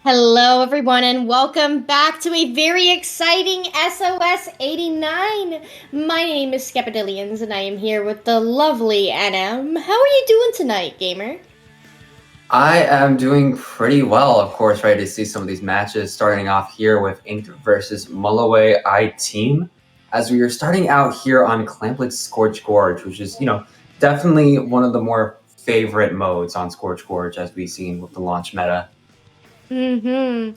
Hello, everyone, and welcome back to a very exciting SOS 89. My name is Skepadillions, and I am here with the lovely NM. How are you doing tonight, gamer? I am doing pretty well, of course, ready to see some of these matches, starting off here with Inked versus MullowayITeam. As we are starting out here on Clamplet's Scorch Gorge, which is, definitely one of the more favorite modes on Scorch Gorge, as we've seen with the launch meta. You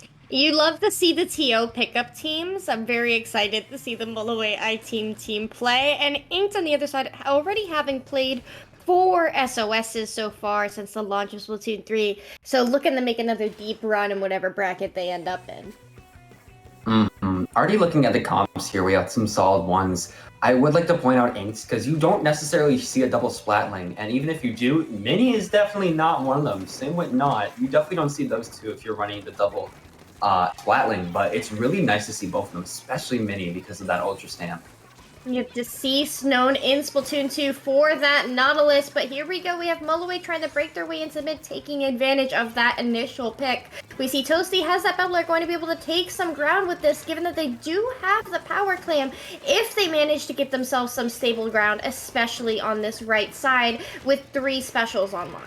love to see the TO pickup teams. I'm very excited to see the MullowayITeam team play, and Inked on the other side already having played 4 SOSs so far since the launch of Splatoon 3, so looking to make another deep run in whatever bracket they end up in. Already looking at the comps here, we have some solid ones. I would like to point out Inks, because you don't necessarily see a double Splatling, and even if you do, Mini is definitely not one of them. Same with Not. You definitely don't see those two if you're running the double Splatling, but it's really nice to see both of them, especially Mini, because of that Ultra Stamp. You have Deceased known in Splatoon 2 for that Nautilus, but here we go. We have Mulloway trying to break their way into mid, taking advantage of that initial pick. We see Toasty has that Bubbler going to be able to take some ground with this, given that they do have the Power Clam if they manage to get themselves some stable ground, especially on this right side with 3 specials online.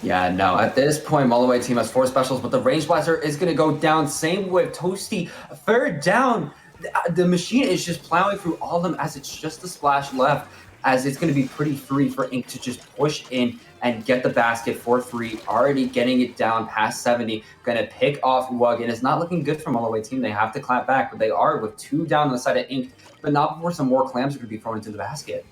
Yeah, no, at this point, MullowayITeam has 4 specials, but the Range Blaster is going to go down. Same with Toasty. Third down. The machine is just plowing through all of them as it's just a splash left, as it's going to be pretty free for Ink to just push in and get the basket for free, already getting it down past 70, going to pick off Wug, and it's not looking good for MullowayITeam. They have to clap back, but they are with 2 down on the side of Ink, but not before some more clams are going to be thrown into the basket.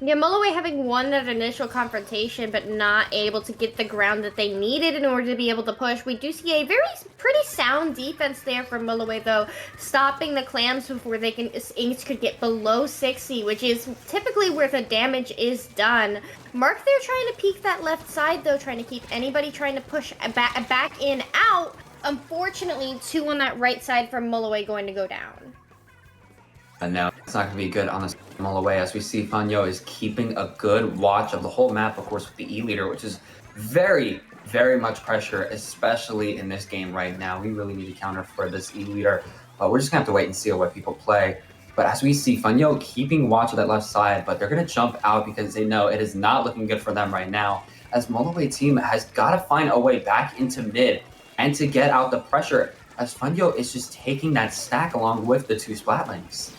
Yeah, Mulloway having won that initial confrontation, but not able to get the ground that they needed in order to be able to push. We do see a pretty sound defense there from Mulloway, though, stopping the clams before Inks could get below 60, which is typically where the damage is done. Mark there trying to peek that left side, though, trying to keep anybody trying to push back in out. Unfortunately, 2 on that right side from Mulloway going to go down. And no, it's not going to be good on this Mulloway, as we see Fanyo is keeping a good watch of the whole map, of course, with the E-leader, which is very, very much pressure, especially in this game right now. We really need to counter for this E-leader, but we're just going to have to wait and see what people play. But as we see Fanyo keeping watch of that left side, but they're going to jump out because they know it is not looking good for them right now, as MullowayITeam has got to find a way back into mid and to get out the pressure, as Fanyo is just taking that stack along with the 2 Splatlings.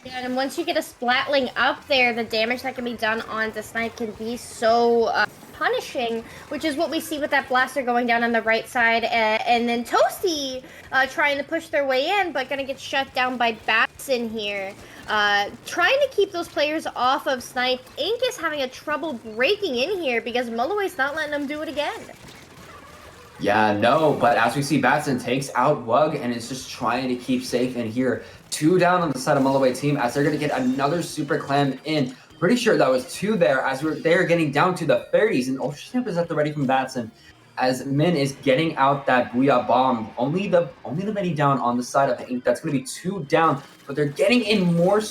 Yeah, and once you get a Splatling up there, the damage that can be done on the snipe can be so punishing, which is what we see with that Blaster going down on the right side, and then Toasty trying to push their way in, but gonna get shut down by Batson here. Trying to keep those players off of snipe. Ink is having a trouble breaking in here because Mulloway's not letting them do it again. Yeah, no, but as we see, Batson takes out Wug and is just trying to keep safe in here. 2 down on the side of MullowayITeam as they're going to get another Super Clam in. Pretty sure that was 2 there as they're getting down to the 30s, and Ultra Stamp is at the ready from Batson as Min is getting out that Booyah Bomb. Only the many down on the side of the Ink. That's going to be 2 down, but they're getting in more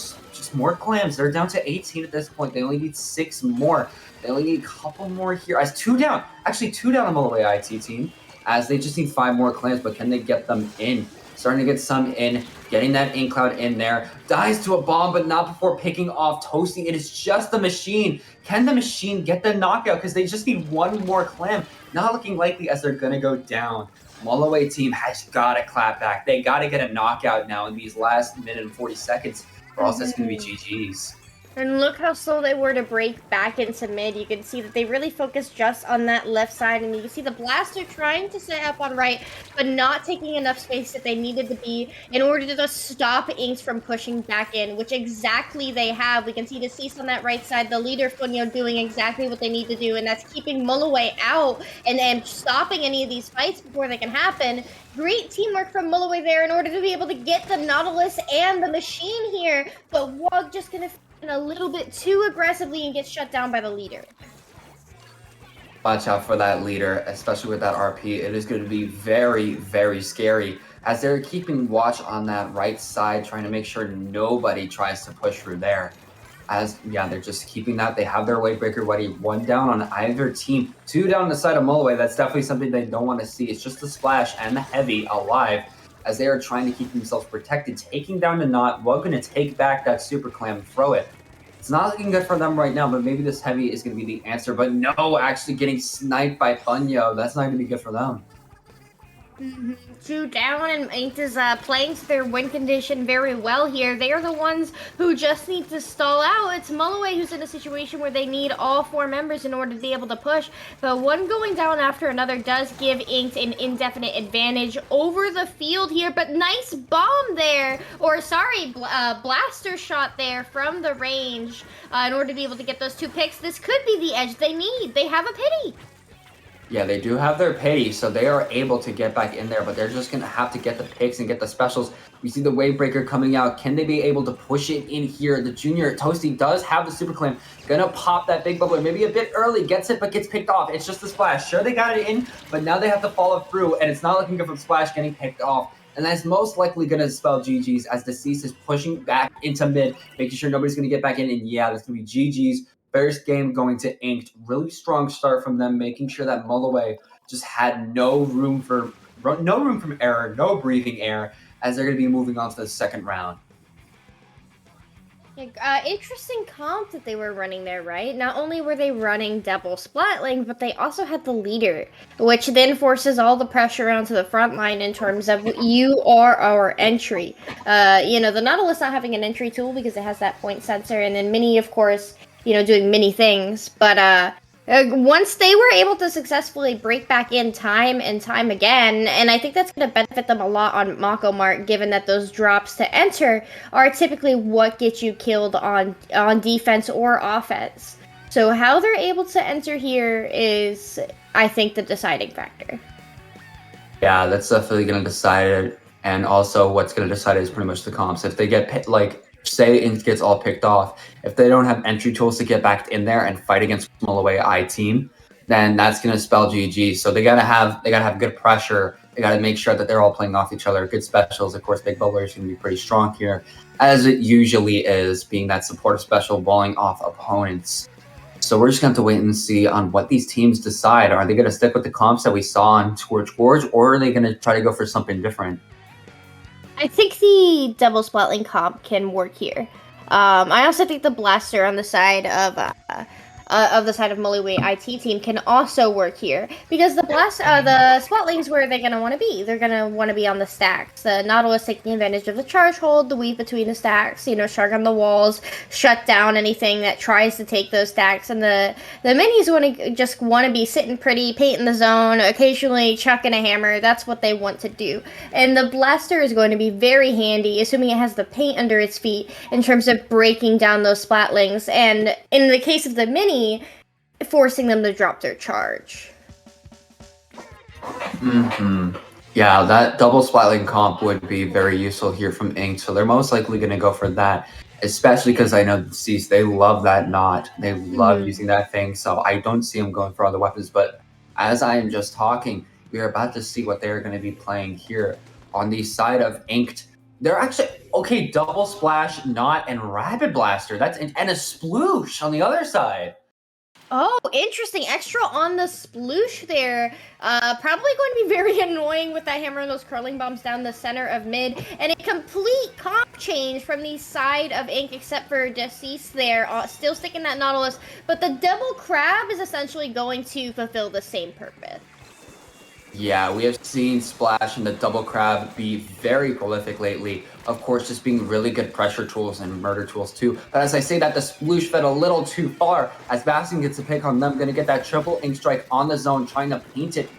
clams. They're down to 18 at this point. They only need 6 more. They only need a couple more here as 2 down. Actually, 2 down on MullowayITeam as they just need 5 more clams, but can they get them in? Starting to get some in, getting that Ink Cloud in there. Dies to a bomb, but not before picking off Toasty. It is just the machine. Can the machine get the knockout? Because they just need 1 more clam. Not looking likely as they're going to go down. MullowayITeam has got to clap back. They got to get a knockout now in these last minute and 40 seconds, or else that's going to be GG's. And look how slow they were to break back into mid. You can see that they really focused just on that left side, and you can see the Blaster trying to set up on right, but not taking enough space that they needed to be in order to just stop Inks from pushing back in, which exactly they have. We can see Deceased on that right side, the leader Funyo doing exactly what they need to do, and that's keeping Mulloway out and stopping any of these fights before they can happen. Great teamwork from Mulloway there in order to be able to get the Nautilus and the machine here, but Wug just gonna a little bit too aggressively and gets shut down by the leader. Watch out for that leader, especially with that RP. It is going to be very, very scary as they're keeping watch on that right side, trying to make sure nobody tries to push through there. as, yeah, they're just keeping that. They have their wave breaker ready. 1 down on either team. 2 down on the side of Mulloway. That's definitely something they don't want to see. It's just the splash and the heavy alive as they are trying to keep themselves protected. Taking down the knot. Well, going to take back that super clam, throw it. It's not looking good for them right now, but maybe this heavy is going to be the answer. But no, actually getting sniped by Bunyo. That's not going to be good for them. 2 down, and Inked is playing to their win condition very well here. They are the ones who just need to stall out. It's Mulloway who's in a situation where they need all 4 members in order to be able to push. But one going down after another does give Inked an indefinite advantage over the field here. But nice bomb there, or sorry, blaster shot there from the range in order to be able to get those 2 picks. This could be the edge they need. They have a pity. Yeah, they do have their pity, so they are able to get back in there, but they're just going to have to get the picks and get the specials. We see the wave breaker coming out. Can they be able to push it in here? The junior Toasty does have the super clam. Gonna pop that big bubbler, maybe a bit early, gets it, but gets picked off. It's just the splash. Sure, they got it in, but now they have to follow through, and it's not looking good from splash getting picked off. And that's most likely going to spell GG's as Deceased is pushing back into mid, making sure nobody's going to get back in. And yeah, that's going to be GG's. First game going to Inked. Really strong start from them, making sure that Mulloway just had no room from error, no breathing air, as they're going to be moving on to the second round. Interesting comp that they were running there, right? Not only were they running double Splatling, but they also had the leader, which then forces all the pressure onto the front line in terms of you are our entry. The Nautilus not having an entry tool because it has that point sensor, and then Mini, of course, doing many things. But once they were able to successfully break back in time and time again, and I think that's going to benefit them a lot on Mako Mart, given that those drops to enter are typically what gets you killed on defense or offense. So how they're able to enter here is, I think, the deciding factor. Yeah, that's definitely going to decide it. And also what's going to decide is pretty much the comps. If they get say it gets all picked off, if they don't have entry tools to get back in there and fight against MullowayITeam, then that's going to spell GG. So they gotta have good pressure. They gotta make sure that they're all playing off each other. Good specials, of course. Big Bubbler is going to be pretty strong here, as it usually is, being that supportive special balling off opponents. So we're just going to have to wait and see on what these teams decide. Are they going to stick with the comps that we saw on Scorch Gorge, or are they going to try to go for something different? I think the double Splatling comp can work here. I also think the blaster on the side of MullowayITeam can also work here, because the Splatling's where they're gonna want to be. They're gonna want to be on the stacks. The Nautilus taking advantage of the charge hold, the weave between the stacks. Shark on the walls, shut down anything that tries to take those stacks. And the minis want to be sitting pretty, paint in the zone, occasionally chucking a hammer. That's what they want to do. And the blaster is going to be very handy, assuming it has the paint under its feet, in terms of breaking down those Splatlings. And in the case of the mini, forcing them to drop their charge. Yeah, that double Splatling comp would be very useful here from Ink, so they're most likely going to go for that, especially because I know Deceased, they love that knot. They love using that thing, so I don't see them going for other weapons. But as I am just talking, we are about to see what they're going to be playing here on the side of Inked. They're actually, okay, double splash, knot, and rapid blaster. And a sploosh on the other side. Oh, interesting. Extra on the sploosh there. Probably going to be very annoying with that hammer and those curling bombs down the center of mid. And a complete comp change from the side of Ink, except for Deceased there. Still sticking that Nautilus. But the double crab is essentially going to fulfill the same purpose. Yeah, we have seen Splash and the double crab be very prolific lately. Of course, just being really good pressure tools and murder tools too. But as I say that, the sploosh fed a little too far, as Bastion gets a pick on them. Going to get that triple ink strike on the zone, trying to paint it.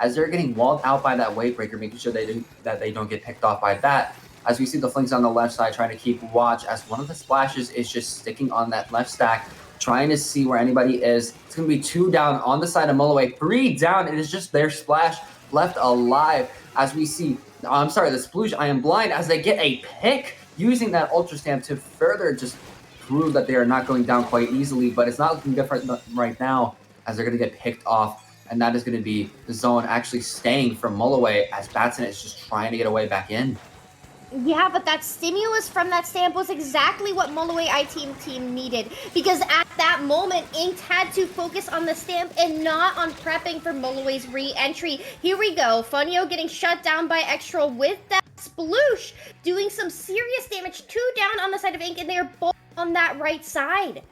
As they're getting walled out by that wave breaker, making sure that they don't get picked off by that. As we see the flinks on the left side trying to keep watch, as one of the splashes is just sticking on that left stack, trying to see where anybody is. It's going to be 2 down on the side of Mulloway. 3 down. It is just their splash left alive. As we see, I'm sorry, the sploosh, I am blind, as they get a pick using that ultra stamp to further just prove that they are not going down quite easily. But it's not looking good right now, as they're going to get picked off. And that is going to be the zone actually staying for Mulloway, as Batson is just trying to get away back in. Yeah, but that stimulus from that stamp was exactly what MullowayITeam team needed. Because at that moment, Inked had to focus on the stamp and not on prepping for Mulloway's re-entry. Here we go. Funyo getting shut down by Extra with that sploosh, doing some serious damage. 2 down on the side of Ink, and they are both on that right side.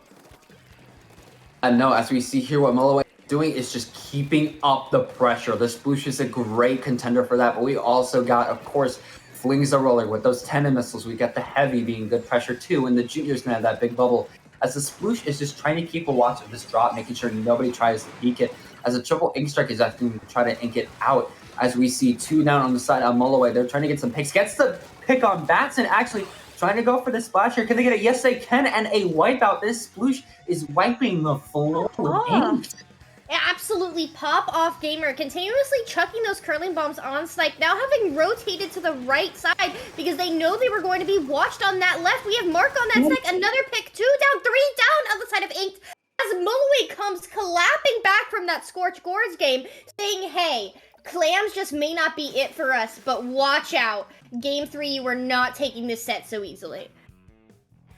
No, as we see here, what Mulloway is doing is just keeping up the pressure. The sploosh is a great contender for that, but we also got, of course, Flings the Roller with those 10 missiles. We got the Heavy being good pressure too, and the Junior's gonna have that big bubble. As the sploosh is just trying to keep a watch of this drop, making sure nobody tries to peek it. As a triple ink strike is asking to try to ink it out. As we see 2 down on the side of Mulloway, they're trying to get some picks. Gets the pick on Batson, actually trying to go for the splash here. Can they get it? Yes, they can, and a wipeout. This sploosh is wiping the floor with ink. Absolutely pop off gamer, continuously chucking those curling bombs on Snipe, now having rotated to the right side because they know they were going to be watched on that left. We have Mark on that side, another pick, 2 down, 3 down on the side of Inked. As Mulloway comes clapping back from that Scorch Gorge game, saying, hey, clams just may not be it for us, but watch out. Game 3, you were not taking this set so easily.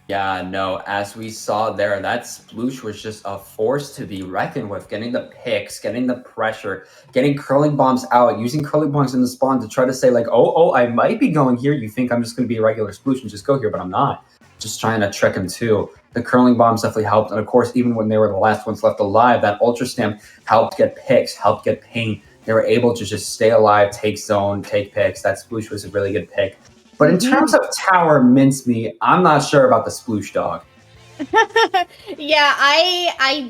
Yeah, no, as we saw there, that sploosh was just a force to be reckoned with, getting the picks, getting the pressure, getting curling bombs out, using curling bombs in the spawn to try to say like, oh, I might be going here. You think I'm just going to be a regular sploosh and just go here, but I'm not. Just trying to trick him too. The curling bombs definitely helped. And of course, even when they were the last ones left alive, that Ultra Stamp helped get picks, helped get pain. They were able to just stay alive, take zone, take picks. That sploosh was a really good pick. But in terms of tower mincemeat, I'm not sure about the sploosh dog. Yeah, I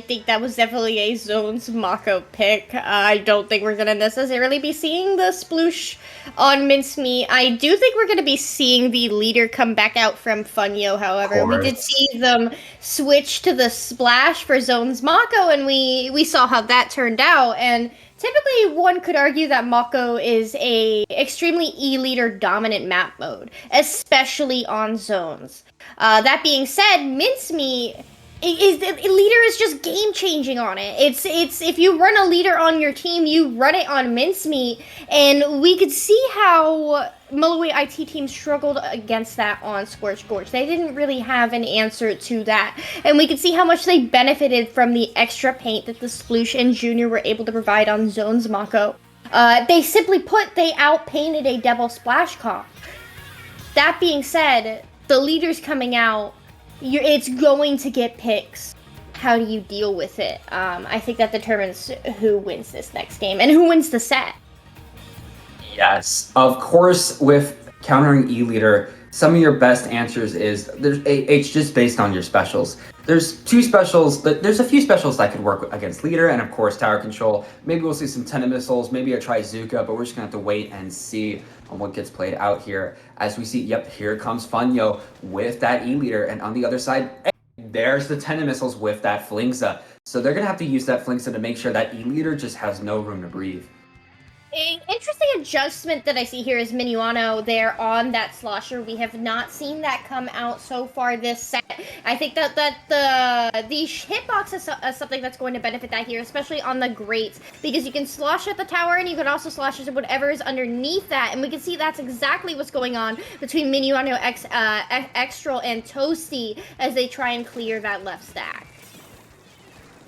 think that was definitely a Zones Mako pick. I don't think we're gonna necessarily be seeing the sploosh on mincemeat. I do think we're gonna be seeing the leader come back out from Funyo, however. We did see them switch to the splash for Zones Mako, and we saw how that turned out, and typically, one could argue that Mako is a extremely E-leader dominant map mode, especially on zones. That being said, mincemeat leader is just game changing on it. It's if you run a leader on your team, you run it on mincemeat, and we could see how MullowayITeam struggled against that on Scorch Gorge. They didn't really have an answer to that, and we could see how much they benefited from the extra paint that the Sploosh and Junior were able to provide on Zones Mako. They simply put, they outpainted a double splash comp. That being said, the leaders coming out, it's going to get picks. How do you deal with it? I think that determines who wins this next game and who wins the set. Yes, of course, with countering E-leader, some of your best answers is it's just based on your specials. There's 2 specials, there's a few specials that could work against leader, and of course tower control. Maybe we'll see some Tenet missiles, maybe a Trizuka, but we're just gonna have to wait and see on what gets played out here. As we see, yep, here comes Funyo with that E-leader, and on the other side, there's the Tenet missiles with that Flingza. So they're gonna have to use that Flingza to make sure that E-leader just has no room to breathe. An interesting adjustment that I see here is Minuano there on that slosher. We have not seen that come out so far this set. I think that the hitbox is something that's going to benefit that here, especially on the grates, because you can slosh at the tower and you can also slosh at whatever is underneath that, and we can see that's exactly what's going on between Minuano, Extral, and Toasty as they try and clear that left stack.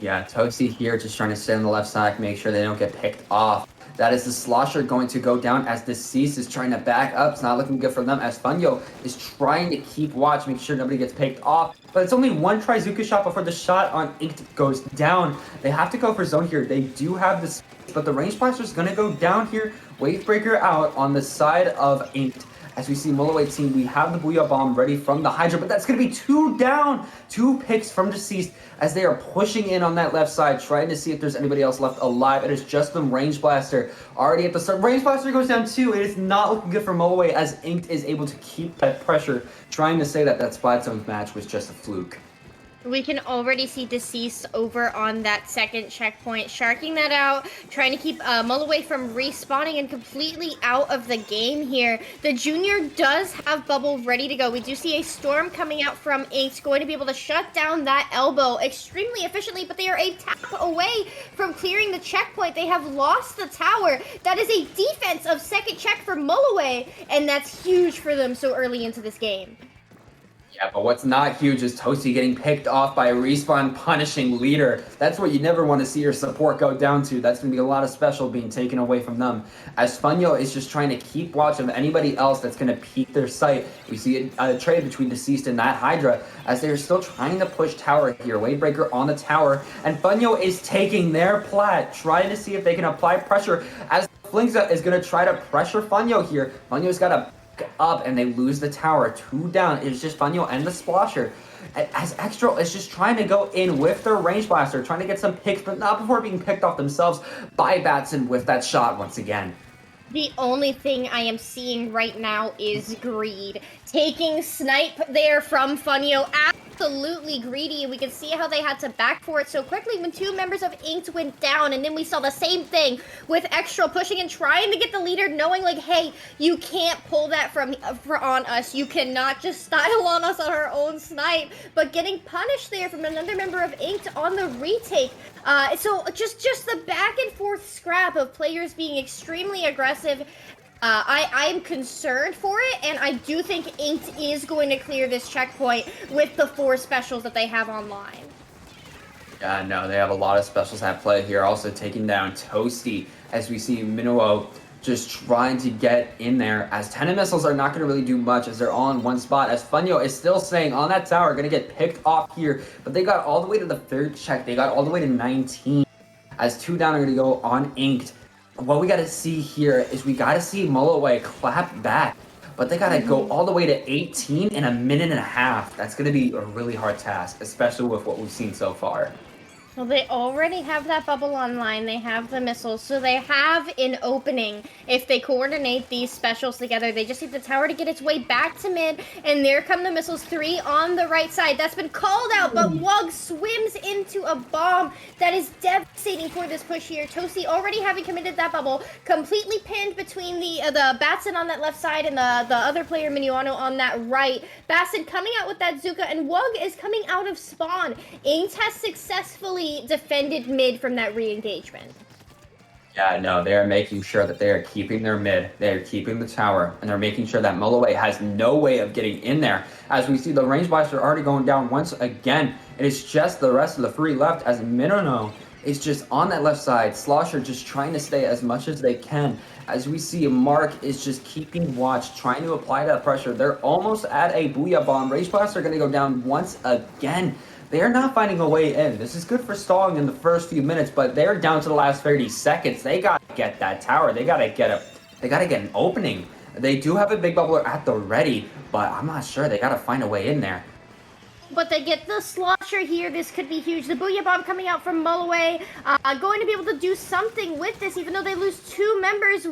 Yeah, Toasty here just trying to stay on the left side, make sure they don't get picked off. That is the slosher going to go down as the Cease is trying to back up. It's not looking good for them as Funyo is trying to keep watch, make sure nobody gets picked off. But it's only one Trizuka shot before the shot on Inked goes down. They have to go for zone here. They do have the space, but the range blaster is going to go down here. Wavebreaker out on the side of Inked. As we see MullowayITeam, we have the Booyah Bomb ready from the Hydra, but that's going to be 2 down. 2 picks from Deceased as they are pushing in on that left side, trying to see if there's anybody else left alive. It is just the Range Blaster already at the start. Range Blaster goes down too. It is not looking good for Mulloway as Inked is able to keep that pressure, trying to say that that Splat Zone match was just a fluke. We can already see Deceased over on that second checkpoint, sharking that out, trying to keep Mulloway from respawning and completely out of the game here. The Junior does have Bubble ready to go. We do see a Storm coming out from Inked, going to be able to shut down that elbow extremely efficiently, but they are a tap away from clearing the checkpoint. They have lost the tower. That is a defense of second check for Mulloway. Mulloway, and that's huge for them so early into this game. Yeah, but what's not huge is Toasty getting picked off by a respawn punishing leader. That's what you never want to see your support go down to. That's going to be a lot of special being taken away from them. As Funyo is just trying to keep watch of anybody else that's going to peek their sight. We see a trade between Deceased and that Hydra as they're still trying to push tower here. Wadebreaker on the tower, and Funyo is taking their plat, trying to see if they can apply pressure as Flingza is going to try to pressure Funyo here. Funyo's got a up and they lose the tower. 2 down. It's just Funyo and the Splasher. As Extra is just trying to go in with their range blaster, trying to get some picks, but not before being picked off themselves by Batson with that shot once again. The only thing I am seeing right now is greed. Taking snipe there from Funyo, absolutely greedy. We can see how they had to back for it so quickly when 2 members of Inked went down, and then we saw the same thing with Extra pushing and trying to get the leader, knowing like, hey, you can't pull that on us. You cannot just style on us on our own snipe, but getting punished there from another member of Inked on the retake. So just the back and forth scrap of players being extremely aggressive. I'm concerned for it, and I do think Inked is going to clear this checkpoint with the 4 specials that they have online. Yeah, no, they have a lot of specials at play here. Also taking down Toasty as we see Minuo just trying to get in there, as 10 missiles are not going to really do much as they're all in one spot, as Funyo is still saying on that tower, going to get picked off here, but they got all the way to the 3rd check. They got all the way to 19, as 2 down are going to go on Inked. What we got to see here is we got to see Mulloway clap back, but they got to go all the way to 18 in a minute and a half. That's going to be a really hard task, especially with what we've seen so far. Well, they already have that bubble online. They have the missiles, so they have an opening. If they coordinate these specials together, they just need the tower to get its way back to mid, and there come the missiles. 3 on the right side. That's been called out, but Wug swims into a bomb that is devastating for this push here. Toasty already having committed that bubble, completely pinned between the Batson on that left side and the other player, Minuano, on that right. Batson coming out with that Zuka, and Wug is coming out of spawn. Inked has successfully defended mid from that re-engagement. Yeah, no, they're making sure that they are keeping their mid, they're keeping the tower, and they're making sure that Mulloway has no way of getting in there. As we see the range blaster already going down once again, it is just the rest of the 3 left as Minono is just on that left side. Slosher just trying to stay as much as they can. As we see Mark is just keeping watch, trying to apply that pressure. They're almost at a Booyah Bomb. Range blaster are going to go down once again. They are not finding a way in. This is good for stalling in the first few minutes, but they're down to the last 30 seconds. They got to get that tower. They got to get an opening. They do have a big bubbler at the ready, but I'm not sure. They got to find a way in there. But they get the Slosher here. This could be huge. The Booyah Bomb coming out from Mulloway. Going to be able to do something with this, even though they lose 2 members.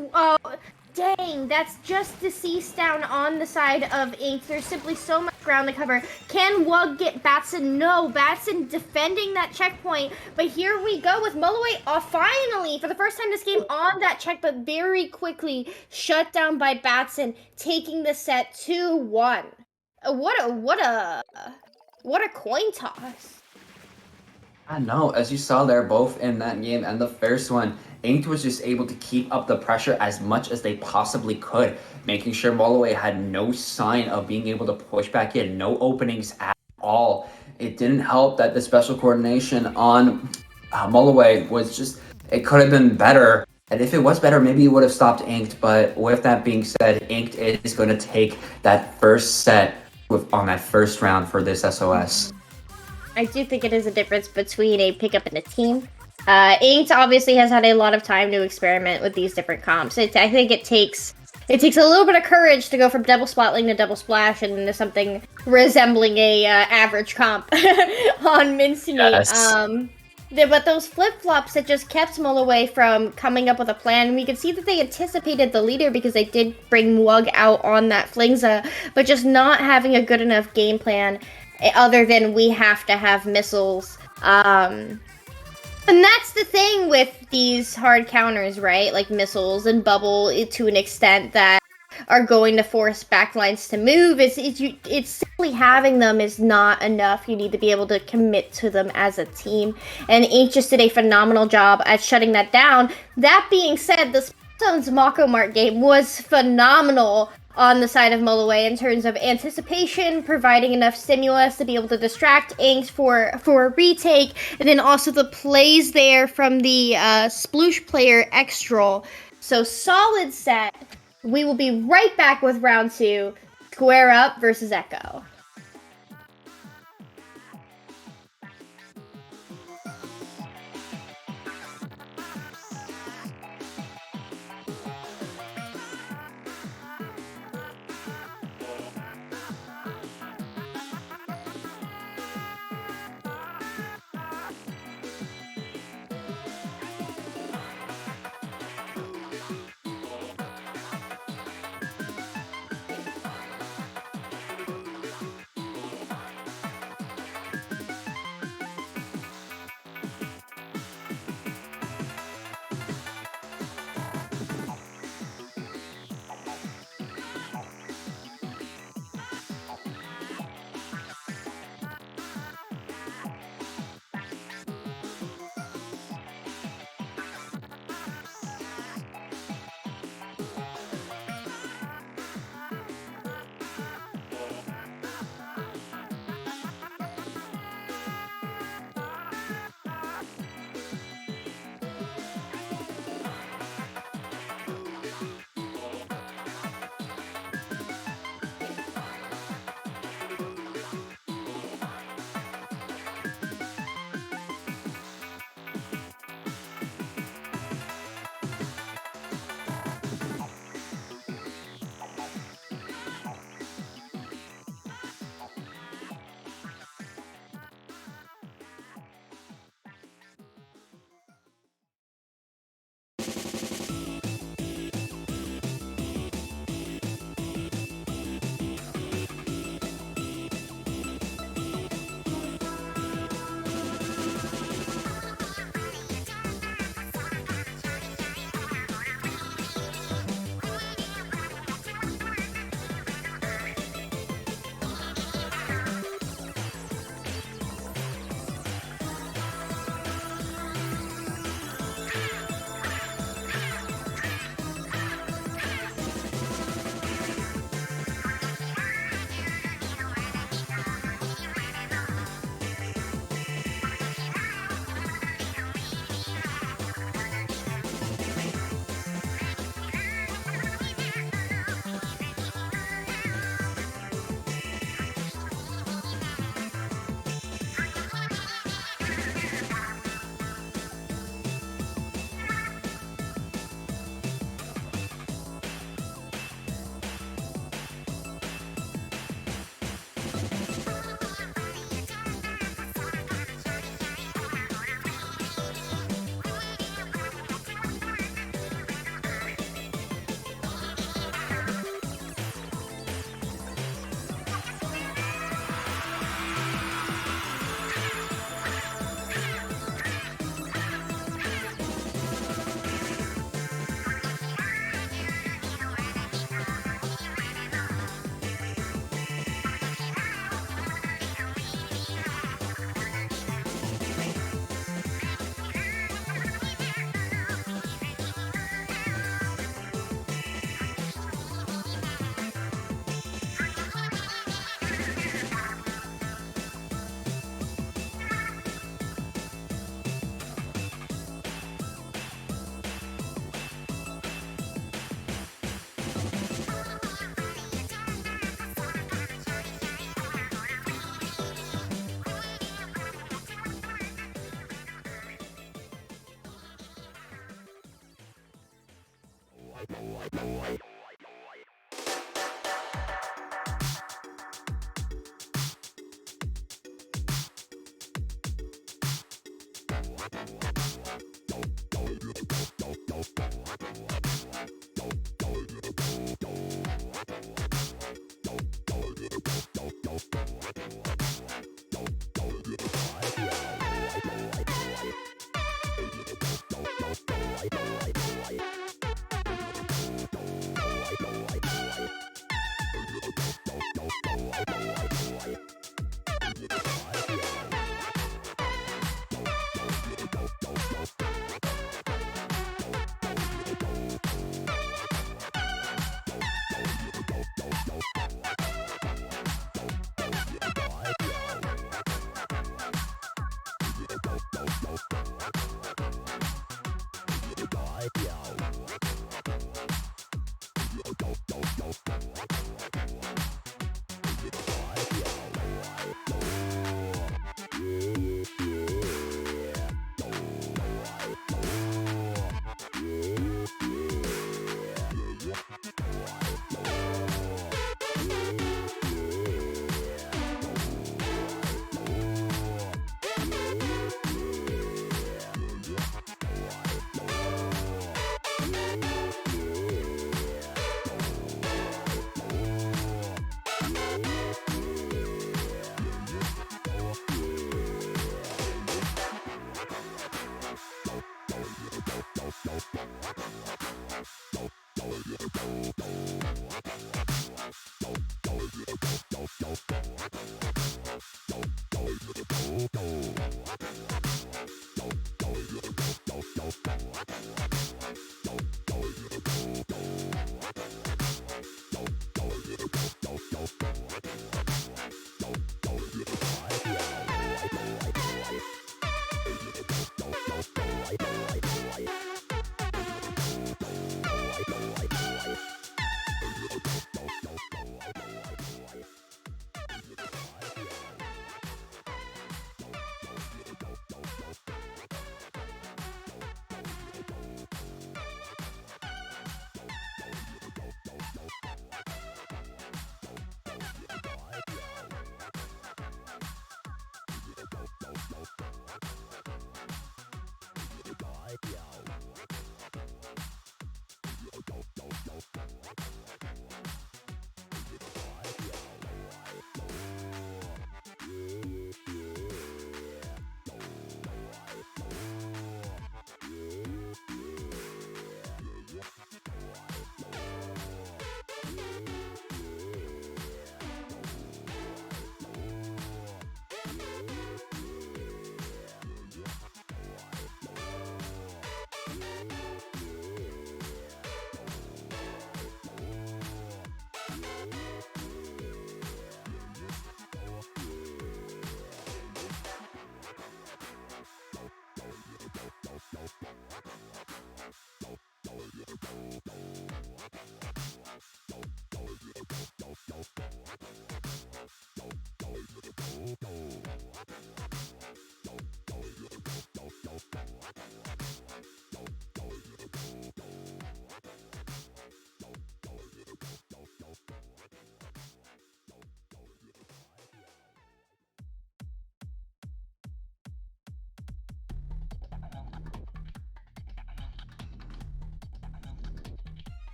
Dang, that's just Deceased down on the side of Inked. There's simply so much ground to cover. Can Wug get Batson? No, Batson defending that checkpoint. But here we go with Mulloway finally, for the first time this game, on that check, but very quickly shut down by Batson, taking the set 2-1. What a coin toss. I know, as you saw there, both in that game and the first one, Inked was just able to keep up the pressure as much as they possibly could, making sure Mulloway had no sign of being able to push back in, no openings at all. It didn't help that the special coordination on Mulloway was just, it could have been better. And if it was better, maybe it would have stopped Inked. But with that being said, Inked is going to take that first set on that first round for this SOS. I do think it is a difference between a pickup and a team. Inked obviously has had a lot of time to experiment with these different comps. I think it takes a little bit of courage to go from double splatling to double splash and into something resembling a average comp on Mincemeat. Yes. But those flip-flops that just kept Mulloway from coming up with a plan, we could see that they anticipated the leader because they did bring Wug out on that Flingza, but just not having a good enough game plan other than we have to have missiles. And that's the thing with these hard counters, right? Like missiles and bubble to an extent that are going to force backlines to move. It's simply having them is not enough. You need to be able to commit to them as a team. And Ink just did a phenomenal job at shutting that down. That being said, the Zone's Mako Mart game was phenomenal on the side of Mulloway in terms of anticipation, providing enough stimulus to be able to distract Inks for a retake, and then also the plays there from the Sploosh player Extra. So solid set. We will be right back with round 2, Square Up versus Echo.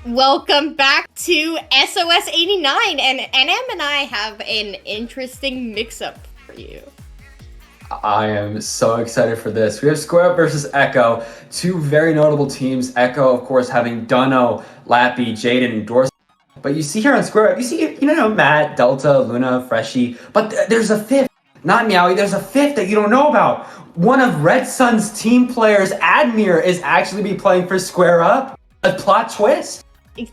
Welcome back to SOS 89, and NM and I have an interesting mix-up for you. I am so excited for this. We have SEQUOIA versus Echo, two very notable teams. Echo, of course, having Dunno, Lappy, Jaden, and Dorsey. But you see here on SEQUOIA, you see, Matt, Delta, Luna, Freshie, but there's a fifth. Not Meowie, there's a fifth that you don't know about. One of Red Sun's team players, Admir, is actually be playing for SEQUOIA. A plot twist.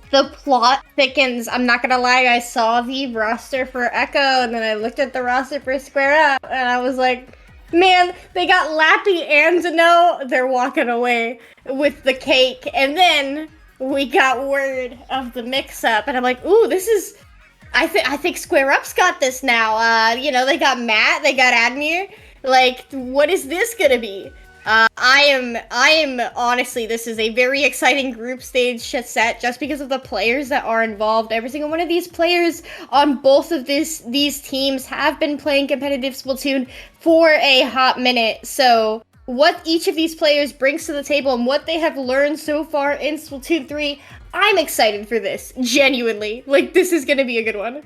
The plot thickens. I'm not gonna lie, I saw the roster for Echo, and then I looked at the roster for SEQUOIA, and I was like, man, they got Lappy and Dunno. They're walking away with the cake. And then we got word of the mix-up, and I'm like, ooh, this is... I think SEQUOIA's got this now. They got Matt, they got Admir. Like, what is this gonna be? I am honestly, this is a very exciting group stage set just because of the players that are involved. Every single one of these players on both of these teams have been playing competitive Splatoon for a hot minute. So what each of these players brings to the table and what they have learned so far in Splatoon 3, I'm excited for this. Genuinely. Like, this is gonna be a good one.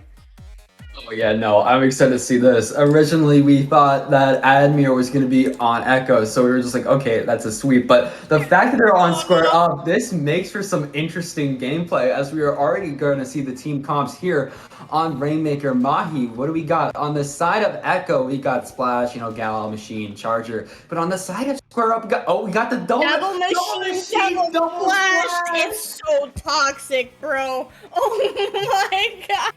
Oh yeah, no, I'm excited to see this. Originally, we thought that Admir was going to be on Echo, so we were just like, okay, that's a sweep. But the fact that they're on Square Up, this makes for some interesting gameplay, as we are already going to see the team comps here on Rainmaker Mahi. What do we got? On the side of Echo, we got Splash, Gal, Machine, Charger. But on the side of Square Up, we got the double machine, double flash. It's so toxic, bro. Oh my god.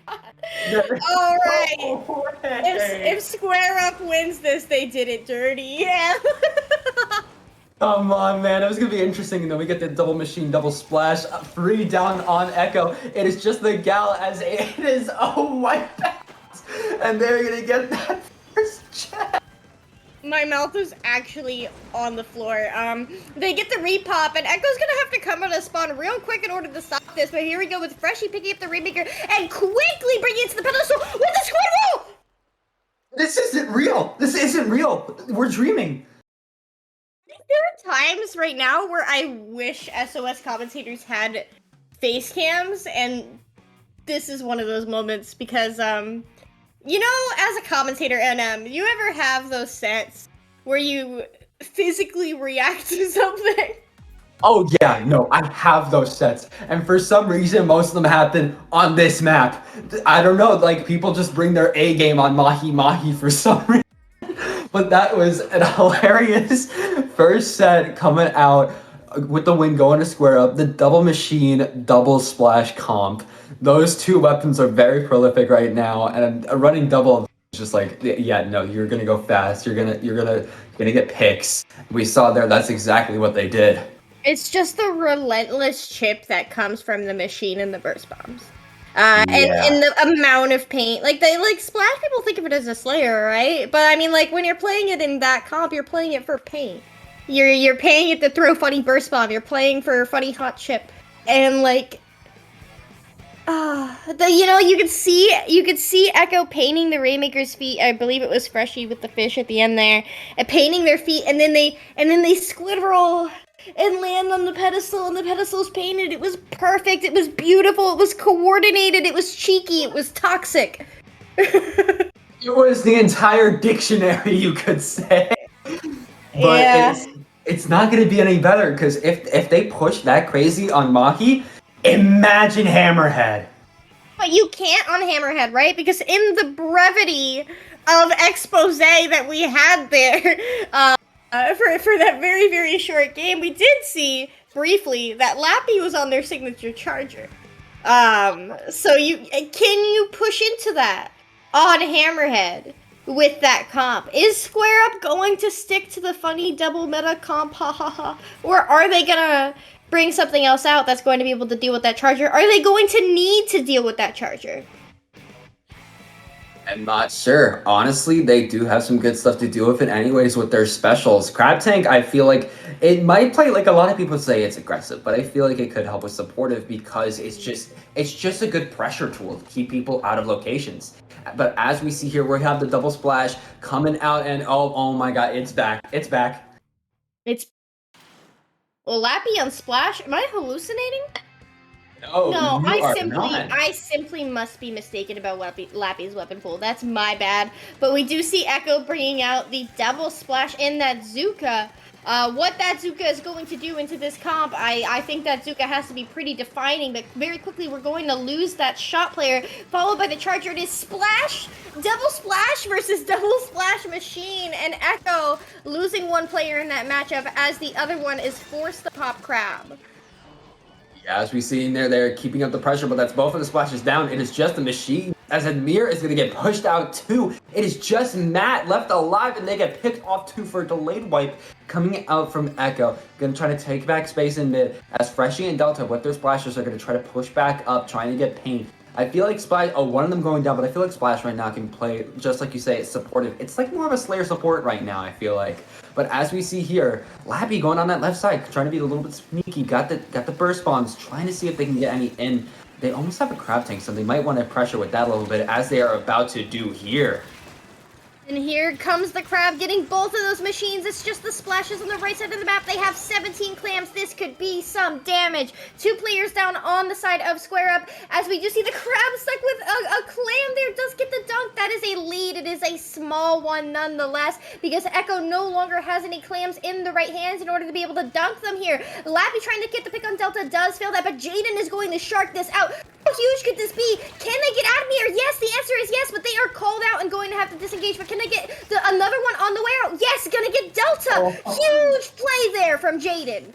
All right. If Square Up wins this, they did it dirty. Yeah. Come on, man. It was going to be interesting. And then we get the double machine, double splash, 3 down on Echo. It is just the Gal as it is white bounce. And they're going to get that first check. My mouth is actually on the floor. They get the repop, and Echo's gonna have to come out of spawn real quick in order to stop this. But here we go with Freshie picking up the Rainmaker and quickly bringing it to the pedestal with the squid roll! This isn't real. This isn't real. We're dreaming. There are times right now where I wish SOS commentators had face cams, and this is one of those moments because, you know, as a commentator, NM, you ever have those sets where you physically react to something? Oh yeah, no, I have those sets. And for some reason, most of them happen on this map. I don't know, like people just bring their A game on Mahi Mahi for some reason. But that was a hilarious first set coming out with the win going to Square Up, the double machine, double splash comp. Those two weapons are very prolific right now, and a running double is just like, yeah, no, you're gonna go fast. You're gonna get picks. We saw there. That's exactly what they did. It's just the relentless chip that comes from the machine and the burst bombs. Yeah. And the amount of paint. Like, Splash people think of it as a Slayer, right? But, I mean, like, when you're playing it in that comp, you're playing it for paint. You're paying it to throw funny burst bomb. You're playing for a funny hot chip. And, like... you could see Echo painting the Rainmaker's feet. I believe it was Freshie with the fish at the end there, and painting their feet, and then they squid roll and land on the pedestal, and the pedestal's painted. It was perfect. It was beautiful. It was coordinated. It was cheeky. It was toxic. It was the entire dictionary, you could say. But yeah. It's not going to be any better, because if they push that crazy on Mahi, imagine Hammerhead. But you can't on Hammerhead, right? Because in the brevity of expose that we had there, for that very, very short game, we did see briefly that Lappy was on their signature charger. So can you push into that on Hammerhead with that comp? Is Square Up going to stick to the funny double meta comp, ha ha ha, or are they gonna bring something else out that's going to be able to deal with that charger? Are they going to need to deal with that charger? I'm not sure. Honestly, they do have some good stuff to deal with it anyways with their specials. Crab Tank, I feel like it might play, like a lot of people say it's aggressive, but I feel like it could help with supportive because it's just a good pressure tool to keep people out of locations. But as we see here, we have the double splash coming out, and oh my god, it's back. It's back. Well, Lappy on Splash? Am I hallucinating? No, I simply must be mistaken about Lappy's weapon pool. That's my bad. But we do see Echo bringing out the double splash in that Zuka. What that Zuka is going to do into this comp, I think that Zuka has to be pretty defining, but very quickly we're going to lose that shot player, followed by the charger. It is Splash, double splash versus double splash machine, and Echo losing one player in that matchup as the other one is forced to pop Crab. Yeah, as we see in there, they're keeping up the pressure, but that's both of the splashes down. It is just the machine. As Admir is going to get pushed out too. It is just Matt left alive, and they get picked off too for a delayed wipe coming out from Echo. Going to try to take back space in mid as Freshie and Delta with their splashes are going to try to push back up, trying to get paint I feel like Splash, one of them going down, but I feel like Splash right now can play, just like you say, it's supportive. It's like more of a Slayer support right now, I feel like. But as we see here, Lappy going on that left side, trying to be a little bit sneaky, got the burst bombs, trying to see if they can get any in. They almost have a crab tank, so they might want to pressure with that a little bit, as they are about to do here. And here comes the crab getting both of those machines. It's just the splashes on the right side of the map. They have 17 clams. This could be some damage. 2 players down on the side of Square Up. As we just see the crab stuck with a clam there. Does get the dunk. That is a lead. It is a small one nonetheless, because Echo no longer has any clams in the right hands in order to be able to dunk them here. Lappy trying to get the pick on Delta does fail that, but Jaden is going to shark this out. How huge could this be? Can they get out of here? Yes, the answer is yes, but they are called out and going to have to disengage. But can they get another one on the way out? Yes, gonna get Delta. Huge play there from Jaden.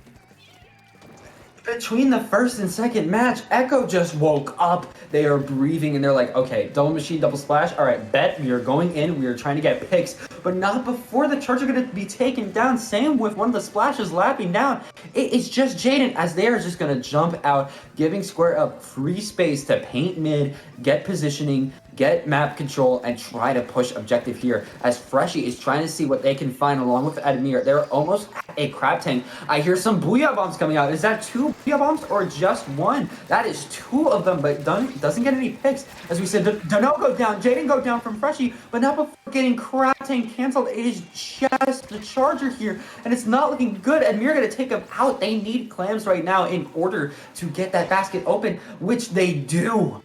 Between the first and second match, Echo just woke up. They are breathing and they're like, okay, double machine, double splash. All right, bet we are going in. We are trying to get picks, but not before the charge are going to be taken down. Same with one of the splashes lapping down. It's just Jaden, as they are just going to jump out, giving Square Up free space to paint mid, get positioning, get map control, and try to push objective here, as Freshie is trying to see what they can find along with Admir. They're almost at a crab tank. I hear some Booyah Bombs coming out. Is that 2 Booyah Bombs or just 1? That is 2 of them, but doesn't get any picks. As we said, Dano go down, Jaden go down from Freshie, but not before getting crab tank canceled. It is just the charger here, and it's not looking good. Admir gonna take them out. They need clams right now in order to get that basket open, which they do.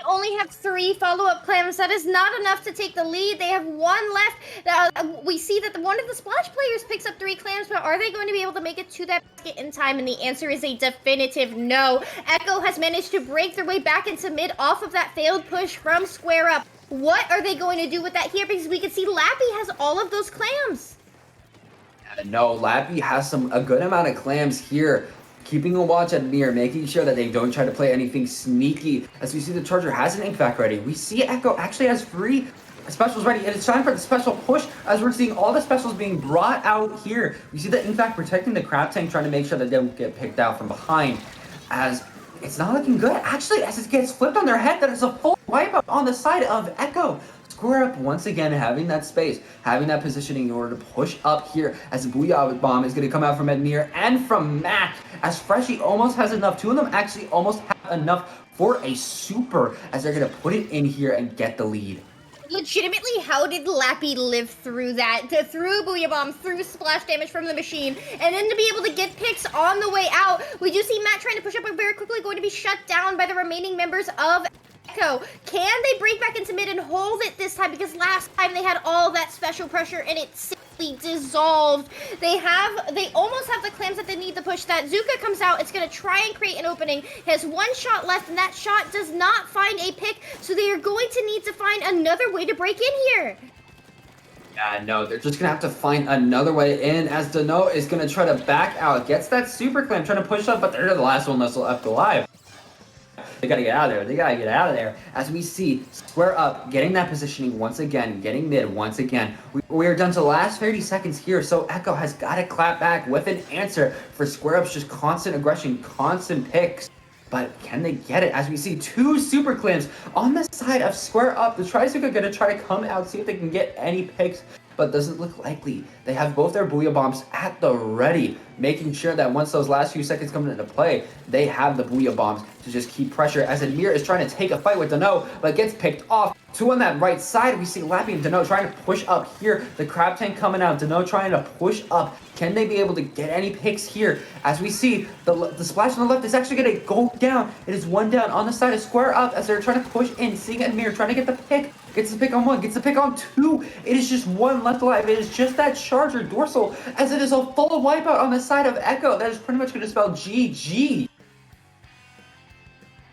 Only have 3 follow-up clams. That is not enough to take the lead. They have 1 left. We see that one of the splash players picks up 3 clams, but are they going to be able to make it to that basket in time? And the answer is a definitive no. Echo has managed to break their way back into mid off of that failed push from Square Up. What are they going to do with that here? Because we can see Lappy has all of those clams. No, Lappy has a good amount of clams here. Keeping a watch at Mir, making sure that they don't try to play anything sneaky. As we see the charger has an ink vac ready. We see Echo actually has 3 specials ready, and it's time for the special push, as we're seeing all the specials being brought out here. We see the ink vac protecting the crab tank, trying to make sure that they don't get picked out from behind, as it's not looking good. Actually, as it gets flipped on their head, that is a full wipeout on the side of Echo. Square Up once again having that space, having that positioning in order to push up here, as the Booyah Bomb is going to come out from Admir and from Mac, as Freshie almost has enough. 2 of them actually almost have enough for a super, as they're going to put it in here and get the lead. Legitimately, how did Lappy live through that? Through Booyah Bomb, through splash damage from the machine, and then to be able to get picks on the way out. We do see Matt trying to push up, but very quickly going to be shut down by the remaining members of Echo. Can they break back into mid and hold it this time? Because last time they had all that special pressure and it simply dissolved. They almost have the clams that they need to push that. Zuka comes out. It's going to try and create an opening. Has 1 shot left, and that shot does not find a pick. So they are going to need to find another way to break in here. Yeah, no, they're just going to have to find another way in, as Dano is going to try to back out. Gets that super clam, trying to push up, but they're the last one that's left alive. They gotta get out of there. They gotta get out of there. As we see, Square Up getting that positioning once again, getting mid once again. We are down to the last 30 seconds here, so Echo has got to clap back with an answer for Square Up's just constant aggression, constant picks. But can they get it? As we see 2 super clams on the side of Square Up. The Trizuka gonna try to come out, see if they can get any picks, but doesn't look likely. They have both their Booyah Bombs at the ready, making sure that once those last few seconds come into play, they have the Booyah Bombs to just keep pressure, as Admir is trying to take a fight with Dano, but gets picked off. 2 on that right side, we see Lappy and Dano trying to push up here. The crab tank coming out, Dano trying to push up. Can they be able to get any picks here? As we see, the splash on the left is actually going to go down. It is 1 down on the side of Square Up, as they're trying to push in. Seeing Admir trying to get the pick. Gets the pick on 1, gets the pick on 2. It is just 1 left alive. It is just that charger dorsal, as it is a full wipeout on the side of Echo. That is pretty much going to spell GG.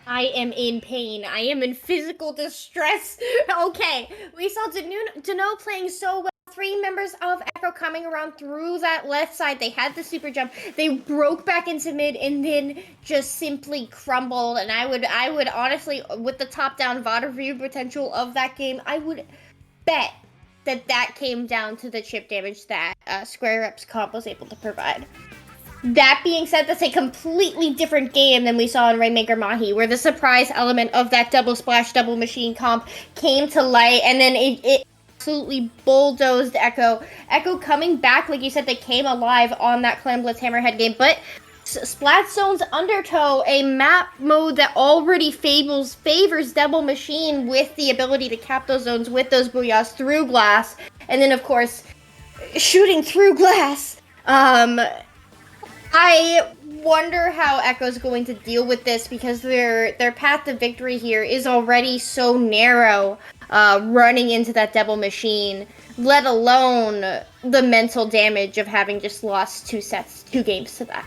I am in pain. I am in physical distress. Okay, we saw Dano playing so well. 3 members of Echo coming around through that left side. They had the super jump. They broke back into mid and then just simply crumbled. And I would honestly, with the top-down VOD review potential of that game, I would bet that came down to the chip damage that Square Up's comp was able to provide. That being said, that's a completely different game than we saw in Rainmaker Mahi, where the surprise element of that double splash, double machine comp came to light, and then it absolutely bulldozed Echo. Echo coming back, like you said, they came alive on that Clan Blitz Hammerhead game, but Splat Zone's Undertow, a map mode that already favors double machine with the ability to cap those zones with those booyahs through glass, and then of course, shooting through glass. I wonder how Echo's going to deal with this, because their path to victory here is already so narrow, running into that double machine, let alone the mental damage of having just lost 2 games to that.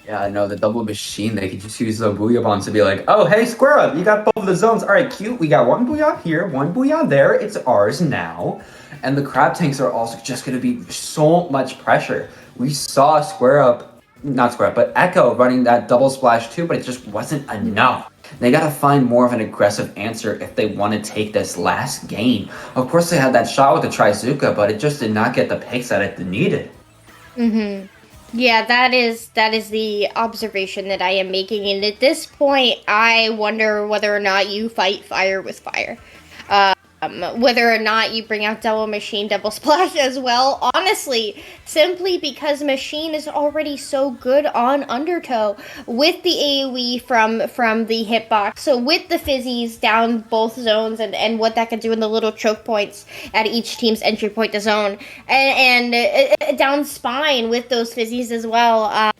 Yeah, no, the double machine, they could just use the Booyah Bombs to be like, oh, hey, square up, you got both of the zones. All right, cute, we got 1 Booyah here, 1 Booyah there, it's ours now. And the crab tanks are also just going to be so much pressure. We saw but Echo running that double splash too, but it just wasn't enough. They got to find more of an aggressive answer if they want to take this last game. Of course, they had that shot with the Trizuka, but it just did not get the picks that it needed. Mm-hmm. Yeah, that is the observation that I am making, and at this point, I wonder whether or not you fight fire with fire. Whether or not you bring out double machine, double splash as well. Honestly, simply because machine is already so good on Undertow with the AoE from the hitbox. So with the fizzies down both zones and what that can do in the little choke points at each team's entry point to zone, and down spine with those fizzies as well.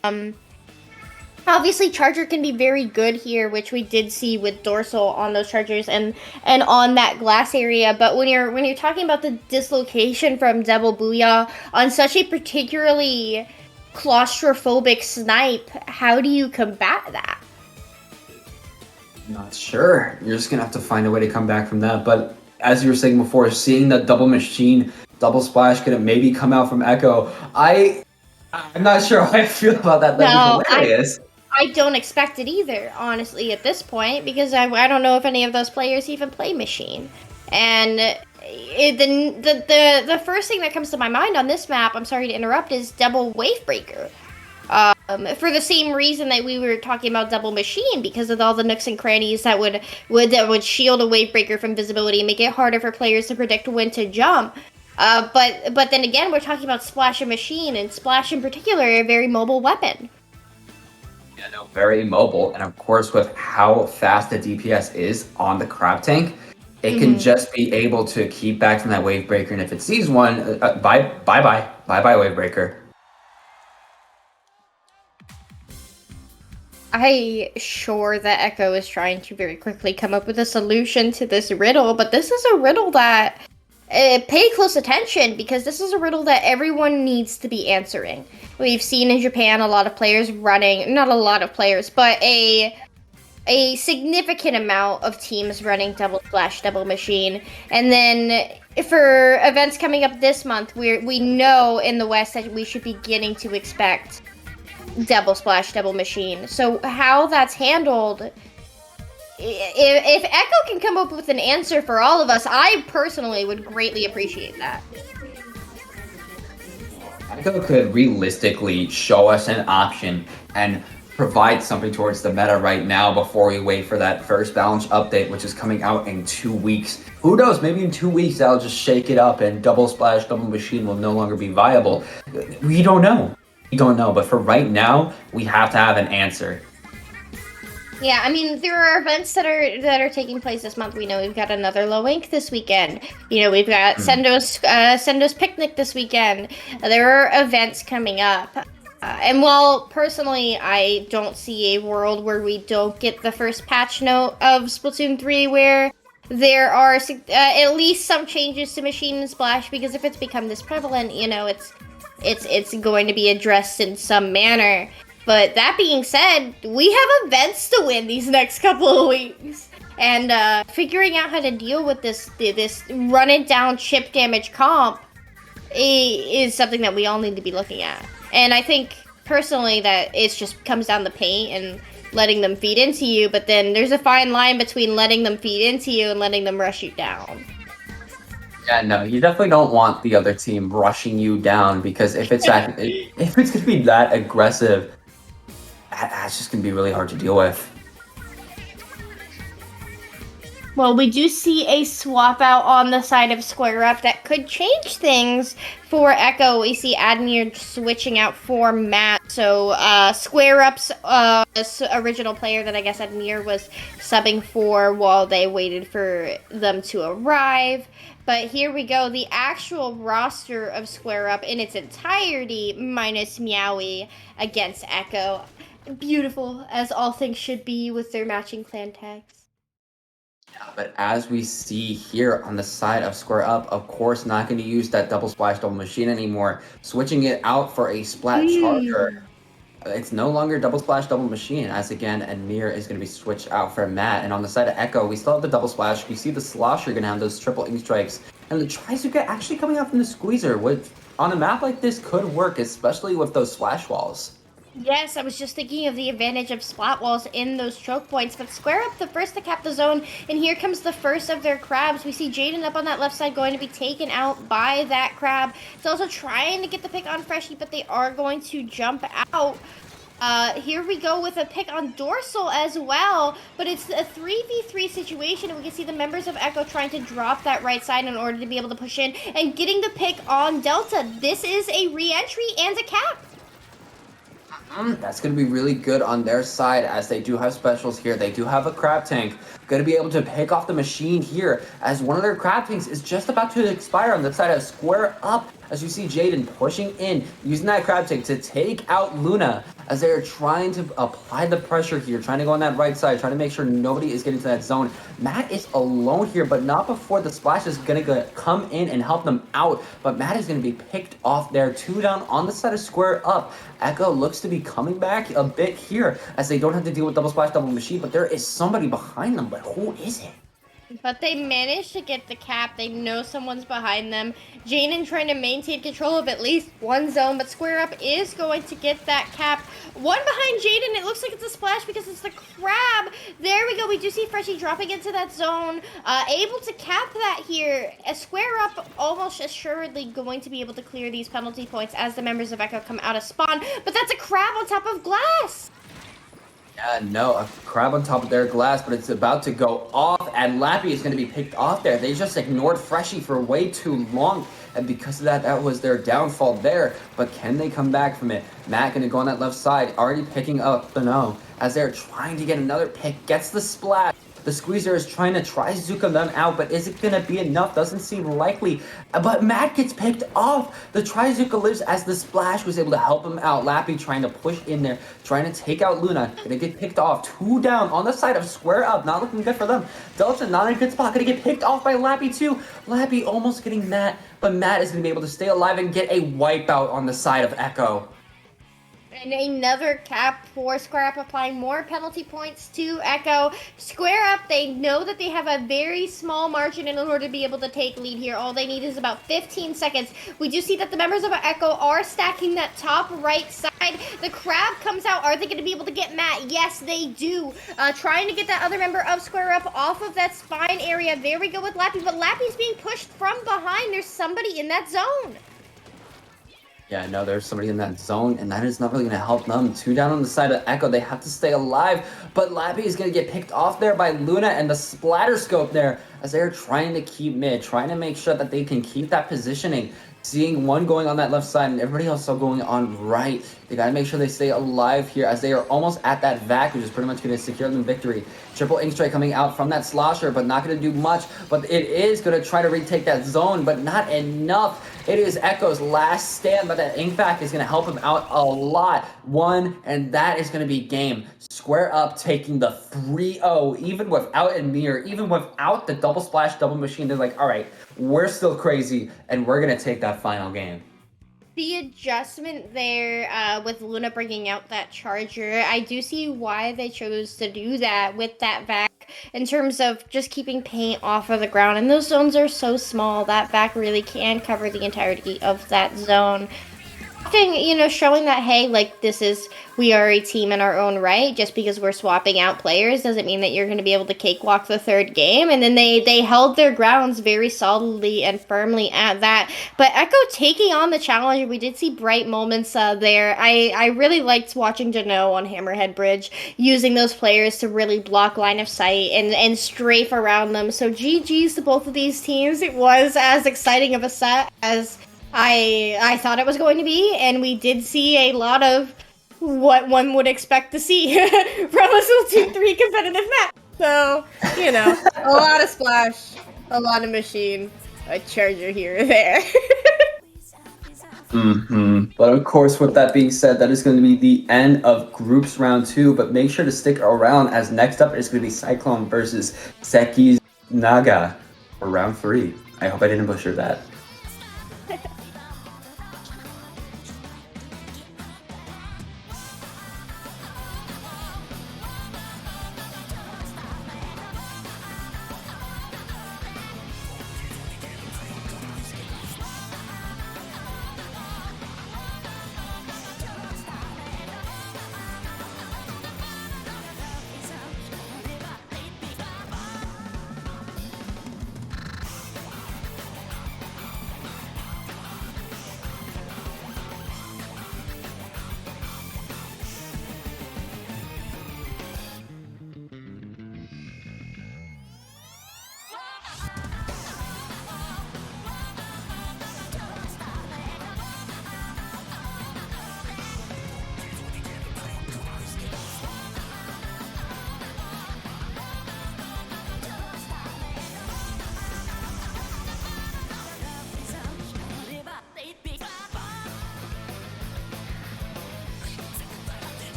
Obviously, Charger can be very good here, which we did see with Dorsal on those Chargers and on that glass area. But when you're talking about the dislocation from Double Booyah on such a particularly claustrophobic snipe, how do you combat that? Not sure. You're just gonna have to find a way to come back from that. But as you were saying before, seeing that double machine, double splash could have maybe come out from Echo, I'm not sure how I feel about that. That'd be hilarious. I don't expect it either, honestly, at this point, because I don't know if any of those players even play machine. And the first thing that comes to my mind on this map, I'm sorry to interrupt, is double Wavebreaker. For the same reason that we were talking about double machine, because of all the nooks and crannies that would shield a Wavebreaker from visibility and make it harder for players to predict when to jump. But then again, we're talking about Splash and Machine, and Splash in particular, a very mobile weapon. Yeah, no, very mobile, and of course, with how fast the DPS is on the crab tank, it can just be able to keep back from that Wavebreaker, and if it sees one, bye Wavebreaker. I'm sure that Echo is trying to very quickly come up with a solution to this riddle, but this is a riddle that pay close attention, because this is a riddle that everyone needs to be answering. We've seen in Japan a lot of players running, not a lot of players, but a significant amount of teams running double splash, double machine. And then for events coming up this month, we know in the West that we should be beginning to expect double splash, double machine. So how that's handled, if Echo can come up with an answer for all of us, I personally would greatly appreciate that. Echo could realistically show us an option and provide something towards the meta right now before we wait for that first balance update, which is coming out in 2 weeks. Who knows, maybe in 2 weeks that'll just shake it up and double splash, double machine will no longer be viable. We don't know. But for right now, we have to have an answer. Yeah, I mean, there are events that are taking place this month. We know we've got another Low Ink this weekend. You know, we've got Sendo's Picnic this weekend. There are events coming up. And while personally I don't see a world where we don't get the first patch note of Splatoon 3 where there are at least some changes to Machine and Splash, because if it's become this prevalent, you know, it's going to be addressed in some manner. But that being said, we have events to win these next couple of weeks. And figuring out how to deal with this run it down chip damage comp is something that we all need to be looking at. And I think personally that it just comes down to paint and letting them feed into you, but then there's a fine line between letting them feed into you and letting them rush you down. Yeah, no, you definitely don't want the other team rushing you down because if if it's gonna be that aggressive, that's just gonna be really hard to deal with. Well, we do see a swap out on the side of Square Up that could change things for Echo. We see Admir switching out for Matt. So Square Up's original player that I guess Admir was subbing for while they waited for them to arrive. But here we go. The actual roster of Square Up in its entirety, minus Meowie, against Echo. Beautiful, as all things should be with their matching clan tags. But as we see here on the side of Square Up, of course, not going to use that double splash double machine anymore, switching it out for a splat charger. It's no longer double splash double machine, as again, Admir is going to be switched out for Matt. And on the side of Echo, we still have the double splash. We see the Slosher going to have those triple ink strikes. And the Trizuka actually coming out from the squeezer, which on a map like this could work, especially with those splash walls. Yes, I was just thinking of the advantage of splat walls in those choke points, but Square Up the first to cap the zone, and here comes the first of their crabs. We see Jaden up on that left side going to be taken out by that crab. It's also trying to get the pick on Freshie, but they are going to jump out. Here we go with a pick on Dorsal as well, but it's a 3v3 situation, and we can see the members of Echo trying to drop that right side in order to be able to push in, and getting the pick on Delta. This is a re-entry and a cap. That's going to be really good on their side as they do have specials here. They do have a crab tank. Going to be able to pick off the machine here as one of their crab tanks is just about to expire on the side of Square Up. As you see Jaden pushing in, using that crab tank to take out Luna as they are trying to apply the pressure here, trying to go on that right side, trying to make sure nobody is getting to that zone. Matt is alone here, but not before the splash is going to come in and help them out. But Matt is going to be picked off there, 2 down on the side of Square Up. Echo looks to be coming back a bit here as they don't have to deal with double splash, double machine, but there is somebody behind them, but who is it? But they managed to get the cap. They know someone's behind them. Jaden trying to maintain control of at least one zone, but Square Up is going to get that cap. One behind Jaden. It looks like it's a splash because it's the crab. There we go. We do see Freshie dropping into that zone. Able to cap that here. Square Up almost assuredly going to be able to clear these penalty points as the members of Echo come out of spawn. But that's a crab on top of glass. Yeah, no, a crab on top of their glass, but it's about to go off, and Lappy is going to be picked off there. They just ignored Freshie for way too long, and because of that, that was their downfall there. But can they come back from it? Matt going to go on that left side, already picking up the no, as they're trying to get another pick, gets the splash. The squeezer is trying to Trizuka them out, but is it going to be enough? Doesn't seem likely. But Matt gets picked off. The Trizuka lives as the splash was able to help him out. Lappy trying to push in there, trying to take out Luna. Going to get picked off. 2 down on the side of Square Up. Not looking good for them. Delta not in a good spot. Going to get picked off by Lappy too. Lappy almost getting Matt, but Matt is going to be able to stay alive and get a wipeout on the side of Echo. And another cap for Square Up, applying more penalty points to Echo. Square Up, they know that they have a very small margin in order to be able to take lead here. All they need is about 15 seconds. We do see that the members of Echo are stacking that top right side. The crab comes out. Are they going to be able to get Matt? Yes, they do. Trying to get that other member of Square Up off of that spine area. There we go with Lappy, but Lappy's being pushed from behind. There's somebody in that zone. Yeah, no, there's somebody in that zone, and that is not really going to help them. 2 down on the side of Echo. They have to stay alive, but Lappy is going to get picked off there by Luna and the splatter scope there as they're trying to keep mid, trying to make sure that they can keep that positioning. Seeing one going on that left side and everybody else still going on right. They got to make sure they stay alive here as they are almost at that vac, which is pretty much going to secure them victory. Triple ink strike coming out from that slosher, but not going to do much. But it is going to try to retake that zone, but not enough. It is Echo's last stand, but that ink vac is going to help him out a lot. 1, and that is going to be game. Square Up taking the 3-0, even without Admir, even without the double splash, double machine. They're like, all right, we're still crazy, and we're going to take that final game. The adjustment there with Luna bringing out that charger, I do see why they chose to do that with that vac in terms of just keeping paint off of the ground. And those zones are so small, that vac really can cover the entirety of that zone. You know, showing that, hey, like, we are a team in our own right. Just because we're swapping out players doesn't mean that you're going to be able to cakewalk the third game. And then they held their grounds very solidly and firmly at that. But Echo taking on the challenge, we did see bright moments there. I really liked watching Jano on Hammerhead Bridge using those players to really block line of sight and strafe around them. So GG's to both of these teams. It was as exciting of a set as I thought it was going to be, and we did see a lot of what one would expect to see from a Splatoon 3 competitive map. So, you know, a lot of splash, a lot of machine, a charger here or there. But of course, with that being said, that is going to be the end of Groups Round 2. But make sure to stick around, as next up is going to be Cyclone versus Seki's Naga for Round 3. I hope I didn't butcher that.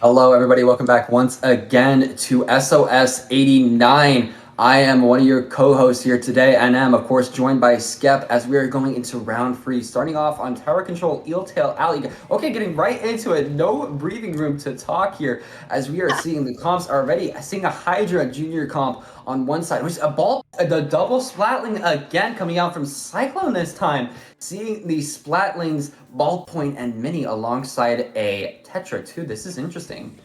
Hello, everybody. Welcome back once again to SOS 89. I am one of your co-hosts here today, and am, of course, joined by Skep as we are going into round 3, starting off on Tower Control, Eeltail Alley. Okay, getting right into it. No breathing room to talk here, as we are seeing the comps already. Seeing a Hydra Junior comp on one side, which is a ball, the double Splatling again coming out from Cyclone this time. Seeing the Splatlings, Ballpoint, and Mini alongside a Tetra too. This is interesting.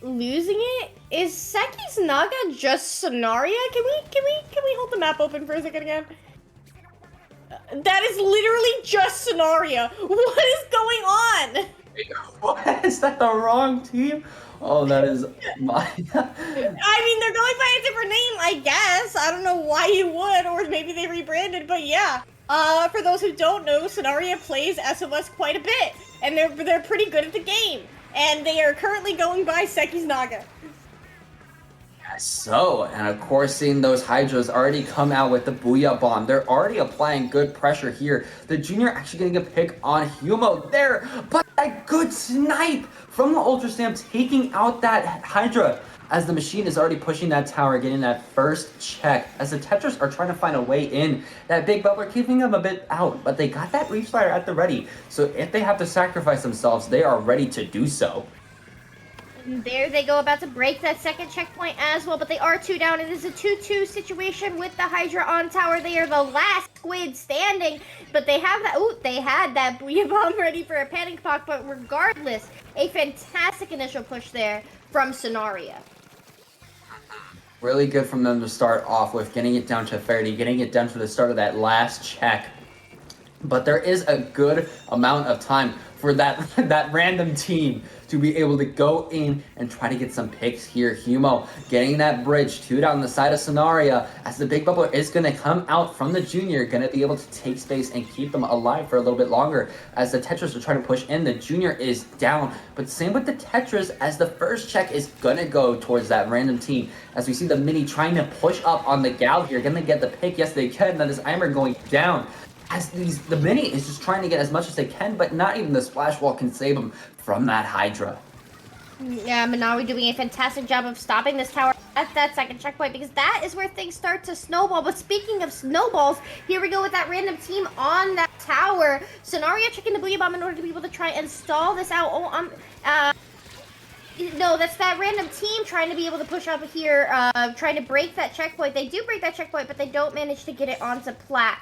Losing it? Is Seki's Naga just Sonaria? Can we hold the map open for a second again? That is literally just Sonaria. What is going on? What? Is that the wrong team? Oh, that is my... I mean, they're going by a different name, I guess. I don't know why you would, or maybe they rebranded, but yeah. For those who don't know, Sonaria plays SOS quite a bit, and they're pretty good at the game. And they are currently going by Seki's Naga. So, and of course, seeing those Hydras already come out with the Booyah Bomb. They're already applying good pressure here. The Junior actually getting a pick on Humo there, but a good snipe from the Ultra Stamp, taking out that Hydra, as the machine is already pushing that tower, getting that first check, as the Tetris are trying to find a way in. That big bubbler keeping them a bit out, but they got that Reach Fire at the ready. So if they have to sacrifice themselves, they are ready to do so. There they go, about to break that second checkpoint as well, but they are 2 down. It is a 2-2 situation with the Hydra on tower. They are the last squid standing, but they have that, they had that Booyah Bomb ready for a panic pop, but regardless, a fantastic initial push there from Sonaria. Really good from them to start off with, getting it down to 30, getting it down to the start of that last check. But there is a good amount of time for that random team to be able to go in and try to get some picks here. Humo getting that bridge 2 down the side of Sonaria, as the big bubbler is going to come out from the Junior, going to be able to take space and keep them alive for a little bit longer. As the Tetris are trying to push in, the Junior is down, but same with the Tetris, as the first check is going to go towards that random team. As we see the Mini trying to push up on the Gal here, going to get the pick. Yes, they can. That is Eimer going down. as the mini is just trying to get as much as they can, but not even the splash wall can save them from that Hydra. Yeah, Manawi doing a fantastic job of stopping this tower at that second checkpoint, because that is where things start to snowball. But speaking of snowballs, here we go with that random team on that tower. Sonaria checking the Booyah Bomb in order to be able to try and stall this out. No, that's that random team trying to be able to push up here, trying to break that checkpoint. They do break that checkpoint, but they don't manage to get it onto plat.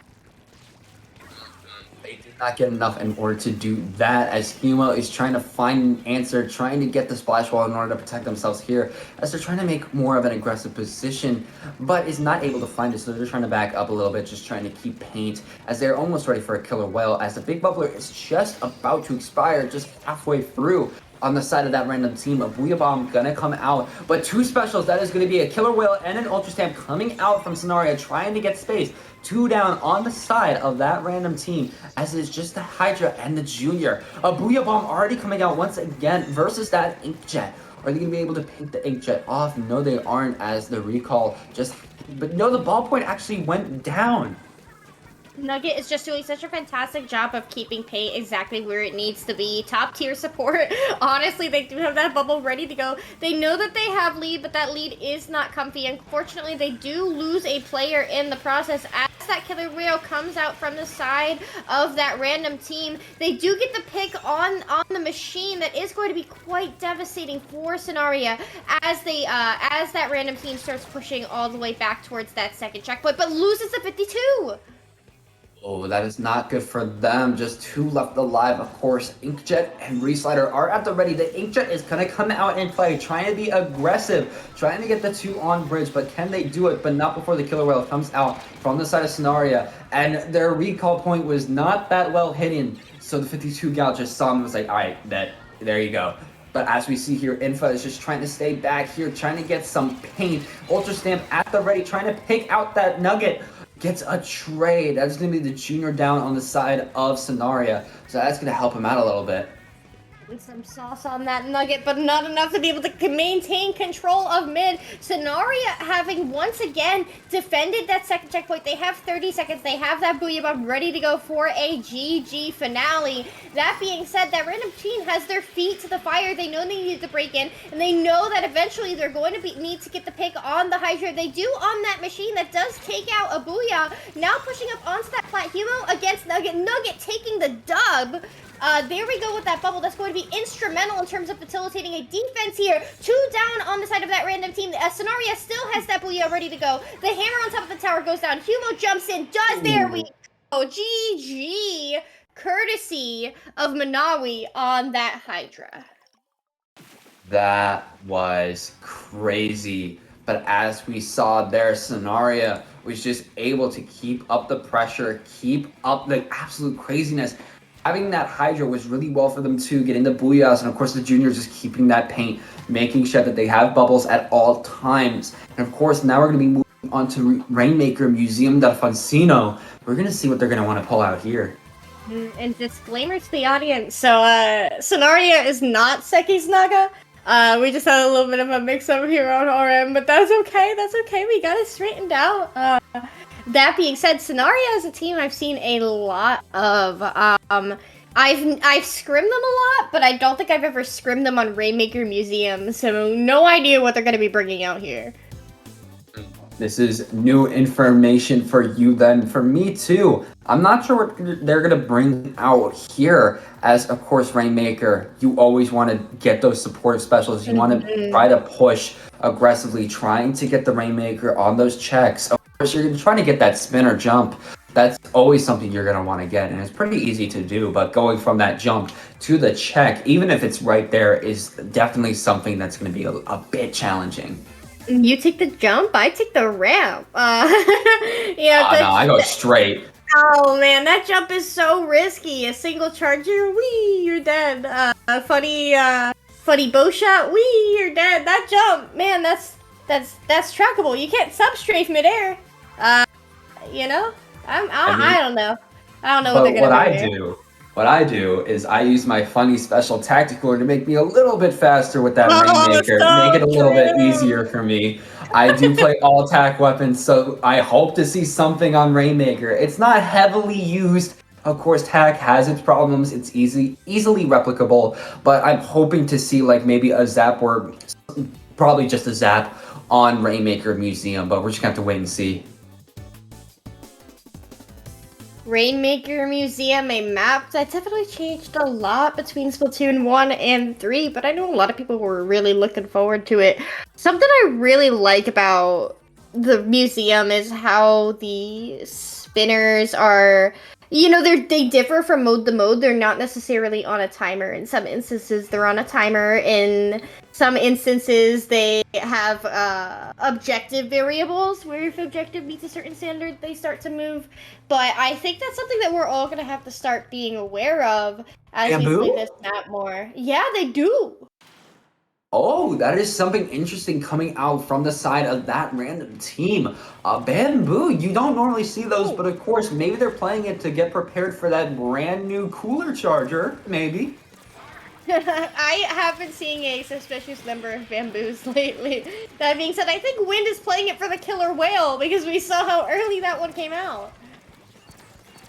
They did not get enough in order to do that, as Humo is trying to find an answer, trying to get the splash wall in order to protect themselves here, as they're trying to make more of an aggressive position, but is not able to find it, so they're trying to back up a little bit, just trying to keep paint, as they're almost ready for a killer whale, as the big bubbler is just about to expire, just halfway through. On the side of that random team, a Booyah Bomb gonna come out, but two specials, that is gonna be a Killer Whale and an Ultra Stamp coming out from Sonaria, trying to get space. 2 down on the side of that random team, as it is just the Hydra and the Junior. A Booyah Bomb already coming out once again versus that Inkjet. Are they gonna be able to pick the Inkjet off? No, they aren't, as the recall but no, the ballpoint actually went down. Nugget is just doing such a fantastic job of keeping paint exactly where it needs to be. Top tier support. Honestly, they do have that bubble ready to go. They know that they have lead, but that lead is not comfy. Unfortunately, they do lose a player in the process as that killer whale comes out from the side of that random team. They do get the pick on the machine. That is going to be quite devastating for Sonaria as that random team starts pushing all the way back towards that second checkpoint, but loses the 52. Oh, that is not good for them. Just 2 left alive. Of course, Inkjet and Reslider are at the ready. The Inkjet is going to come out and play, trying to be aggressive, trying to get the 2 on bridge, but can they do it? But not before the Killer Whale comes out from the side of Sonaria, and their recall point was not that well hidden. So the 52 gal just saw him and was like, all right, there you go. But as we see here, Infa is just trying to stay back here, trying to get some paint. Ultra Stamp at the ready, trying to pick out that Nugget. Gets a trade. That's going to be the Junior down on the side of Sonaria. So that's going to help him out a little bit. Some sauce on that Nugget, but not enough to be able to maintain control of mid. Sonaria having once again defended that second checkpoint. They have 30 seconds. They have that Booyah Bomb ready to go for a GG finale. That being said, that random team has their feet to the fire. They know they need to break in, and they know that eventually they're going to need to get the pick on the Hydra. They do on that machine that does take out a Booyah. Now pushing up onto that plat. Humo against Nugget. Nugget taking the dub. There we go with that bubble. That's going to be instrumental in terms of facilitating a defense here. 2 down on the side of that random team. Sonaria still has that Booyah ready to go. The hammer on top of the tower goes down. Humo jumps in. There we go. GG. Courtesy of Manawi on that Hydra. That was crazy. But as we saw there, Sonaria was just able to keep up the pressure, keep up the absolute craziness. Having that Hydra was really well for them too, getting the Booyahs, and of course the Juniors just keeping that paint, making sure that they have bubbles at all times. And of course, now we're going to be moving on to Rainmaker Museum del Foncino. We're going to see what they're going to want to pull out here. And disclaimer to the audience, so Sonaria is not Seki's Naga. We just had a little bit of a mix-up here on our end, but that's okay, we got it straightened out. That being said, Sonaria is a team I've seen a lot of. I've scrimmed them a lot, but I don't think I've ever scrimmed them on Rainmaker Museum, so no idea what they're going to be bringing out here. This is new information for you then. For me too. I'm not sure what they're going to bring out here, as of course Rainmaker, you always want to get those supportive specials. You want to try to push aggressively, trying to get the Rainmaker on those checks. Of course, you're trying to get that spin or jump. That's always something you're going to want to get, and it's pretty easy to do, but going from that jump to the check, even if it's right there, is definitely something that's going to be a bit challenging. You take the jump, I take the ramp. No, I go straight. Oh man, that jump is so risky. A single charger, wee, you're dead. Funny bow shot, wee, you're dead. That jump, man, that's trackable. You can't substrafe midair. You know, I don't know. I don't know what they're gonna do. What I do is I use my funny special tactic cooler to make me a little bit faster with that Rainmaker, make it a little bit easier for me. I do play all attack weapons, so I hope to see something on Rainmaker. It's not heavily used. Of course, tack has its problems. It's easily replicable, but I'm hoping to see like maybe a zap or probably just a zap on Rainmaker Museum, but we're just gonna have to wait and see. Rainmaker Museum, a map that definitely changed a lot between Splatoon 1 and 3, but I know a lot of people were really looking forward to it. Something I really like about the museum is how the spinners are, you know, they differ from mode to mode. They're not necessarily on a timer. In some instances, they're on a timer. In some instances, they have objective variables where if objective meets a certain standard, they start to move. But I think that's something that we're all gonna have to start being aware of as we play this map more. Yeah, they do. Oh, that is something interesting coming out from the side of that random team. Bamboo, you don't normally see those, but of course, maybe they're playing it to get prepared for that brand new cooler charger, maybe. I have been seeing a suspicious number of bamboos lately. That being said, I think Wind is playing it for the killer whale because we saw how early that one came out.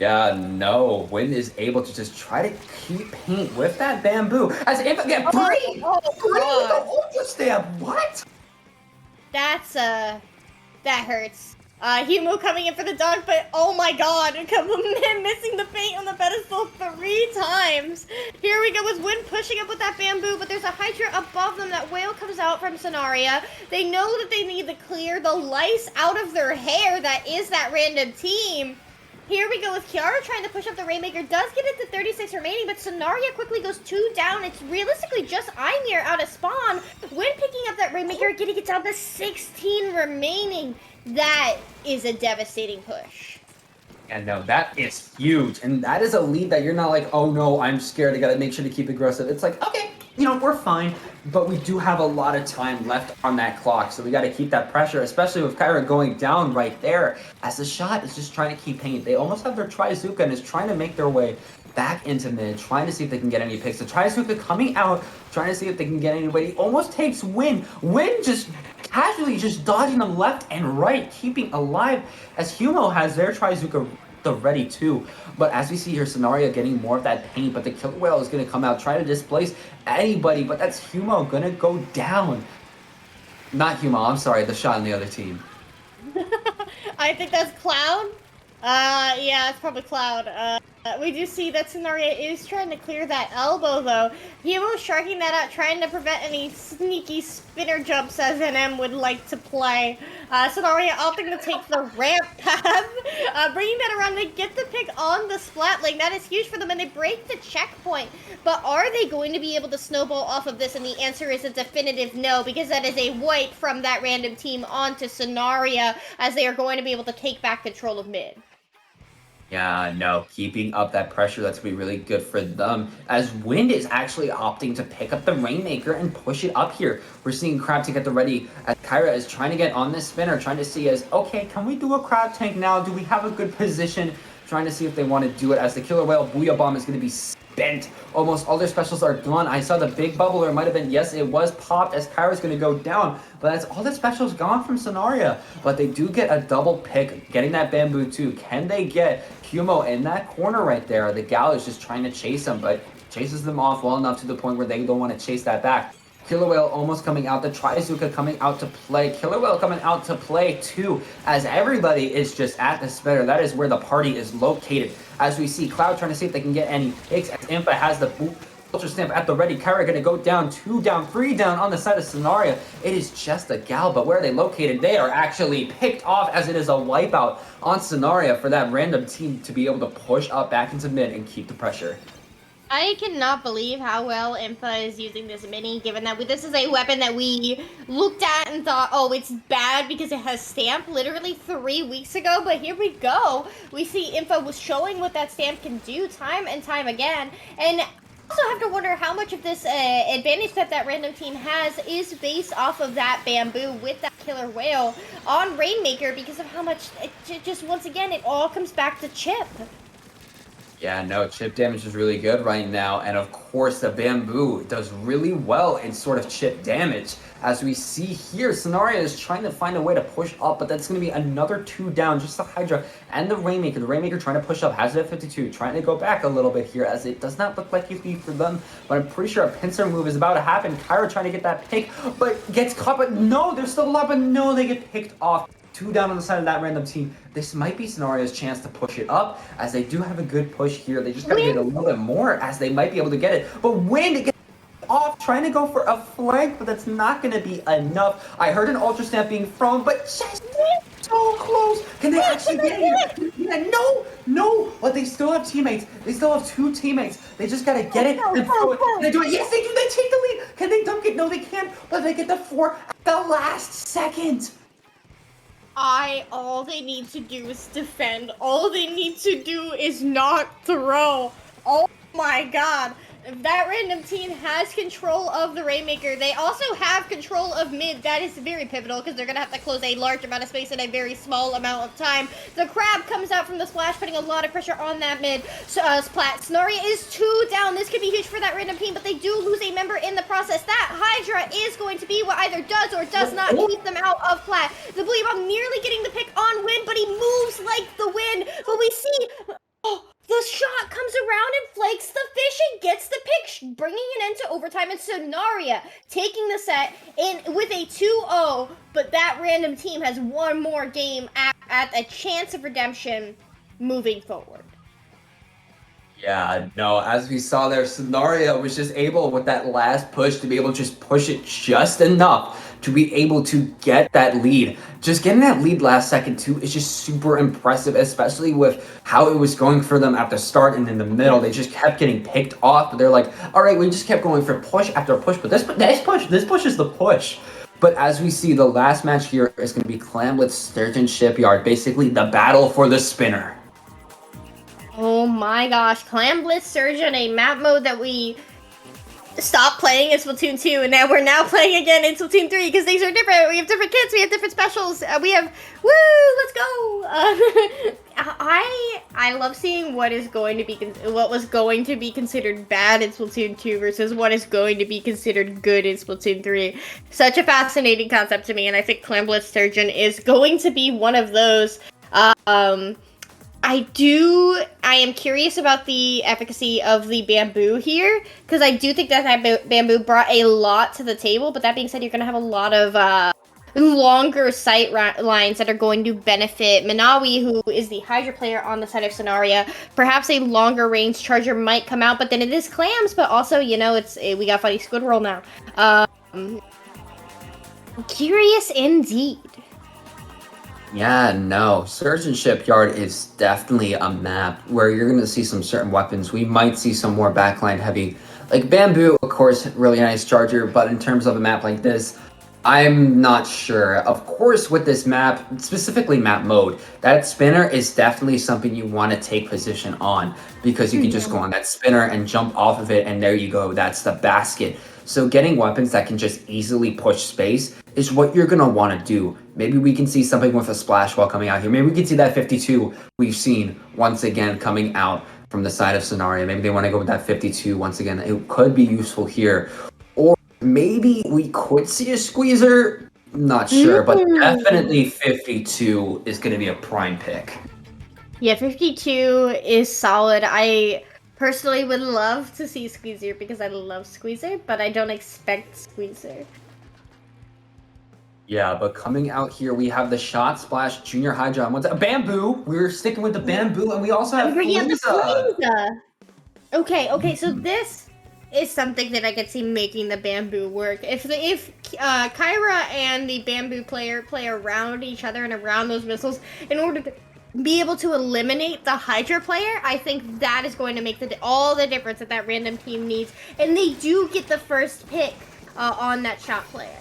Yeah, no. Win is able to just try to keep paint with that bamboo. As if again, three with the ultra stamp. What? That's that hurts. Humo coming in for the dog, but oh my god, a couple men missing the paint on the pedestal 3 times. Here we go with Wind pushing up with that bamboo, but there's a Hydra above them. That whale comes out from Sonaria. They know that they need to clear the lice out of their hair. That is that random team. Here we go with Kiara trying to push up the Rainmaker. Does get it to 36 remaining, but Sonaria quickly goes 2 down. It's realistically just Ymir out of spawn. When picking up that Rainmaker, getting it down to 16 remaining. That is a devastating push. And no, that is huge. And that is a lead that you're not like, oh no, I'm scared. I gotta make sure to keep aggressive. It's like, okay, you know, we're fine. But we do have a lot of time left on that clock. So we gotta keep that pressure, especially with Kyra going down right there. As the shot is just trying to keep paint. They almost have their Trizuka and is trying to make their way back into mid, trying to see if they can get any picks. The Trizuka coming out, trying to see if they can get anybody. He almost takes Win. Win just casually just dodging them left and right, keeping alive as Humo has their Trizuka the ready too. But as we see here, Sonaria getting more of that paint, but the killer whale is going to come out, try to displace anybody, but that's Humo going to go down. Not Humo, I'm sorry, the shot on the other team. I think that's Cloud. Yeah, it's probably Cloud. We do see that Sonaria is trying to clear that elbow, though. Humo sharking that out, trying to prevent any sneaky spinner jumps as NM would like to play. Sonaria opting to take the ramp path, bringing that around. They get the pick on the splat lane. That is huge for them, and they break the checkpoint. But are they going to be able to snowball off of this? And the answer is a definitive no, because that is a wipe from that random team onto Sonaria, as they are going to be able to take back control of mid. Yeah, no, keeping up that pressure, that's going to be really good for them. As Wind is actually opting to pick up the Rainmaker and push it up here. We're seeing Crab Tank at the ready as Kyra is trying to get on this spinner, trying to see as, okay, can we do a Crab Tank now? Do we have a good position? Trying to see if they want to do it as the Killer Whale Booyah Bomb is going to be spent. Almost all their specials are gone. I saw the big bubble, or it might have been, yes, it was popped as Kyra's going to go down. But that's all the specials gone from Sonaria. But they do get a double pick, getting that bamboo too. Can they get Humo in that corner right there? The Gal is just trying to chase him, but chases them off well enough to the point where they don't want to chase that back. Killer Whale almost coming out, the Trizuka coming out to play, Killer Whale coming out to play too, as everybody is just at the spinner. That is where the party is located. As we see Cloud trying to see if they can get any picks, as Impa has the Ultra Stamp at the ready. Kyra gonna go down, 2 down, 3 down on the side of Sonaria. It is just a Gal, but where are they located? They are actually picked off as it is a wipeout on Sonaria for that random team to be able to push up back into mid and keep the pressure. I cannot believe how well Impa is using this mini, given that this is a weapon that we looked at and thought, oh, it's bad because it has stamp literally 3 weeks ago, but here we go. We see Impa was showing what that stamp can do time and time again, and I also have to wonder how much of this advantage that random team has is based off of that bamboo with that killer whale on Rainmaker, because of how much, it just, once again, it all comes back to chip. Yeah, no, chip damage is really good right now. And of course, the bamboo does really well in sort of chip damage. As we see here, Sonaria is trying to find a way to push up, but that's going to be another 2 down. Just the Hydra and the Rainmaker. The Rainmaker trying to push up, has it at 52, trying to go back a little bit here, as it does not look like he's be for them. But I'm pretty sure a pincer move is about to happen. Kyra trying to get that pick, but gets caught. But no, there's still a lot, but no, they get picked off. 2 down on the side of that random team. This might be Sonaria's chance to push it up, as they do have a good push here. They just gotta get a little bit more, as they might be able to get it. But Wind gets off, trying to go for a flank, but that's not gonna be enough. I heard an Ultra Stamp being thrown, but just so close. Can they actually get it? Yeah, no, but they still have teammates. They still have 2 teammates. They just gotta get it and throw it. Can they do it? Yes, they do. They take the lead. Can they dunk it? No, they can't, but they get the 4 at the last second. All they need to do is defend. All they need to do is not throw. Oh my god. That random team has control of the Rainmaker. They also have control of mid. That is very pivotal because they're going to have to close a large amount of space in a very small amount of time. The Crab comes out from the splash, putting a lot of pressure on that mid. Splat. Sonaria is 2 down. This could be huge for that random team, but they do lose a member in the process. That Hydra is going to be what either does or does not keep them out of Plat. The Bleed Bomb nearly getting the pick on Wind, but he moves like the wind. But we see... Oh, the shot comes around and flakes the fish and gets the pick, bringing an end to overtime. And Sonaria taking the set in with a 2-0, but that random team has one more game at a chance of redemption moving forward. Yeah, no, as we saw there, Sonaria was just able with that last push to be able to just push it just enough to be able to get that lead. Just getting that lead last second too is just super impressive, especially with how it was going for them at the start and in the middle. They just kept getting picked off, but they're like, all right, we just kept going for push after push, but this push is the push. But as we see, the last match here is going to be Clamlet Sturgeon Shipyard, basically the battle for the spinner. Oh my gosh, Clam Blitz Surgeon, a map mode that we stopped playing in Splatoon 2, and now we're playing again in Splatoon 3 because things are different. We have different kits, we have different specials, we have, woo, let's go! I love seeing what was going to be considered bad in Splatoon 2 versus what is going to be considered good in Splatoon 3. Such a fascinating concept to me, and I think Clam Blitz Surgeon is going to be one of those. I am curious about the efficacy of the bamboo here, because I do think that bamboo brought a lot to the table, but that being said, you're going to have a lot of longer sight lines that are going to benefit Manawi, who is the Hydra player on the side of Sonaria. Perhaps a longer range charger might come out, but then it is clams, but also, you know, we got Funny Squid Roll now. Curious indeed. Yeah, no. Surgeon Shipyard is definitely a map where you're going to see some certain weapons. We might see some more backline heavy. Like Bamboo, of course, really nice charger, but in terms of a map like this, I'm not sure. Of course, with this map, specifically map mode, that spinner is definitely something you want to take position on, because you can just go on that spinner and jump off of it, and there you go. That's the basket. So getting weapons that can just easily push space is what you're going to want to do. Maybe we can see something with a splash while coming out here. Maybe we can see that 52 we've seen once again coming out from the side of Sonaria. Maybe they want to go with that 52 once again. It could be useful here. Or maybe we could see a squeezer. Not sure, but definitely 52 is going to be a prime pick. Yeah, 52 is solid. I personally would love to see Squeezer because I love Squeezer, but I don't expect Squeezer. Yeah, but coming out here, we have the Shot Splash Junior Hydra. Bamboo. We're sticking with the Bamboo, and we also have Fleeza. Okay, so this is something that I could see making the Bamboo work. If Kyra and the Bamboo player play around each other and around those missiles in order to be able to eliminate the Hydra player, I think that is going to make all the difference that random team needs. And they do get the first pick on that shot player.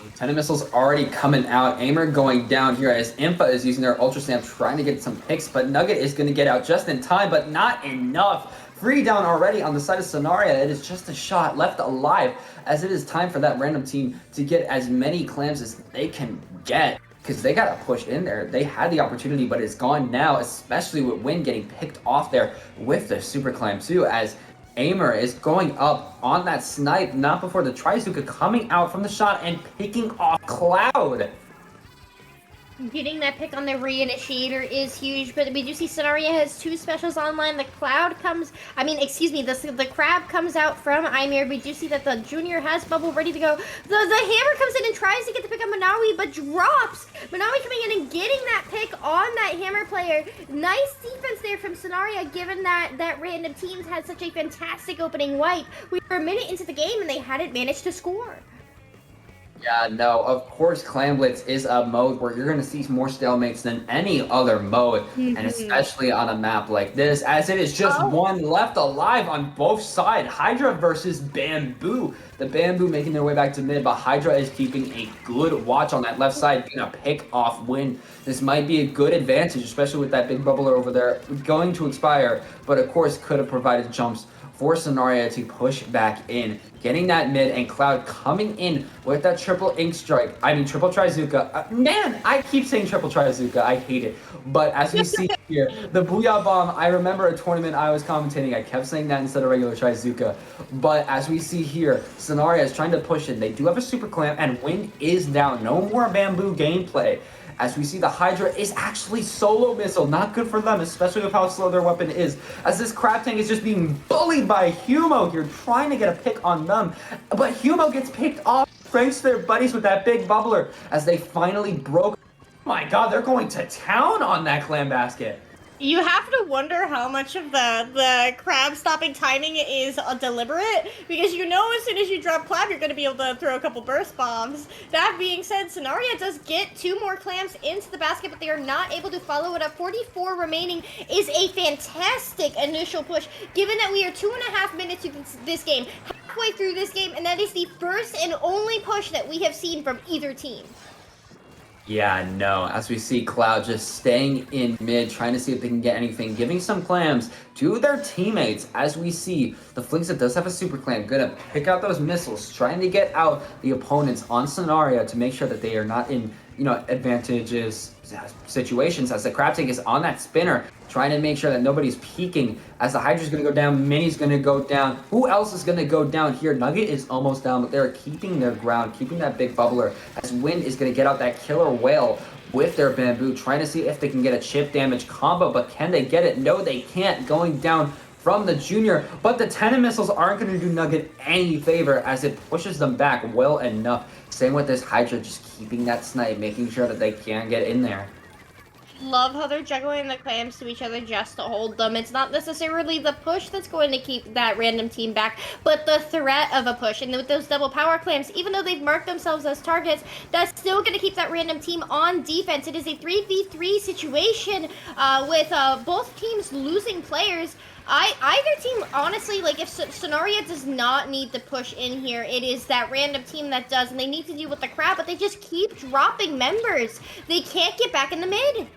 Lieutenant Missile's already coming out. Aimer going down here as Impa is using their Ultra Stamp trying to get some picks, but Nugget is going to get out just in time, but not enough. 3 down already on the side of Sonaria. It is just a shot left alive, as it is time for that random team to get as many clams as they can get. because they got to push in there. They had the opportunity, but it's gone now, especially with Win getting picked off there with the super climb too, as Aimer is going up on that snipe, not before the Trizuka coming out from the shot and picking off Cloud. Getting that pick on the reinitiator is huge, but we do see Sonaria has 2 specials online. The Crab comes out from Ymir. We do see that the Junior has bubble ready to go. The hammer comes in and tries to get the pick on Manawi, but drops. Manawi coming in and getting that pick on that hammer player. Nice defense there from Sonaria, given that random teams had such a fantastic opening wipe. We were a minute into the game and they hadn't managed to score. Yeah, no, of course Clan Blitz is a mode where you're going to see more stalemates than any other mode, and especially on a map like this, as it is just one left alive on both sides. Hydra versus Bamboo. The Bamboo making their way back to mid, but Hydra is keeping a good watch on that left side, being a pick-off win. This might be a good advantage, especially with that big bubbler over there going to expire, but of course could have provided jumps for Sonaria to push back in, getting that mid, and Cloud coming in with that triple triple Trizuka. Man, I keep saying triple Trizuka, I hate it. But as we see here, the Booyah Bomb, I remember a tournament I was commentating, I kept saying that instead of regular Trizuka. But as we see here, Sonaria is trying to push in. They do have a super clamp, and Wind is down. No more Bamboo gameplay. As we see, the Hydra is actually solo missile. Not good for them, especially with how slow their weapon is. As this crab tank is just being bullied by Humo here, trying to get a pick on them. But Humo gets picked off thanks to their buddies with that big bubbler as they finally broke. Oh my god, they're going to town on that clam basket. You have to wonder how much of the crab stopping timing is deliberate, because you know as soon as you drop crab, you're going to be able to throw a couple burst bombs. That being said, Sonaria does get 2 more clams into the basket, but they are not able to follow it up. 44 remaining is a fantastic initial push, given that we are 2.5 minutes into this game, halfway through this game, and that is the first and only push that we have seen from either team. Yeah, no, as we see Cloud just staying in mid, trying to see if they can get anything, giving some clams to their teammates. As we see, the Flinks that does have a super clam, gonna pick out those missiles, trying to get out the opponents on Sonaria to make sure that they are not in, advantageous situations, as the crab tank is on that spinner, trying to make sure that nobody's peeking. As the Hydra's going to go down, Mini's going to go down. Who else is going to go down here? Nugget is almost down, but they're keeping their ground, keeping that big bubbler, as Wind is going to get out that killer whale with their Bamboo, trying to see if they can get a chip damage combo, but can they get it? No, they can't. Going down from the Junior, but the Tenon missiles aren't going to do Nugget any favor as it pushes them back well enough. Same with this Hydra, just keeping that snipe, making sure that they can get in there. Love how they're juggling the clams to each other just to hold them. It's not necessarily the push that's going to keep that random team back, but the threat of a push. And with those double power clams, even though they've marked themselves as targets, that's still going to keep that random team on defense. It is a 3v3 situation with both teams losing players. Either team, honestly, like if Sonaria does not need to push in here, it is that random team that does, and they need to deal with the crowd, but they just keep dropping members. They can't get back in the mid.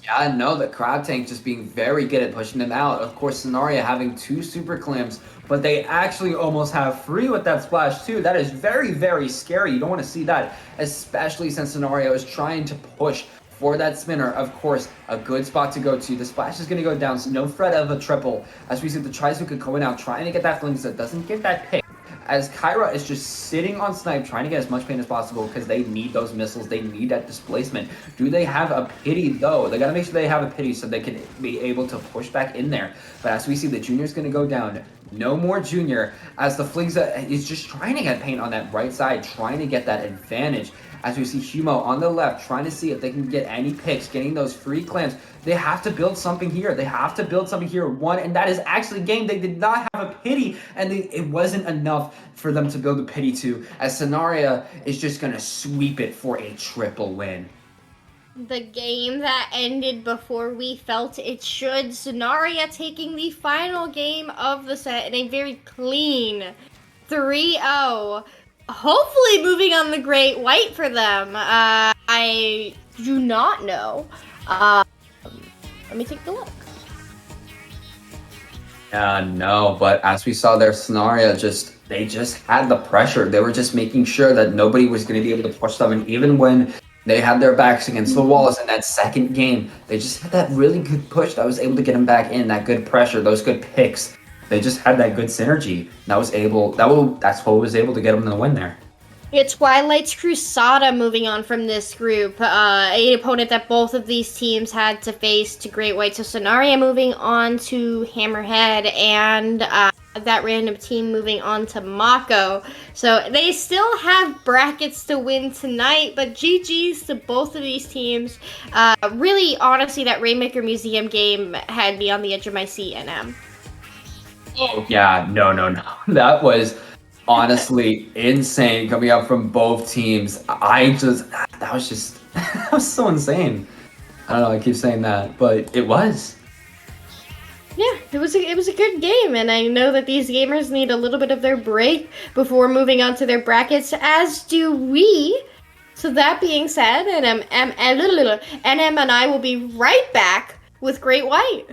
Yeah, no, the crab tank just being very good at pushing them out. Of course, Sonaria having 2 super clams, but they actually almost have 3 with that splash too. That is very, very scary. You don't want to see that, especially since Sonaria is trying to push for that spinner. Of course, a good spot to go to. The splash is going to go down, so no threat of a triple. As we see the Trizuka going out, trying to get that Flinks that doesn't get that pick. As Kyra is just sitting on snipe, trying to get as much pain as possible because they need those missiles. They need that displacement. Do they have a pity, though? They got to make sure they have a pity so they can be able to push back in there. But as we see, the Junior's going to go down. No more Junior, as the Fligza is just trying to get paint on that right side, trying to get that advantage. As we see Humo on the left, trying to see if they can get any picks, getting those free clams. They have to build something here. They have to build something here. One, and that is actually game. They did not have a pity, and it wasn't enough for them to build a pity to, as Sonaria is just going to sweep it for a triple win. The game that ended before we felt it should. Sonaria taking the final game of the set in a very clean 3-0. Hopefully moving on the great white for them. I do not know. Let me take a look. No, but as we saw there, Sonaria they just had the pressure. They were just making sure that nobody was going to be able to push them. And even when They had their backs against the walls in that second game. They just had that really good push that was able to get them back in, that good pressure, those good picks. They just had that good synergy. That's what was able to get them to the win there. It's Twilight's Cruzada moving on from this group. A opponent that both of these teams had to face to Great White. So Sonaria moving on to Hammerhead, and that random team moving on to Mako. So they still have brackets to win tonight, but GG's to both of these teams. Really, honestly, that Rainmaker Museum game had me on the edge of my seat, NM. Oh, yeah, no. That was honestly insane coming out from both teams. That was so insane. I don't know, I keep saying that, but it was. Yeah, it was a good game, and I know that these gamers need a little bit of their break before moving on to their brackets, as do we. So that being said, NM and I will be right back with Great White.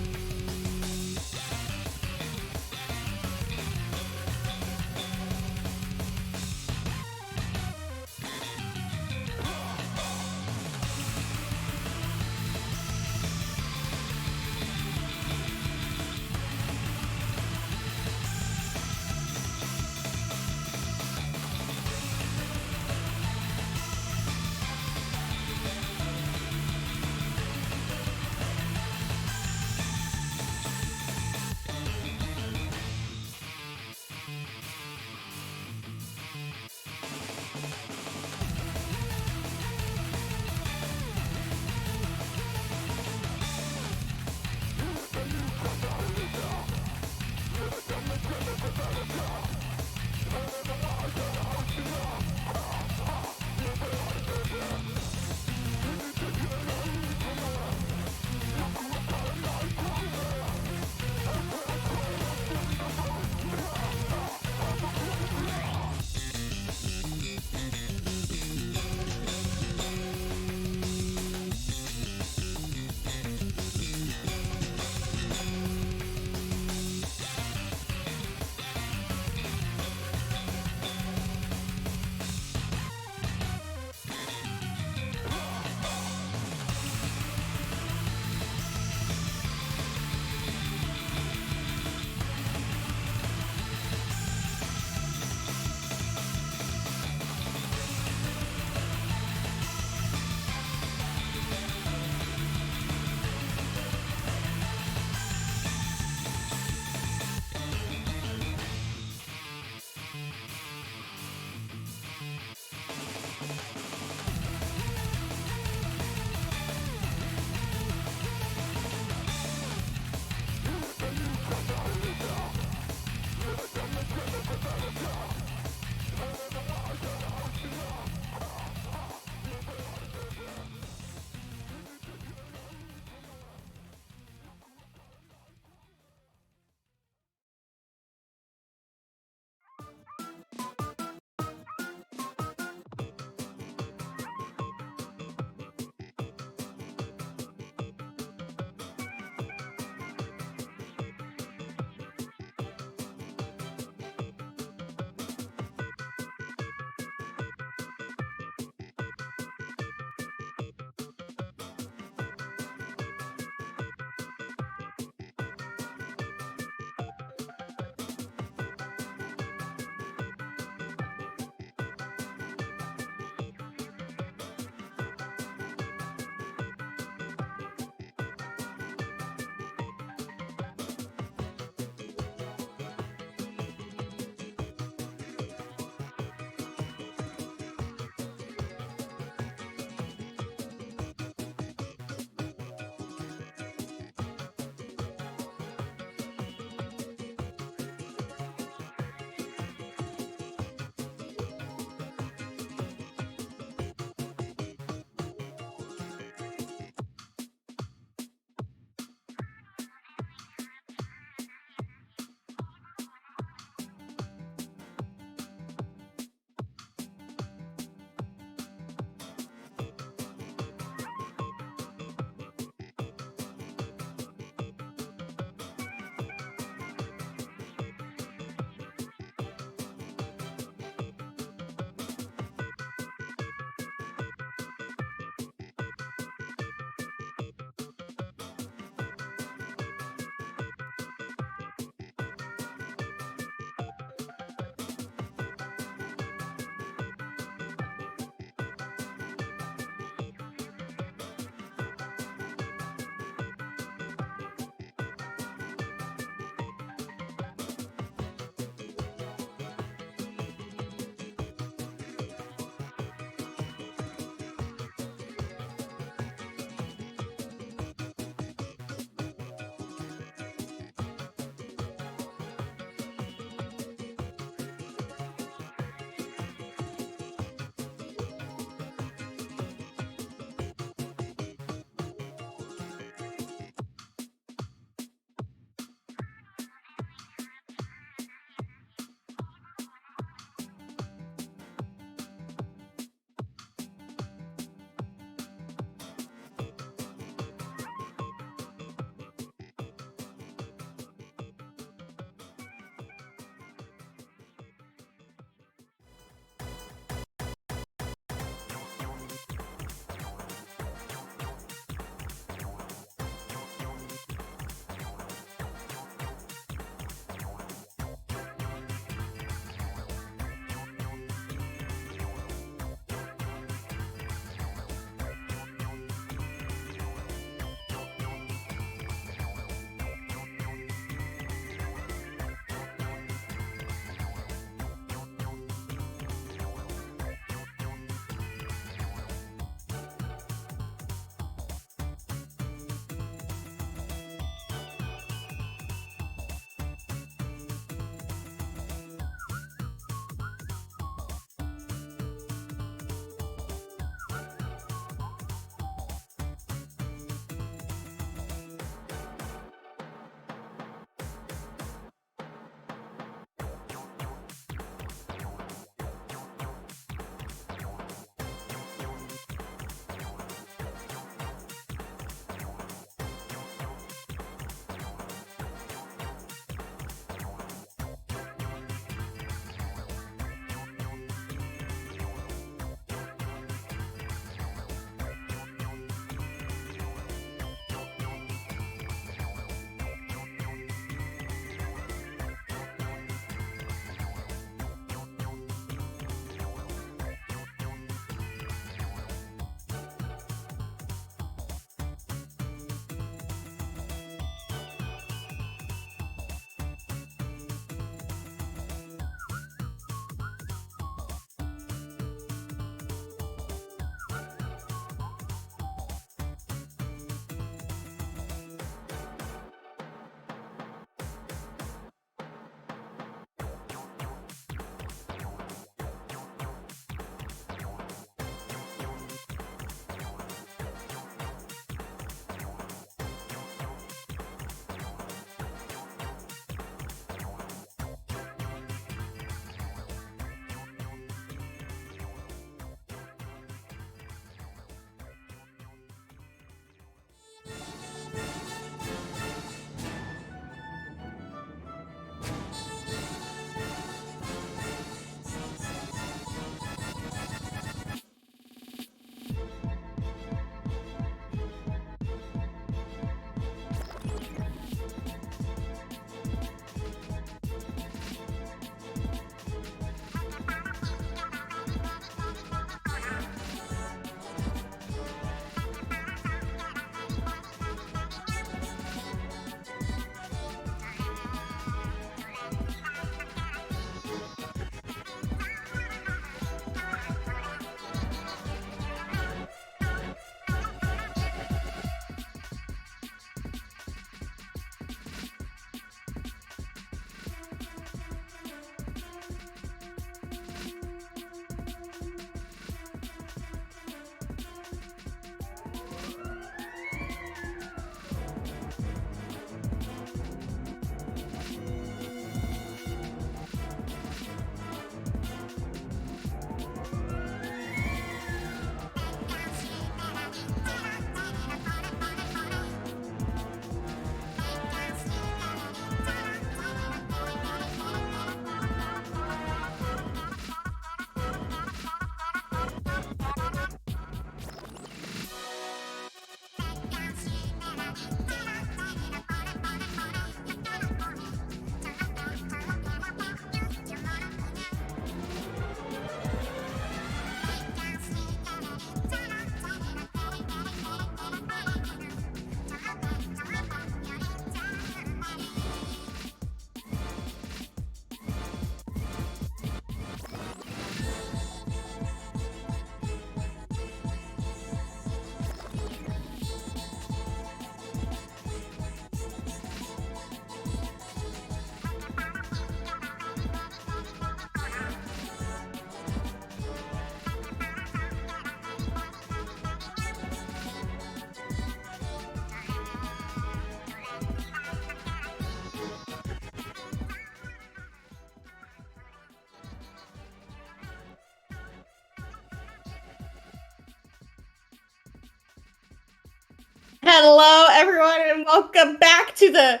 Hello, everyone, and welcome back to the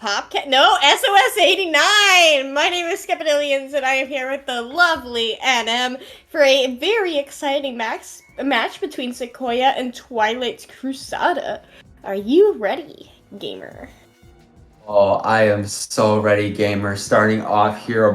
SOS 89! My name is Skepidillions, and I am here with the lovely NM for a very exciting match between SEQUOIA and Twilight's Cruzada. Are you ready, gamer? Oh, I am so ready, gamer. Starting off here,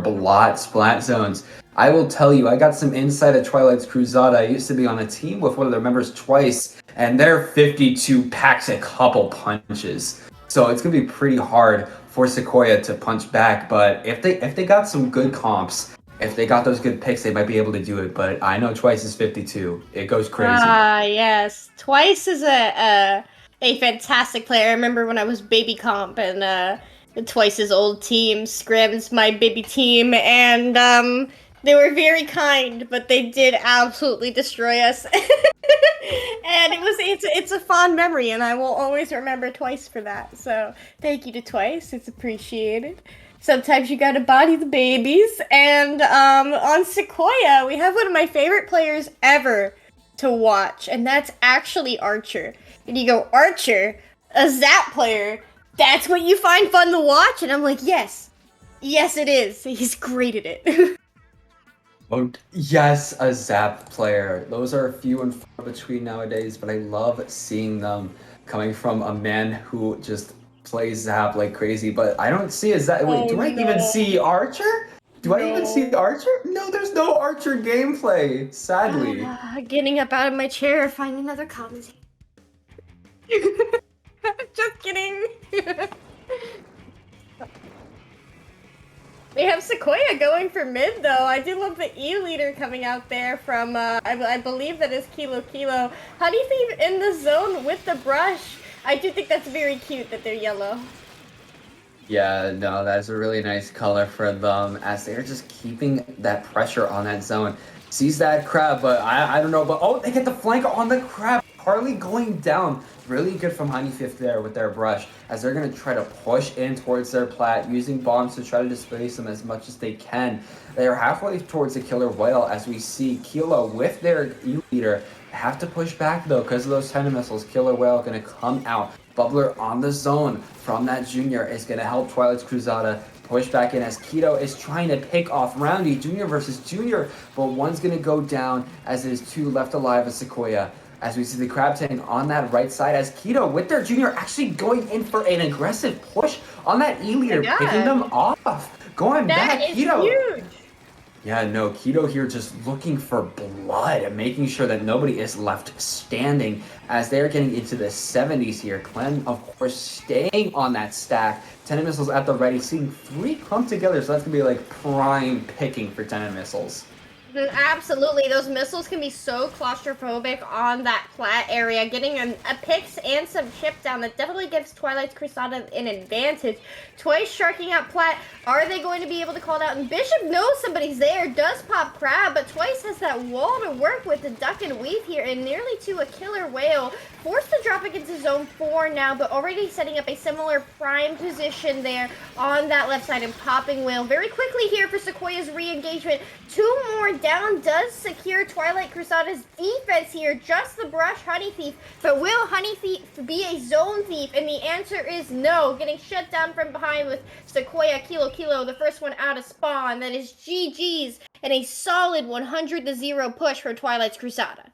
Splat Zones. I will tell you, I got some insight at Twilight's Cruzada. I used to be on a team with one of their members twice, and their 52 packs a couple punches. So it's gonna be pretty hard for SEQUOIA to punch back. But if they got some good comps, if they got those good picks, they might be able to do it. But I know Twice is 52. It goes crazy. Yes. Twice is a fantastic player. I remember when I was baby comp and Twice's old team scrims my baby team, and they were very kind, but they did absolutely destroy us. And it's a fond memory, and I will always remember Twice for that. So thank you to Twice. It's appreciated. Sometimes you gotta body the babies. And on SEQUOIA, we have one of my favorite players ever to watch, and that's actually Archer. And you go, Archer, a Zap player, that's what you find fun to watch? And I'm like, yes, it is. He's great at it. Oh, yes, a Zap player. Those are few and far between nowadays, but I love seeing them coming from a man who just plays Zap like crazy. But I don't see a Zap. Wait, do I even see Archer? Do I even see Archer? No, there's no Archer gameplay, sadly. Getting up out of my chair, find another commentator. Just kidding. We have SEQUOIA going for mid, though. I do love the E-leader coming out there from, I believe that is Kilo Kilo. Honeythief in the zone with the brush. I do think that's very cute that they're yellow. Yeah, no, that's a really nice color for them as they're just keeping that pressure on that zone. Sees that crab, but I don't know. But oh, they get the flank on the crab. Harley going down. Really good from Honeythief there with their brush as they're going to try to push in towards their plat using bombs to try to displace them as much as they can. They are halfway towards the killer whale as we see Kilo with their E-leader. Have to push back though because of those tendon missiles. Killer whale going to come out. Bubbler on the zone from that junior is going to help Twilight's Cruzada push back in as Keto is trying to pick off Roundy, junior versus junior, but one's going to go down as it is two left alive as SEQUOIA. As we see the Crab Tank on that right side as Keto with their junior actually going in for an aggressive push on that E-leader, picking them off. Going back, Keto. Huge. Yeah, no, Keto here just looking for blood and making sure that nobody is left standing as they're getting into the 70s here. Clem, of course, staying on that stack. Tendon missiles at the ready, seeing three clump together, so that's going to be like prime picking for tendon missiles. Absolutely, those missiles can be so claustrophobic on that plat area. Getting a picks and some chip down, that definitely gives Twilight's Cruzada an advantage. Twice sharking out plat. Are they going to be able to call it out? And Bishop knows somebody's there, does pop crab, but Twice has that wall to work with, the duck and weave here, and nearly to a killer whale. Forced to drop it into zone 4 now, but already setting up a similar prime position there on that left side and popping whale. Very quickly here for SEQUOIA's re-engagement. Two more down does secure Twilight Cruzada's defense here. Just the brush Honeythief, but will Honeythief be a zone thief? And the answer is no. Getting shut down from behind with SEQUOIA Kilo Kilo, the first one out of spawn. That is GG's and a solid 100-0 push for Twilight's Cruzada.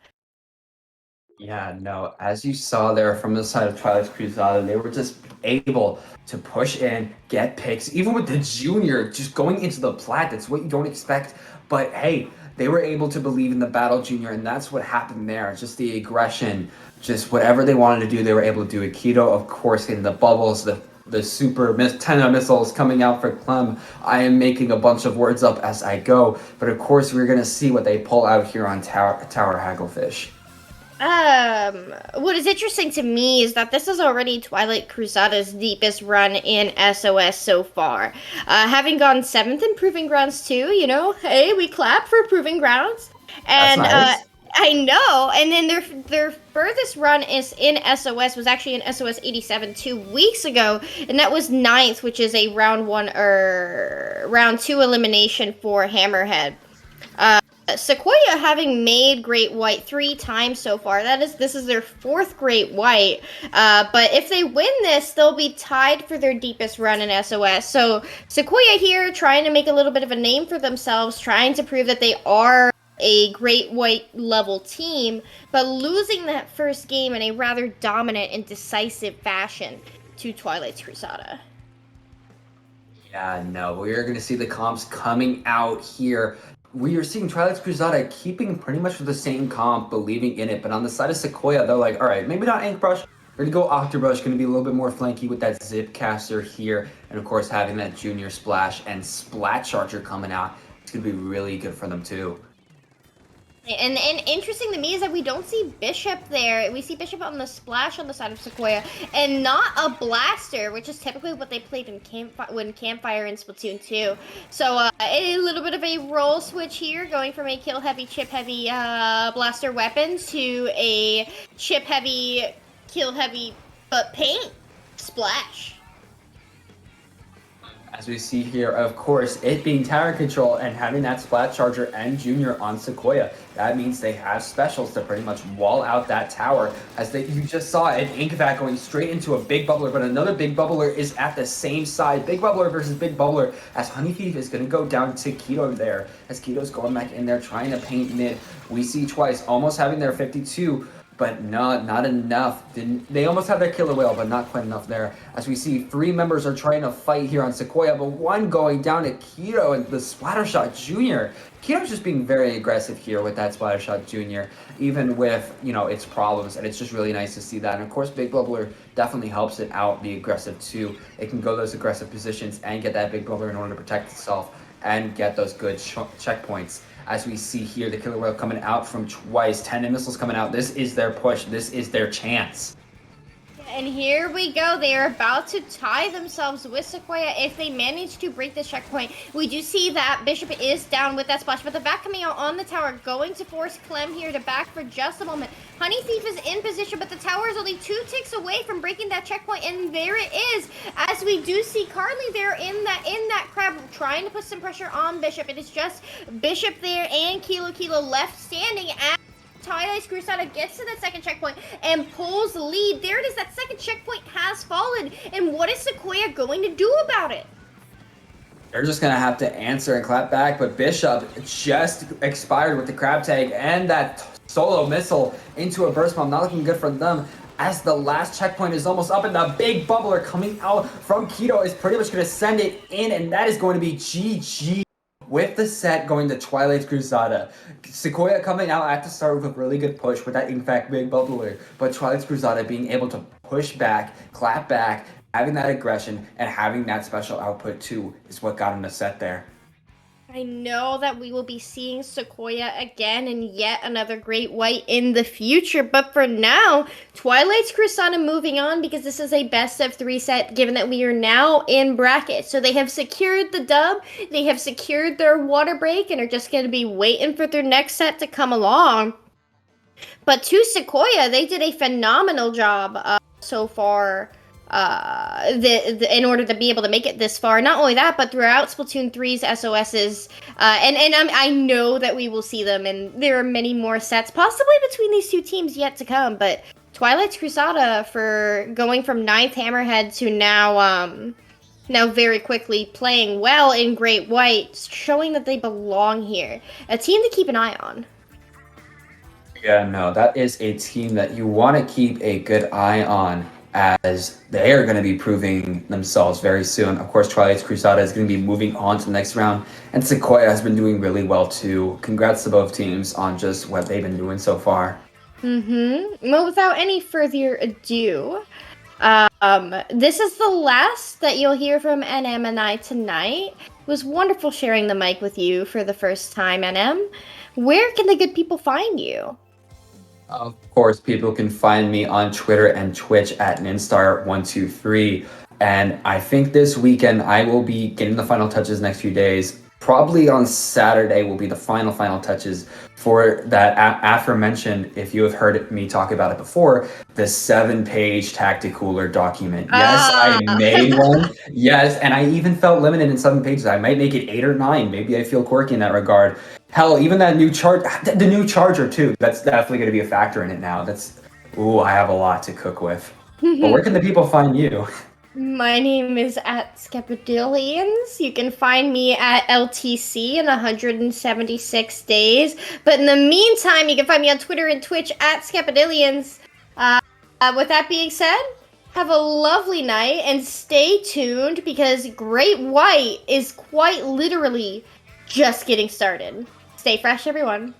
Yeah, no, as you saw there from the side of Twilight's Cruzada, they were just able to push in, get picks, even with the junior just going into the plat. That's what you don't expect. But hey, they were able to believe in the battle junior, and that's what happened there. Just the aggression, just whatever they wanted to do, they were able to do it. Keto, of course, getting the bubbles, the super tendon missiles coming out for Clem. I am making a bunch of words up as I go, but of course we're going to see what they pull out here on Tower Hagglefish. What is interesting to me is that this is already Twilight Cruzada's deepest run in SOS so far. Having gone 7th in Proving Grounds too, you know, hey, we clap for Proving Grounds. And, That's nice. I know, and then their furthest run is in SOS was actually in SOS 87 2 weeks ago, and that was 9th, which is a round 2 elimination for Hammerhead. SEQUOIA having made Great White 3 times so far. This is their 4th Great White. But if they win this, they'll be tied for their deepest run in SOS. So SEQUOIA here trying to make a little bit of a name for themselves, trying to prove that they are a Great White level team, but losing that first game in a rather dominant and decisive fashion to Twilight's Cruzada. Yeah, no, we are going to see the comps coming out here. We are seeing Twilight's Cruzada keeping pretty much with the same comp, believing in it. But on the side of SEQUOIA, they're like, all right, maybe not Ink Brush. We're going to go Octobrush, going to be a little bit more flanky with that Zip Caster here. And of course, having that Junior Splash and Splat Charger coming out. It's going to be really good for them too. And interesting to me is that we don't see Bishop there. We see Bishop on the Splash on the side of SEQUOIA, and not a Blaster, which is typically what they played in Campfire in Splatoon 2. So a little bit of a role switch here, going from a kill heavy, chip heavy Blaster weapon to a chip heavy, kill heavy, but paint Splash. As we see here, of course, it being tower control and having that Splat Charger and Junior on SEQUOIA, that means they have specials to pretty much wall out that tower. As you just saw an Inkvac going straight into a Big Bubbler, but another Big Bubbler is at the same side. Big Bubbler versus Big Bubbler, as Honey Thief is going to go down to Keto there. As Keto's going back in there trying to paint mid. We see Twice almost having their 52. But not enough. They almost had their killer whale, but not quite enough there. As we see, 3 members are trying to fight here on SEQUOIA, but 1 going down to Keto and the Splattershot Junior. Keto's just being very aggressive here with that Splattershot Junior, even with, its problems, and it's just really nice to see that. And of course, Big Bubbler definitely helps it out, be aggressive too. It can go those aggressive positions and get that Big Bubbler in order to protect itself and get those good checkpoints. As we see here, the killer whale coming out from Twice, 10 missiles coming out. This is their push. This is their chance. And here we go. They are about to tie themselves with SEQUOIA if they manage to break this checkpoint. We do see that Bishop is down with that splash, but the back coming out on the tower, going to force Clem here to back for just a moment. Honey Thief is in position, but the tower is only 2 ticks away from breaking that checkpoint, and there it is. As we do see Carly there in that crab trying to put some pressure on Bishop. It is just Bishop there and Kilo left standing at Twilight's Cruzada gets to that second checkpoint and pulls the lead. There it is. That second checkpoint has fallen. And what is SEQUOIA going to do about it? They're just going to have to answer and clap back. But Bishop just expired with the crab tag and that solo missile into a burst bomb. Not looking good for them. As the last checkpoint is almost up, and the Big Bubbler coming out from Keto is pretty much going to send it in. And that is going to be GG. With the set going to Twilight's Cruzada. SEQUOIA coming out at the start with a really good push with that Inkvac Big Bubbler, but Twilight's Cruzada being able to push back, clap back, having that aggression, and having that special output too is what got him the set there. I know that we will be seeing SEQUOIA again in yet another Great White in the future, but for now, Twilight's Cruzada moving on because this is a best of 3 set, given that we are now in bracket. So they have secured the dub, they have secured their water break, and are just going to be waiting for their next set to come along. But to SEQUOIA, they did a phenomenal job so far. In order to be able to make it this far. Not only that, but throughout Splatoon 3's SOSs, I know that we will see them, and there are many more sets, possibly between these 2 teams yet to come, but Twilight's Cruzada for going from 9th Hammerhead to now very quickly playing well in Great White, showing that they belong here. A team to keep an eye on. Yeah, no, that is a team that you want to keep a good eye on, as they are going to be proving themselves very soon. Of course, Twilight's Cruzada is going to be moving on to the next round, and SEQUOIA has been doing really well too. Congrats to both teams on just what they've been doing so far. Well, without any further ado, this is the last that you'll hear from NM and I tonight. It was wonderful sharing the mic with you for the first time, NM. Where can the good people find you? Of course, people can find me on Twitter and Twitch at Ninstar123. And I think this weekend I will be getting the final touches next few days. Probably on Saturday will be the final touches for that aforementioned, if you have heard me talk about it before, the 7-page Tacticooler document. Yes, I made one. Yes, and I even felt limited in 7 pages. I might make it 8 or 9. Maybe I feel quirky in that regard. Hell, even that new the new charger too. That's definitely going to be a factor in it now. Ooh, I have a lot to cook with. But where can the people find you? My name is at Skepidillions. You can find me at LTC in 176 days. But in the meantime, you can find me on Twitter and Twitch at Skepidillions. With that being said, have a lovely night and stay tuned because Great White is quite literally just getting started. Stay fresh, everyone.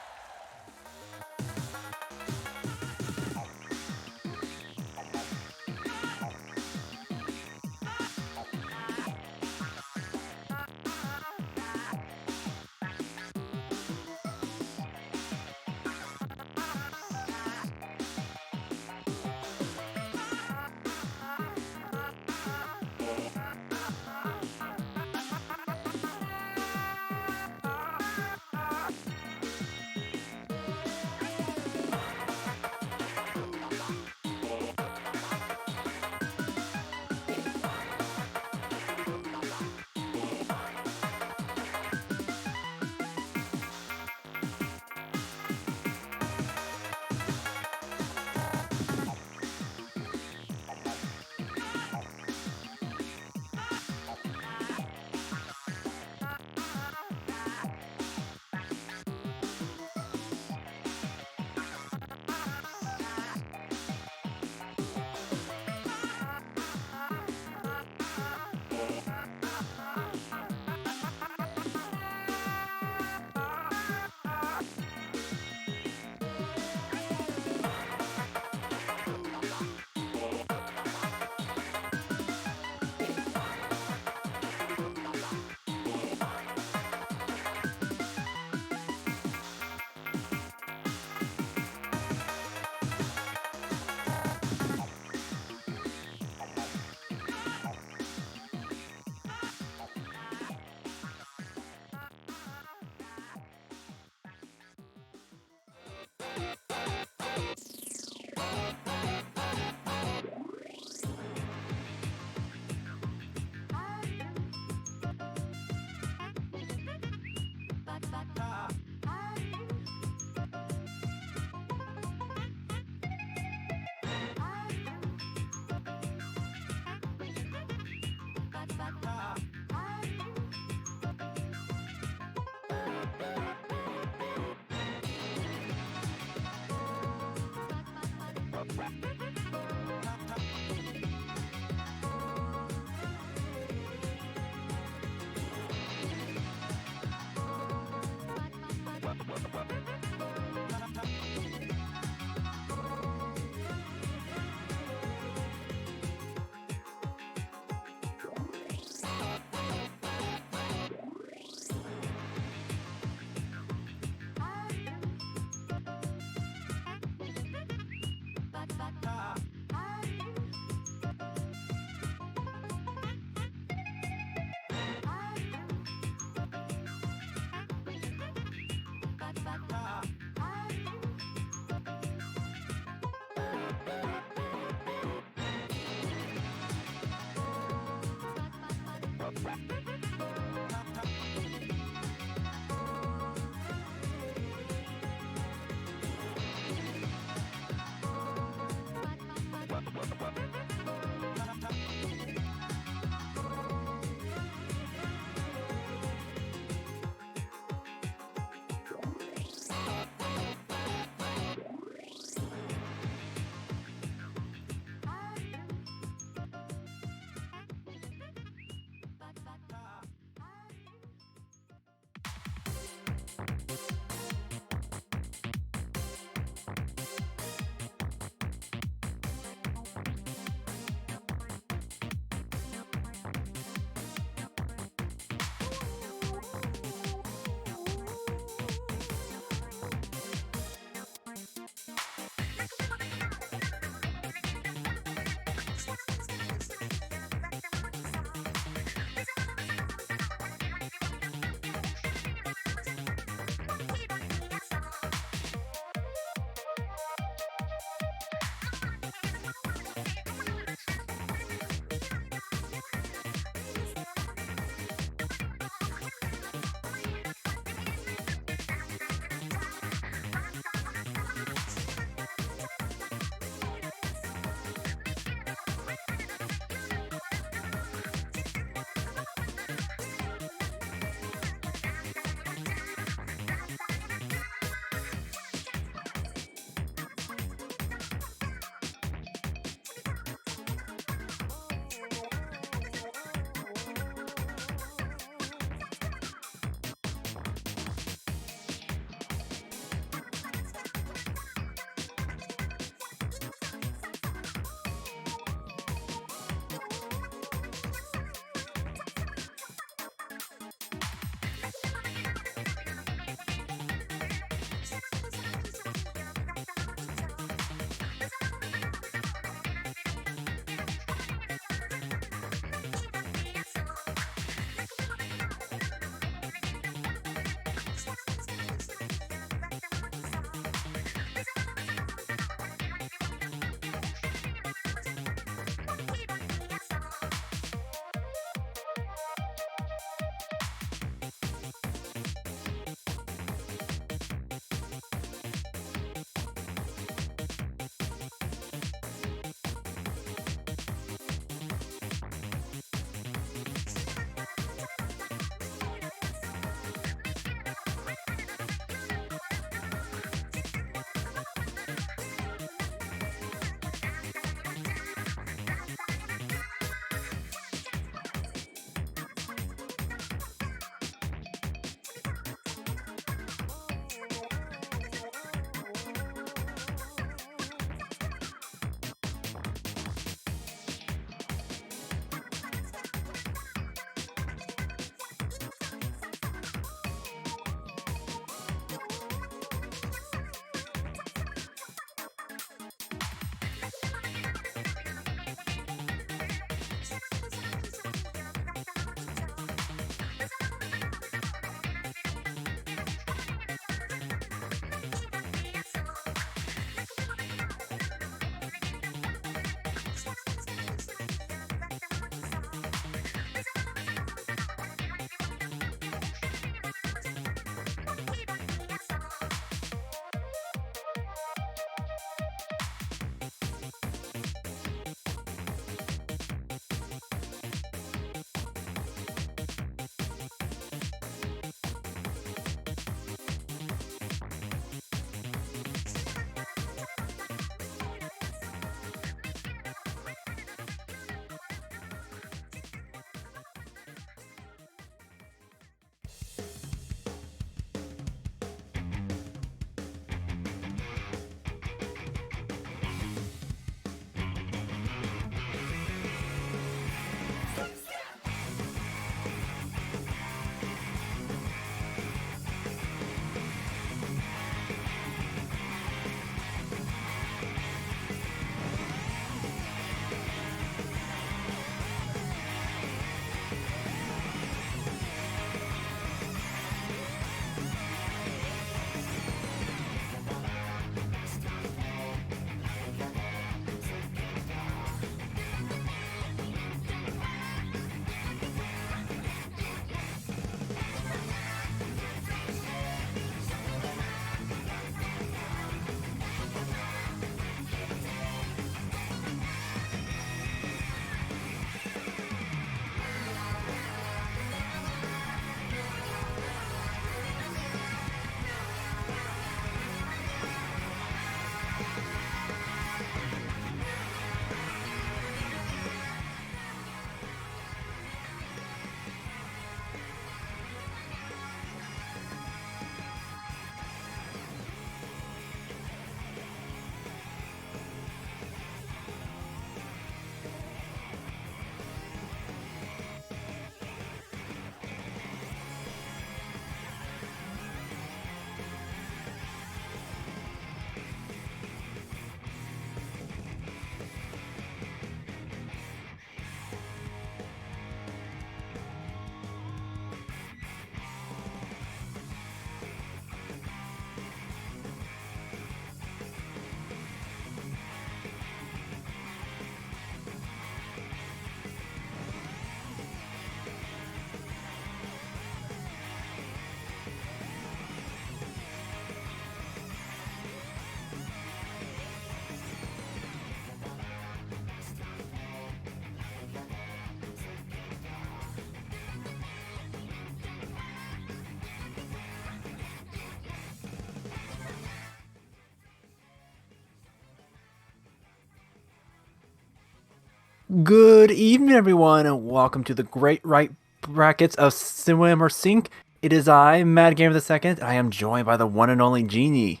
Good evening, everyone, and welcome to the great right brackets of Swim or Sink. It is I, Mad Gamer the Second. I am joined by the one and only Genie.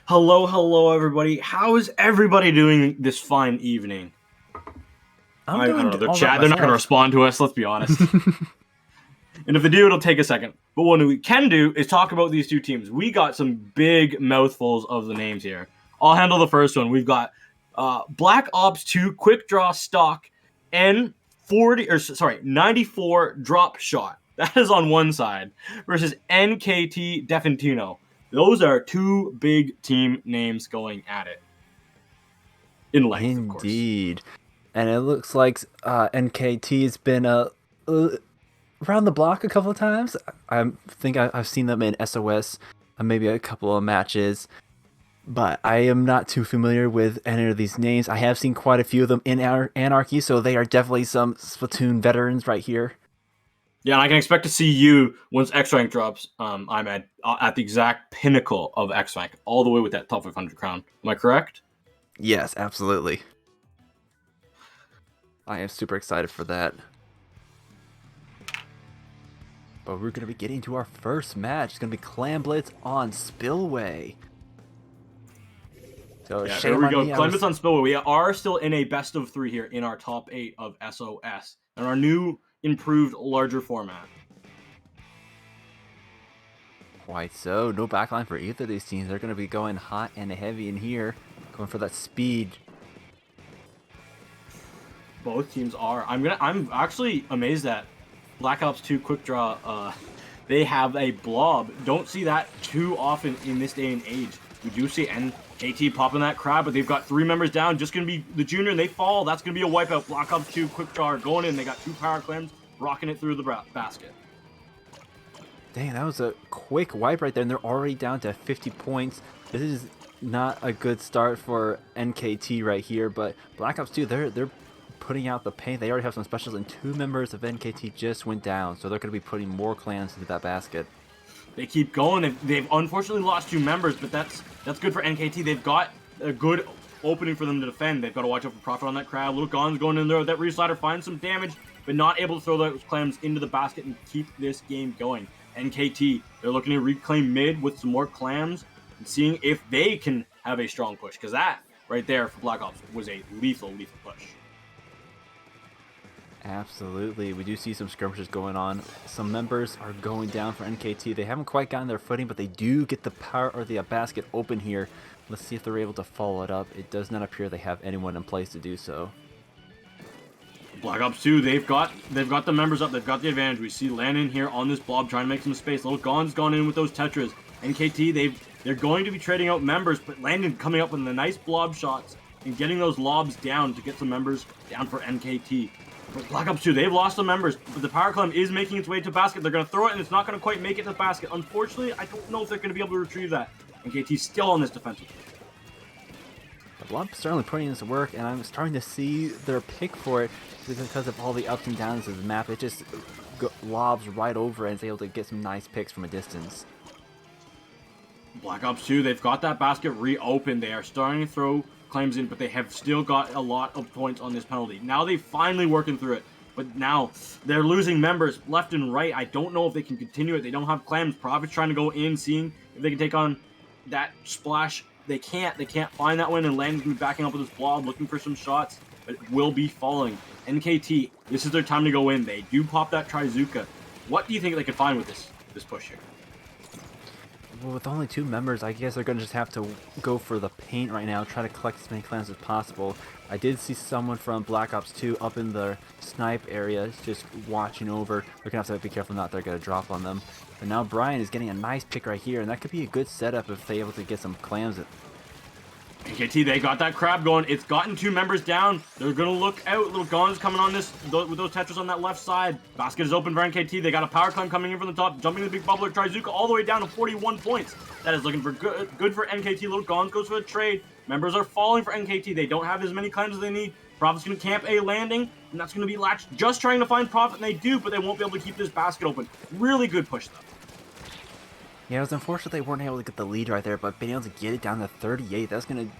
Hello, everybody. How is everybody doing this fine evening? I don't know. The all right chat, they're not going to myself. respond to us, let's be honest. And if they do, it'll take a second. But what we can do is talk about these two teams. We got some big mouthfuls of the names here. I'll handle the first one. We've got Black Ops 2 Quick Draw Stock N40 94 Drop Shot. That is on one side versus NKT Definitivo. Those are two big team names going at it. In length, of course. Indeed. And it looks like NKT's been around the block a couple of times. I think I've seen them in SOS, maybe a couple of matches. But I am not too familiar with any of these names. I have seen quite a few of them in Anarchy, so they are definitely some Splatoon veterans right here. Yeah, and I can expect to see you once X rank drops. I'm at the exact pinnacle of X rank, all the way with that top 500 crown. Am I correct? Yes, absolutely. I am super excited for that. But we're going to be getting to our first match. It's going to be Clan Blitz on Spillway. So yeah, there we go. Clan Blitz on Spillway. We are still in a best of 3 here in our top 8 of SOS. And our new improved larger format. Quite so. No backline for either of these teams. They're going to be going hot and heavy in here. Going for that speed. Both teams are. I'm actually amazed that Black Ops 2 Quick Draw, they have a blob. Don't see that too often in this day and age. We do see NKT popping that crab, but they've got 3 members down. Just going to be the junior, and they fall. That's going to be a wipeout. Black Ops 2 Quick Draw are going in. They got 2 power clams, rocking it through the basket. Dang, that was a quick wipe right there, and they're already down to 50 points. This is not a good start for NKT right here, but Black Ops 2, they're putting out the paint. They already have some specials, and 2 members of NKT just went down, so they're going to be putting more clans into that basket. They keep going. They've unfortunately lost 2 members, but that's good for NKT. They've got a good opening for them to defend. They've got to watch out for Profit on that crab. Little Gon's going in there. That reslider finds some damage, but not able to throw those clams into the basket and keep this game going. NKT, they're looking to reclaim mid with some more clams and seeing if they can have a strong push, because that right there for Black Ops was a lethal push. Absolutely. We do see some skirmishes going on. Some members are going down for NKT. They haven't quite gotten their footing, but they do get the power or the basket open here. Let's see if they're able to follow it up. It does not appear they have anyone in place to do so. Black Ops 2, they've got the members up. They've got the advantage. We see Landon here on this blob trying to make some space. Little Gon's gone in with those Tetras. NKT, they're going to be trading out members, but Landon coming up with the nice blob shots and getting those lobs down to get some members down for NKT. But Black Ops 2, they've lost some members, but the power clam is making its way to the basket. They're going to throw it, and it's not going to quite make it to the basket. Unfortunately, I don't know if they're going to be able to retrieve that. NKT's still on this defensive. The blob certainly putting in some work, and I'm starting to see their pick for it because of all the ups and downs of the map. It just lobs right over and is able to get some nice picks from a distance. Black Ops 2, they've got that basket reopened. They are starting to throw claims in, but they have still got a lot of points on this penalty. Now they're finally working through it, but now they're losing members left and right. I don't know if they can continue it. They don't have clams. Prophet's trying to go in, seeing if they can take on that splash. They can't find that one, and Landon's going to be backing up with this blob, looking for some shots, but it will be falling. NKT, this is their time to go in. They do pop that Trizuka. What do you think they could find with this push here? Well, with only 2 members, I guess they're going to just have to go for the paint right now, try to collect as many clans as possible. I did see someone from Black Ops 2 up in the snipe area, just watching over. They're going to have to be careful not they're going to drop on them. But now Brian is getting a nice pick right here, and that could be a good setup if they're able to get some clams. NKT, they got that crab going. It's gotten 2 members down. They're going to look out. Little Gon's coming on this with those Tetras on that left side. Basket is open for NKT. They got a power climb coming in from the top, jumping the big bubbler. Trizuka all the way down to 41 points. That is looking for good for NKT. Little Gon's goes for the trade. Members are falling for NKT. They don't have as many claims as they need. Prophet's going to camp a landing, and that's going to be Latch just trying to find Prophet, and they do, but they won't be able to keep this basket open. Really good push, though. Yeah, it was unfortunate they weren't able to get the lead right there, but being able to get it down to 38, that's going to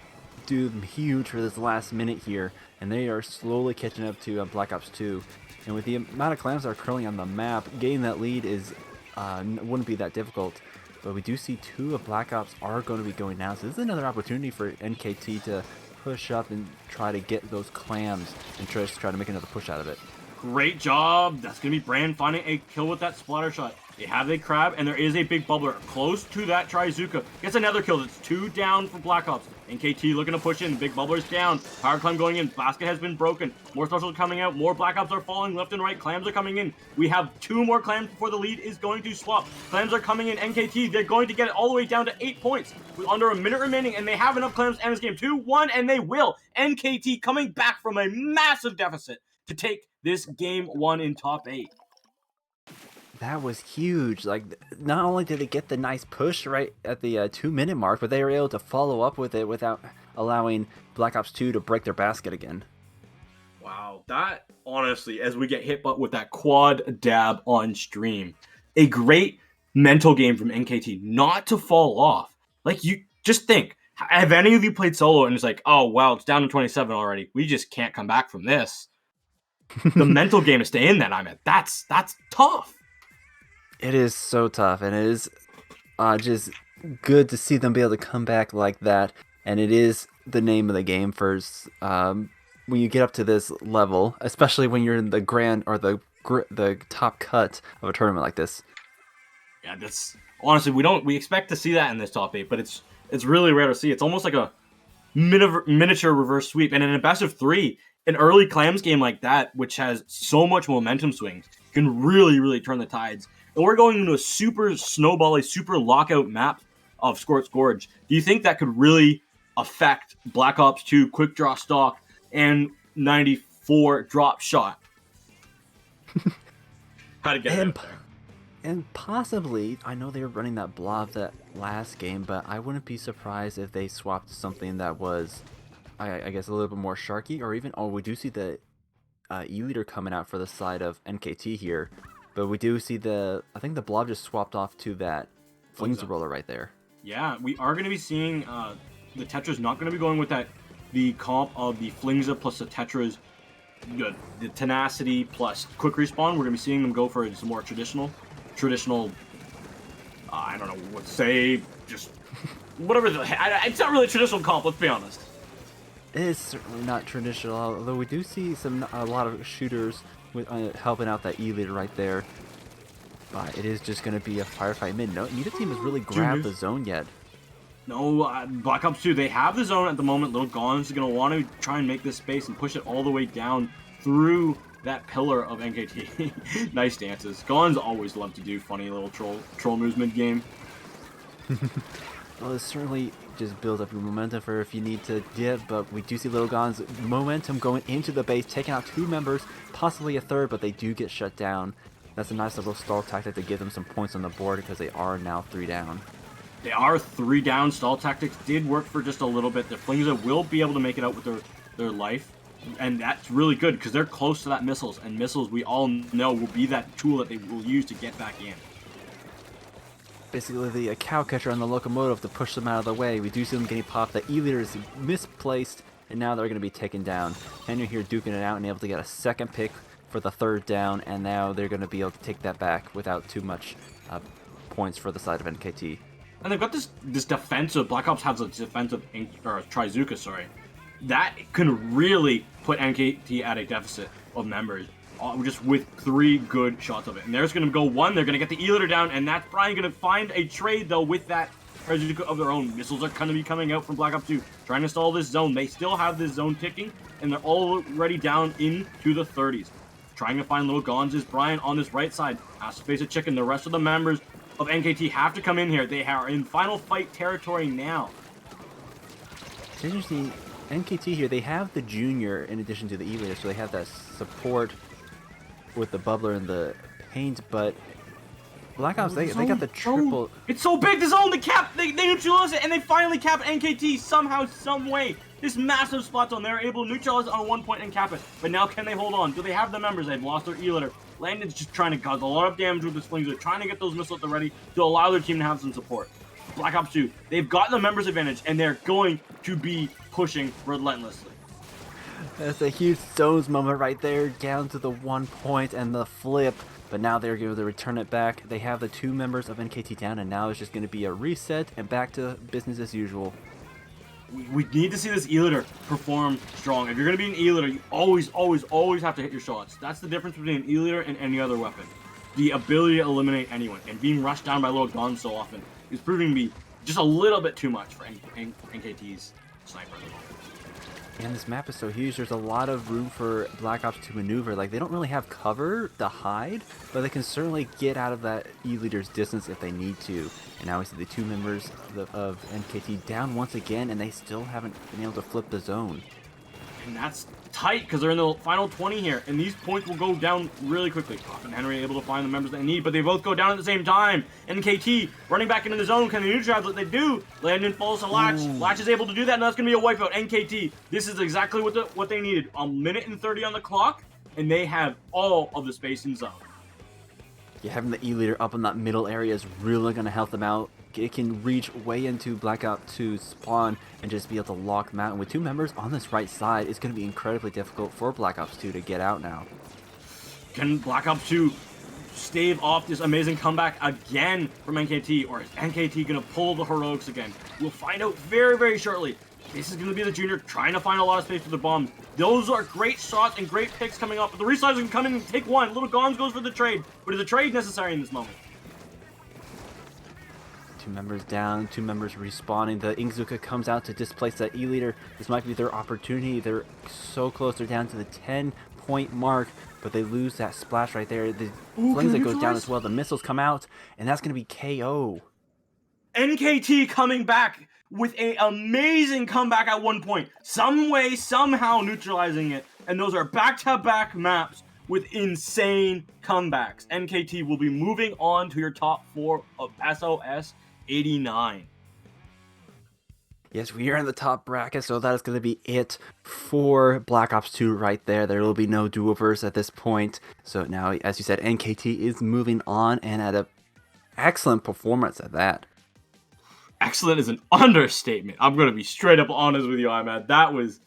do them huge for this last minute here, and they are slowly catching up to Black Ops 2. And with the amount of clams that are currently on the map, getting that lead is wouldn't be that difficult. But we do see 2 of Black Ops are going to be going down, so this is another opportunity for NKT to push up and try to get those clams and just try to make another push out of it. Great job. That's going to be Brand finding a kill with that splatter shot. They have a crab, and there is a big bubbler close to that Trizuka. Gets another kill. That's 2 down for Black Ops. NKT looking to push in. Big bubbler's down. Power climb going in. Basket has been broken. More specials are coming out. More Black Ops are falling left and right. Clams are coming in. We have 2 more clams before the lead is going to swap. Clams are coming in. NKT, they're going to get it all the way down to 8 points with under a minute remaining, and they have enough clams to end this game. 2-1, and they will. NKT coming back from a massive deficit to take this game 1 in top 8. That was huge. Like, not only did they get the nice push right at the 2-minute mark, but they were able to follow up with it without allowing Black Ops 2 to break their basket again. Wow, that honestly, as we get hit with that quad dab on stream, a great mental game from NKT not to fall off. Like, you just think, have any of you played solo and it's like, oh wow, it's down to 27 already. We just can't come back from this. The mental game to stay in that, I mean, that's tough. It is so tough, and it is just good to see them be able to come back like that. And it is the name of the game first. When you get up to this level, especially when you're in the grand or the top cut of a tournament like this. Yeah, that's honestly we expect to see that in this top 8, but it's really rare to see. It's almost like a miniature reverse sweep, and in a best of 3, an early clams game like that, which has so much momentum swings, can really turn the tides. And we're going into a super snowbally, super lockout map of Scorch Gorge. Do you think that could really affect Black Ops 2 quick draw stock and 94 drop shot? How to get it out there. And possibly, I know they were running that blob that last game, but I wouldn't be surprised if they swapped to something that was, I guess, a little bit more sharky, or even, we do see the E-Leader coming out for the side of NKT here. But we do see I think the blob just swapped off to that Flings roller right there. Yeah, we are going to be seeing the Tetra's not going to be going with the comp of the Flingza plus the Tetra's, the Tenacity plus Quick Respawn. We're going to be seeing them go for some more traditional, I don't know what to say, just whatever. It's not really a traditional comp, let's be honest. It is certainly not traditional, although we do see a lot of shooters with helping out that E-Leader right there. It is just going to be a firefight mid. Neither team has really grabbed the zone yet. No, Black Ops 2, they have the zone at the moment. Little Gons is going to want to try and make this space and push it all the way down through that pillar of NKT. Nice dances. Gons always love to do funny little troll moves mid-game. Well, it certainly just builds up your momentum for if you need to dip, but we do see Little Gon's momentum going into the base, taking out 2 members, possibly a third, but they do get shut down. That's a nice little stall tactic to give them some points on the board because they are now 3 down. They are 3 down. Stall tactics did work for just a little bit. The Flingza will be able to make it out with their life, and that's really good because they're close to that missiles, and missiles we all know will be that tool that they will use to get back in. Basically the cow catcher on the locomotive to push them out of the way. We do see them getting popped. The E-Leader is misplaced, and now they're going to be taken down. Henry here duking it out and able to get a second pick for the 3rd down, and now they're going to be able to take that back without too much points for the side of NKT. And they've got this defensive, Black Ops has a defensive, Trizuka, sorry. That can really put NKT at a deficit of members. Just with 3 good shots of it. And there's going to go 1. They're going to get the E-Leader down, and that's probably going to find a trade, though, with that Trizuka of their own. Missiles are going to be coming out from Black Ops 2, trying to stall this zone. They still have this zone ticking, and they're already down into the 30s. Trying to find Little Gons is Brian on this right side. Has to face a chicken. The rest of the members of NKT have to come in here. They are in final fight territory now. It's interesting. NKT here, they have the Junior in addition to the E-Leader, so they have that support with the bubbler and the paint, but Black Ops, they got the triple. It's so big, the zone, they neutralize it, and they finally cap NKT somehow, some way. This massive spot zone, they're able to neutralize it on 1 point and cap it. But now can they hold on? Do they have the members? They've lost their E-Leader. Landon's just trying to cause a lot of damage with this Flings. They're trying to get those missiles at the ready to allow their team to have some support. Black Ops 2, they've gotten the members advantage, and they're going to be pushing relentlessly. That's a huge Stones moment right there, down to the 1 point and the flip. But now they're able to return it back. They have the 2 members of NKT down, and now it's just going to be a reset and back to business as usual. We need to see this E-Liter perform strong. If you're going to be an E-Liter, you always have to hit your shots. That's the difference between an E-Liter and any other weapon. The ability to eliminate anyone, and being rushed down by little guns so often is proving to be just a little bit too much for NKT's sniper. And this map is so huge, there's a lot of room for Black Ops to maneuver. Like, they don't really have cover to hide, but they can certainly get out of that E-Liter's distance if they need to. And now we see the 2 members of NKT down once again, and they still haven't been able to flip the zone. And that's tight because they're in the final 20 here, and these points will go down really quickly. Pop and Henry able to find the members they need, but they both go down at the same time. NKT running back into the zone, can they neutralize what they do? Landon falls to Latch. Ooh. Latch is able to do that, and that's going to be a wipeout. NKT, this is exactly what they needed. A minute and 30 on the clock, and they have all of the space in zone. Yeah, having the E-Liter up in that middle area is really going to help them out. It can reach way into Black Ops 2 spawn and just be able to lock them out. And with 2 members on this right side, it's going to be incredibly difficult for Black Ops 2 to get out now. Can Black Ops 2 stave off this amazing comeback again from NKT, or is NKT going to pull the heroics again? We'll find out very, very shortly. This is going to be the junior trying to find a lot of space for the bombs. Those are great shots and great picks coming up, but the resizers can come in and take one. Little Gons goes for the trade, but is a trade necessary in this moment? 2 members down, 2 members respawning. The Ingzuka comes out to displace that E-Liter. This might be their opportunity. They're so close. They're down to the 10-point mark, but they lose that splash right there. The flames that goes down as well. The missiles come out, and that's going to be KO. NKT coming back with an amazing comeback at one point. Some way, somehow neutralizing it. And those are back-to-back maps with insane comebacks. NKT will be moving on to your top 4 of SOS 89. Yes, we are in the top bracket, so that is going to be it for Black Ops 2 right there. There will be no do-overs at this point. So now, as you said, NKT is moving on, and at an excellent performance at that. Excellent is an understatement. I'm going to be straight up honest with you, Ahmed. That was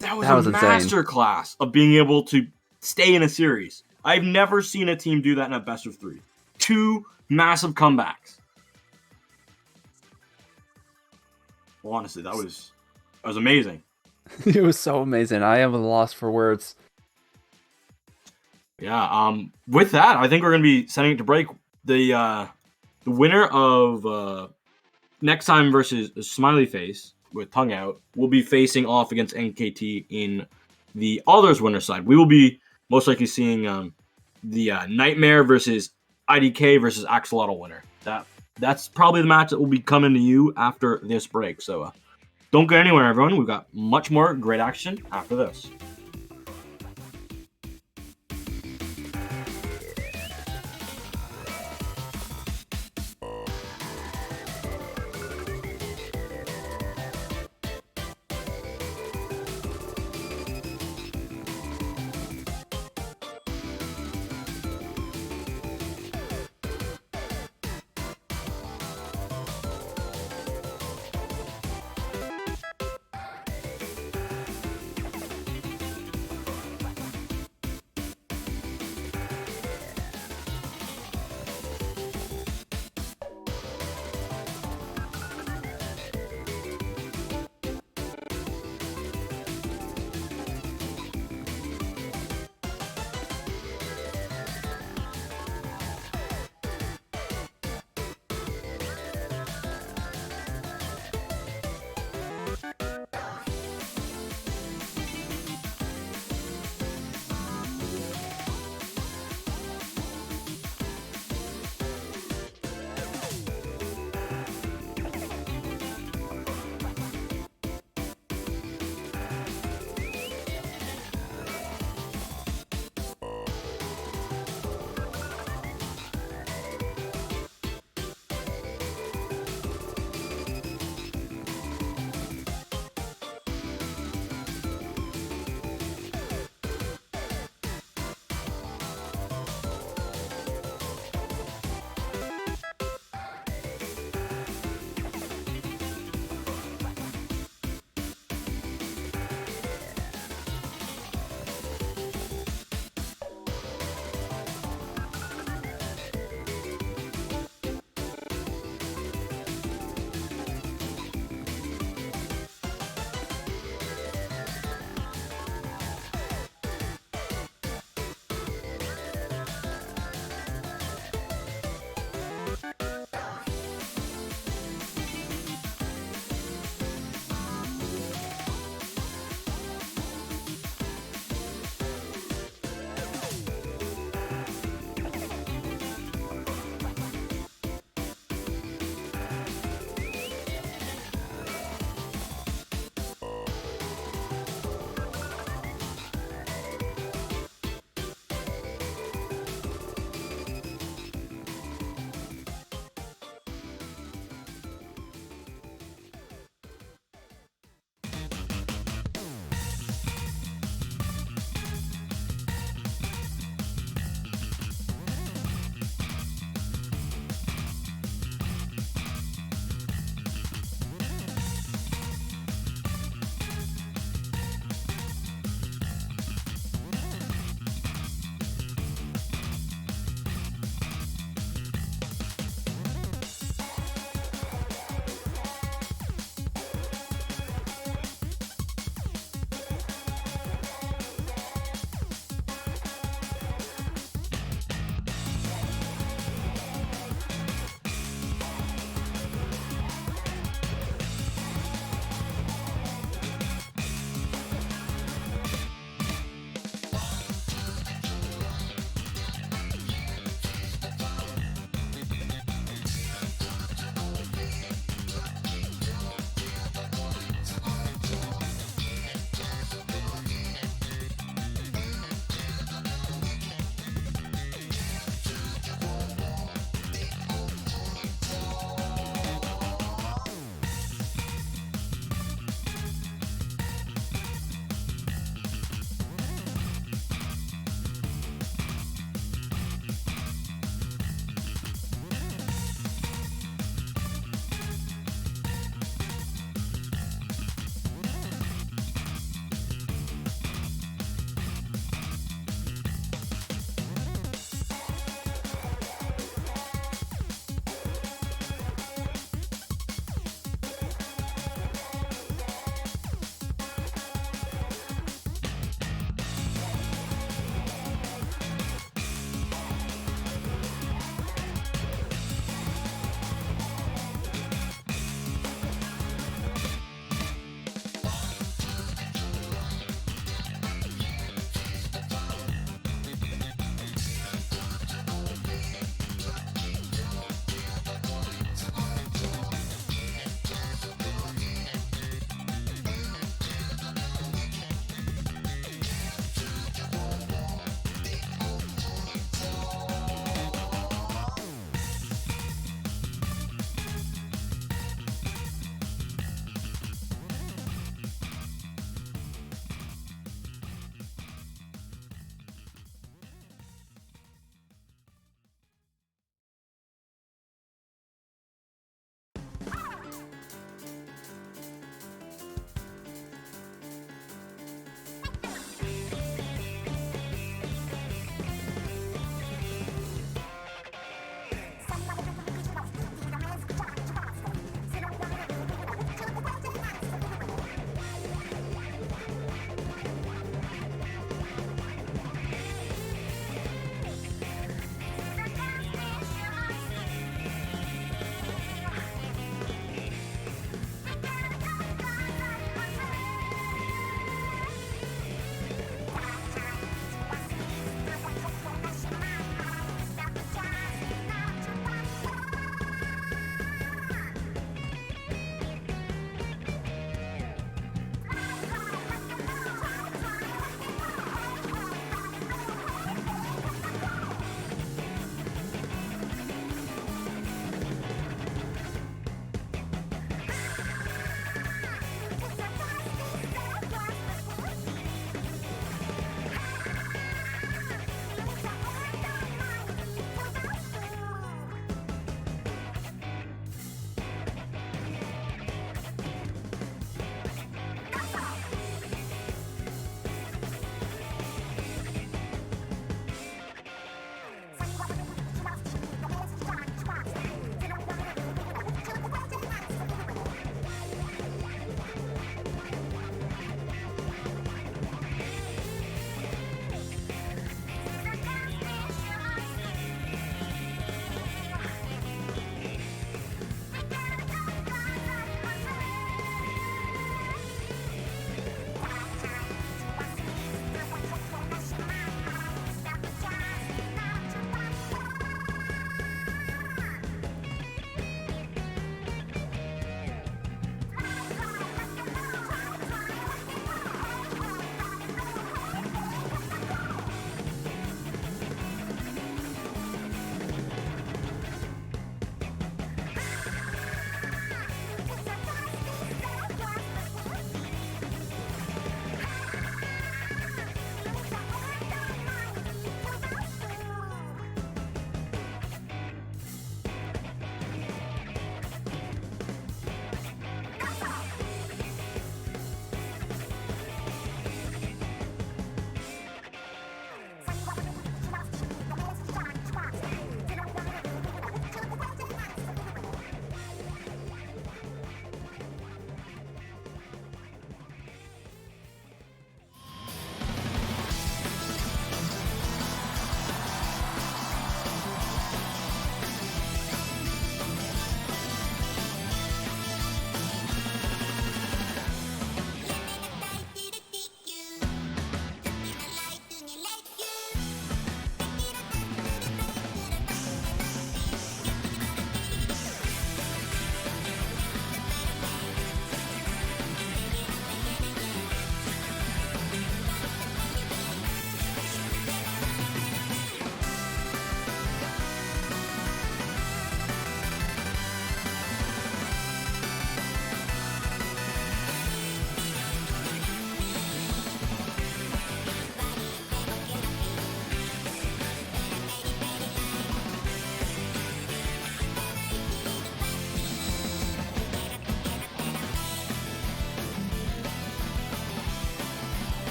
a masterclass of being able to stay in a series. I've never seen a team do that in a best of 3. 2 massive comebacks. Well, honestly, that was amazing. It was so amazing. I am lost for words. Yeah. With that, I think we're going to be sending it to break. The winner of next time versus Smiley Face with tongue out will be facing off against NKT in the others winner side. We will be most likely seeing the Nightmare versus IDK versus Axolotl winner. That's probably the match that will be coming to you after this break. So don't go anywhere, everyone. We've got much more great action after this.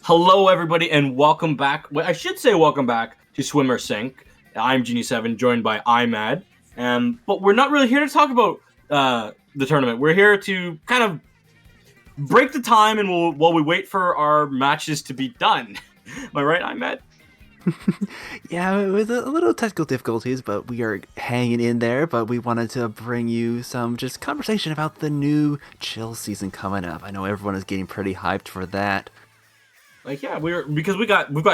Hello, everybody, and welcome back. Well, I should say welcome back to Swimmer Sync. I'm Genie7, joined by iMad. But we're not really here to talk about the tournament. We're here to kind of break the time and while we wait for our matches to be done. Am I right, iMad? Yeah, with a little technical difficulties, but we are hanging in there. But we wanted to bring you some just conversation about the new chill season coming up. I know everyone is getting pretty hyped for that. Like, yeah, we've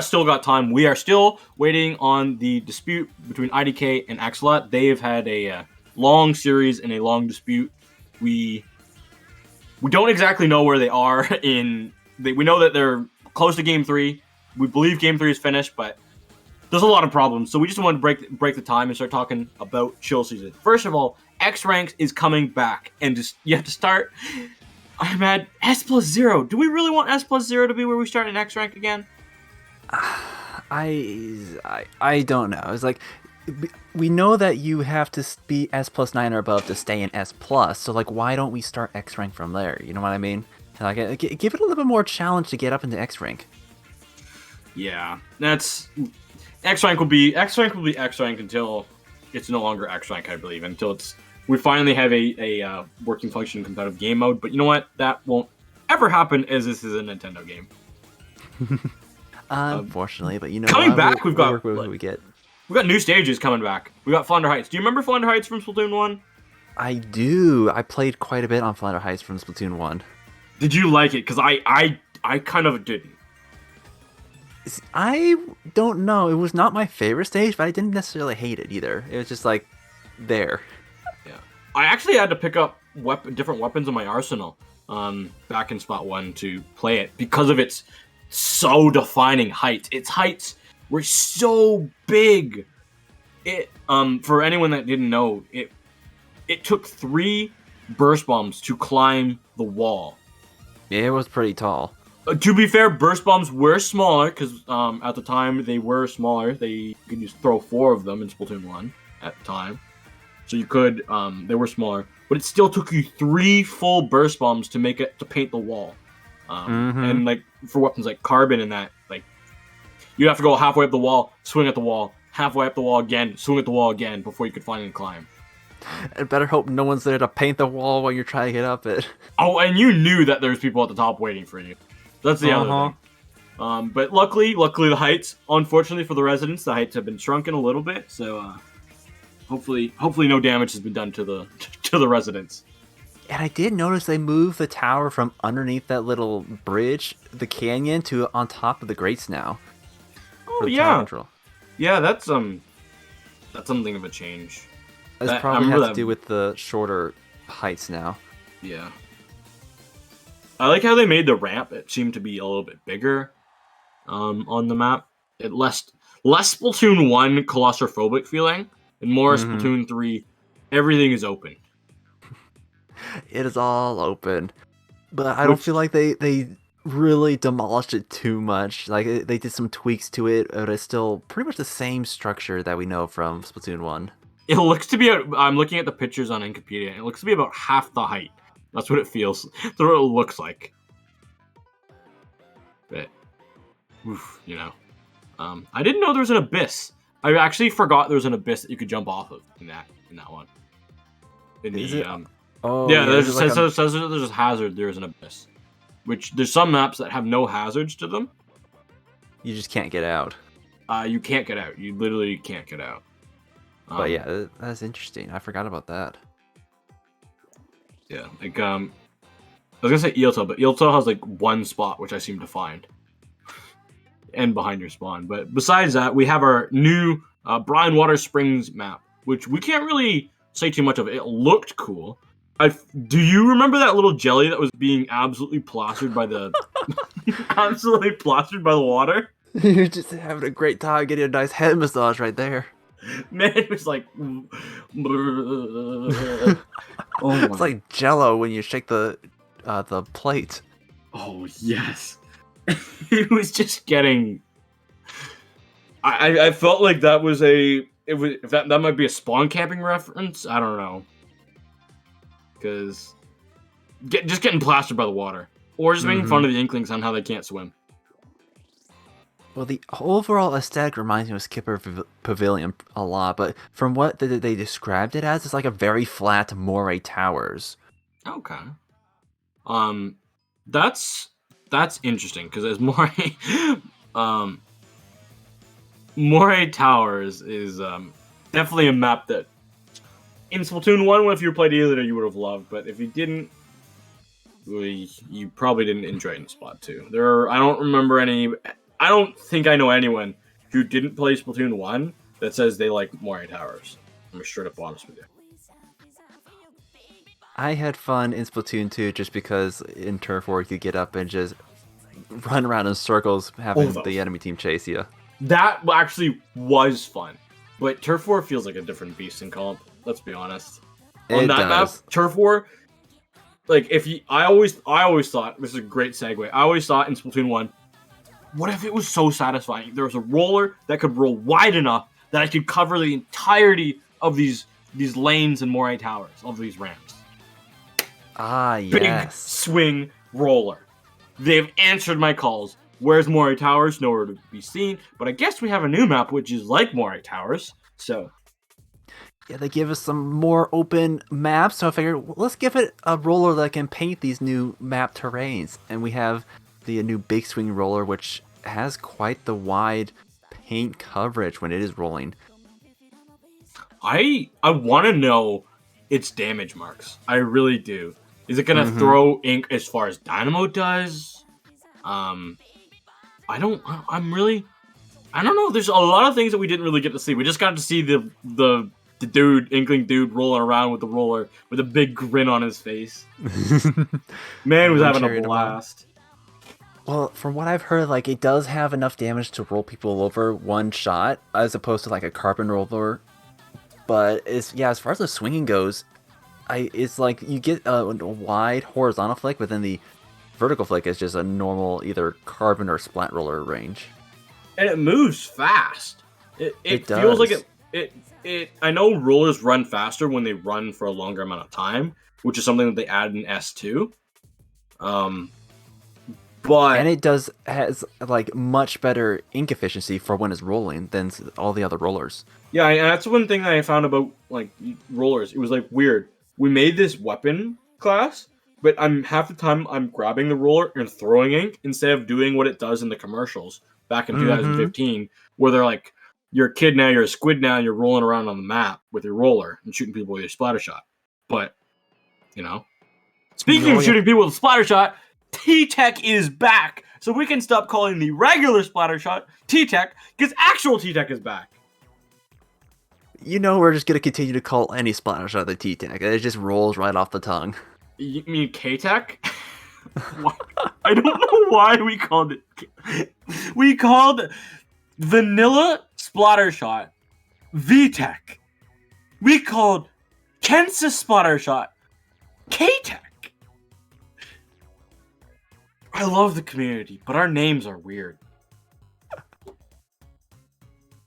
still got time. We are still waiting on the dispute between IDK and Axolot. They've had a long series and a long dispute. We don't exactly know where they are we know that they're close to Game 3. We believe Game 3 is finished, but there's a lot of problems. So we just wanted to break the time and start talking about chill season. First of all, X Ranks is coming back, and you have to start. I'm at S+0. Do we really want S+0 to be where we start in X rank again? I don't know. It's like we know that you have to be S+9 or above to stay in S+. So like, why don't we start X rank from there? You know what I mean? Like, give it a little bit more challenge to get up into X rank. Yeah, that's X rank will be X rank until it's no longer X rank, I believe, until we finally have a working function competitive game mode. But you know what? That won't ever happen, as this is a Nintendo game. Unfortunately, but you know, coming back, we've got new stages coming back. We got Flounder Heights. Do you remember Flounder Heights from Splatoon 1? I do. I played quite a bit on Flounder Heights from Splatoon 1. Did you like it? Because I kind of didn't. I don't know. It was not my favorite stage, but I didn't necessarily hate it either. It was just like there. Yeah, I actually had to pick up different weapons in my arsenal back in Spot 1 to play it because of its so defining height. Its heights were so big. It for anyone that didn't know, it took 3 burst bombs to climb the wall. Yeah, it was pretty tall. To be fair, burst bombs were smaller because at the time they were smaller. They could just throw 4 of them in Splatoon 1 at the time. So you could, they were smaller, but it still took you 3 full burst bombs to paint the wall. And like for weapons like carbon and that, like you have to go halfway up the wall, swing at the wall, halfway up the wall again, swing at the wall again before you could finally climb. I better hope no one's there to paint the wall while you're trying to get up it. Oh, and you knew that there's people at the top waiting for you. That's the other thing. But luckily the heights, unfortunately for the residents, the heights have been shrunken a little bit. So hopefully no damage has been done to the residents. And I did notice they moved the tower from underneath that little bridge, the canyon, to on top of the grates now. Oh yeah, yeah. That's something of a change. That's probably has to do with the shorter heights now. Yeah. I like how they made the ramp. It seemed to be a little bit bigger on the map. It less Splatoon 1 claustrophobic feeling, and more Splatoon 3, everything is open. It is all open. But I don't feel like they really demolished it too much. Like, they did some tweaks to it, but it's still pretty much the same structure that we know from Splatoon 1. It looks to be, I'm looking at the pictures on Wikipedia, and it looks to be about half the height. That's what it feels. That's what it looks like. But, oof, you know. I didn't know there was an abyss. I actually forgot there was an abyss that you could jump off of in that one. Is it? Yeah, says there's a hazard. There's an abyss. Which there's some maps that have no hazards to them. You just can't get out. You can't get out. You literally can't get out. But yeah, that's interesting. I forgot about that. Yeah, like I was gonna say Eeltel, but Eeltel has like one spot which I seem to find, and behind your spawn. But besides that, we have our new Brine Water Springs map, which we can't really say too much of. It looked cool. Do you remember that little jelly that was being absolutely plastered by the water? You're just having a great time getting a nice head massage right there. Man, it was like, it's like Jello when you shake the plate. Oh yes, it was just getting. I felt like that was that might be a spawn camping reference. I don't know, because just getting plastered by the water, or just making fun of the Inklings on how they can't swim. Well, the overall aesthetic reminds me of Skipper Pavilion a lot, but from what they described it as, it's like a very flat Moray Towers. Okay. That's interesting because as Moray, Moray Towers is definitely a map that in Splatoon 1, if you played either, you would have loved, but if you didn't, you probably didn't enjoy it in Splat 2. I don't think I know anyone who didn't play Splatoon 1 that says they like Moray Towers. I'm straight up honest with you. I had fun in Splatoon 2 just because in Turf War you could get up and just run around in circles having the enemy team chase you. That actually was fun, but Turf War feels like a different beast in comp. Let's be honest. On that map, Turf War, like I always thought, this is a great segue. I always thought in Splatoon 1, what if it was so satisfying? There was a roller that could roll wide enough that I could cover the entirety of these lanes and Moray Towers, of these ramps. Ah, yes. Big swing roller. They've answered my calls. Where's Moray Towers? Nowhere to be seen. But I guess we have a new map which is like Moray Towers. So yeah, they give us some more open maps, so I figured let's give it a roller that can paint these new map terrains. And we have the new Big Swing roller, which has quite the wide paint coverage when it is rolling. I want to know its damage marks. I really do. Is it going to throw ink as far as Dynamo does? I don't know. There's a lot of things that we didn't really get to see. We just got to see the dude, Inkling dude, rolling around with the roller with a big grin on his face. Man was having a blast. Well, from what I've heard, like it does have enough damage to roll people over one shot, as opposed to like a carbon roller. But as far as the swinging goes, it's like you get a wide horizontal flick, but then the vertical flick is just a normal either carbon or splat roller range. And it moves fast. It does. Feels like it. I know rollers run faster when they run for a longer amount of time, which is something that they added in S2. And it has like much better ink efficiency for when it's rolling than all the other rollers. Yeah, and that's one thing that I found about like rollers. It was like weird. We made this weapon class, but half the time I'm grabbing the roller and throwing ink instead of doing what it does in the commercials back in 2015, where they're like, you're a kid now, you're a squid now, you're rolling around on the map with your roller and shooting people with your splatter shot. But, speaking of shooting people with a splatter shot, T-Tech is back! So we can stop calling the regular splatter shot T-Tech, because actual T-Tech is back. We're just going to continue to call any splatter shot the T-Tech. It just rolls right off the tongue. You mean K-Tech? I don't know why we called it. We called vanilla splatter shot V-Tech. We called Kensa splatter shot K-Tech. I love the community, but our names are weird.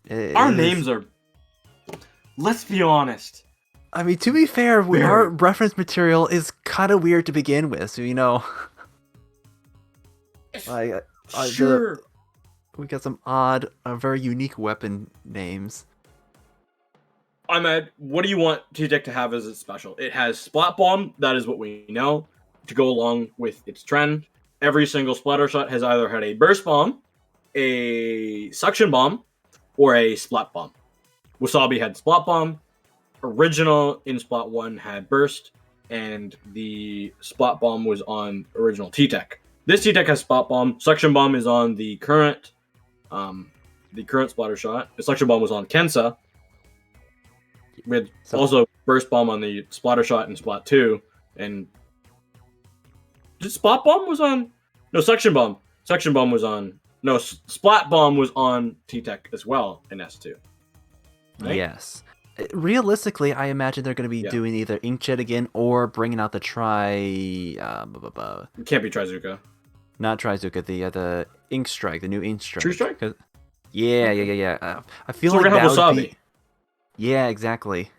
Our names are... Let's be honest. I mean, to be fair, our reference material is kind of weird to begin with, so, Sure. We got some odd, very unique weapon names. Ahmed, what do you want T-Tech to have as its special? It has Splat Bomb, that is what we know, to go along with its trend. Every single splatter shot has either had a Burst Bomb, a Suction Bomb, or a Splat Bomb. Wasabi had Splat Bomb, original in Splat 1 had Burst, and the Splat Bomb was on original T-Tech. This T-Tech has Splat Bomb. Suction Bomb is on the current splatter shot. The Suction Bomb was on Kensa. We had also Burst Bomb on the splatter shot in Splat 2, and Splat Bomb was on... No, Suction Bomb. Suction Bomb was on... No, Splat Bomb was on T-Tech as well in S2. Right? Yes. Realistically, I imagine they're going to be doing either Inkjet again or bringing out the It can't be Trizuka. Not Trizuka, the Ink Strike, the new Ink Strike. True Strike? Yeah. I feel So like we're gonna have that would Wasabi. be... Yeah, exactly.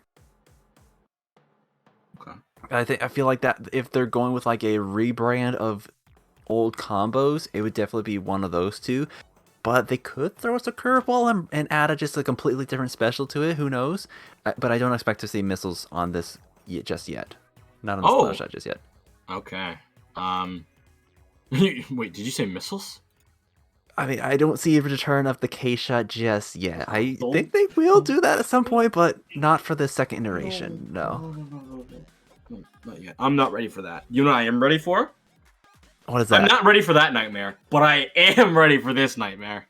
Okay. I feel like that if they're going with like a rebrand of old combos, it would definitely be one of those two. but they could throw us a curveball and add just a completely different special to it. Who knows? But I don't expect to see missiles on this just yet. Not on the splash shot just yet. Okay. Wait, did you say missiles? I mean, I don't see a return of the K-shot just yet. I think they will do that at some point, but not for the second iteration. No. No, not yet. I'm not ready for that. You know what I am ready for? What is that? I'm not ready for that nightmare, but I am ready for this nightmare.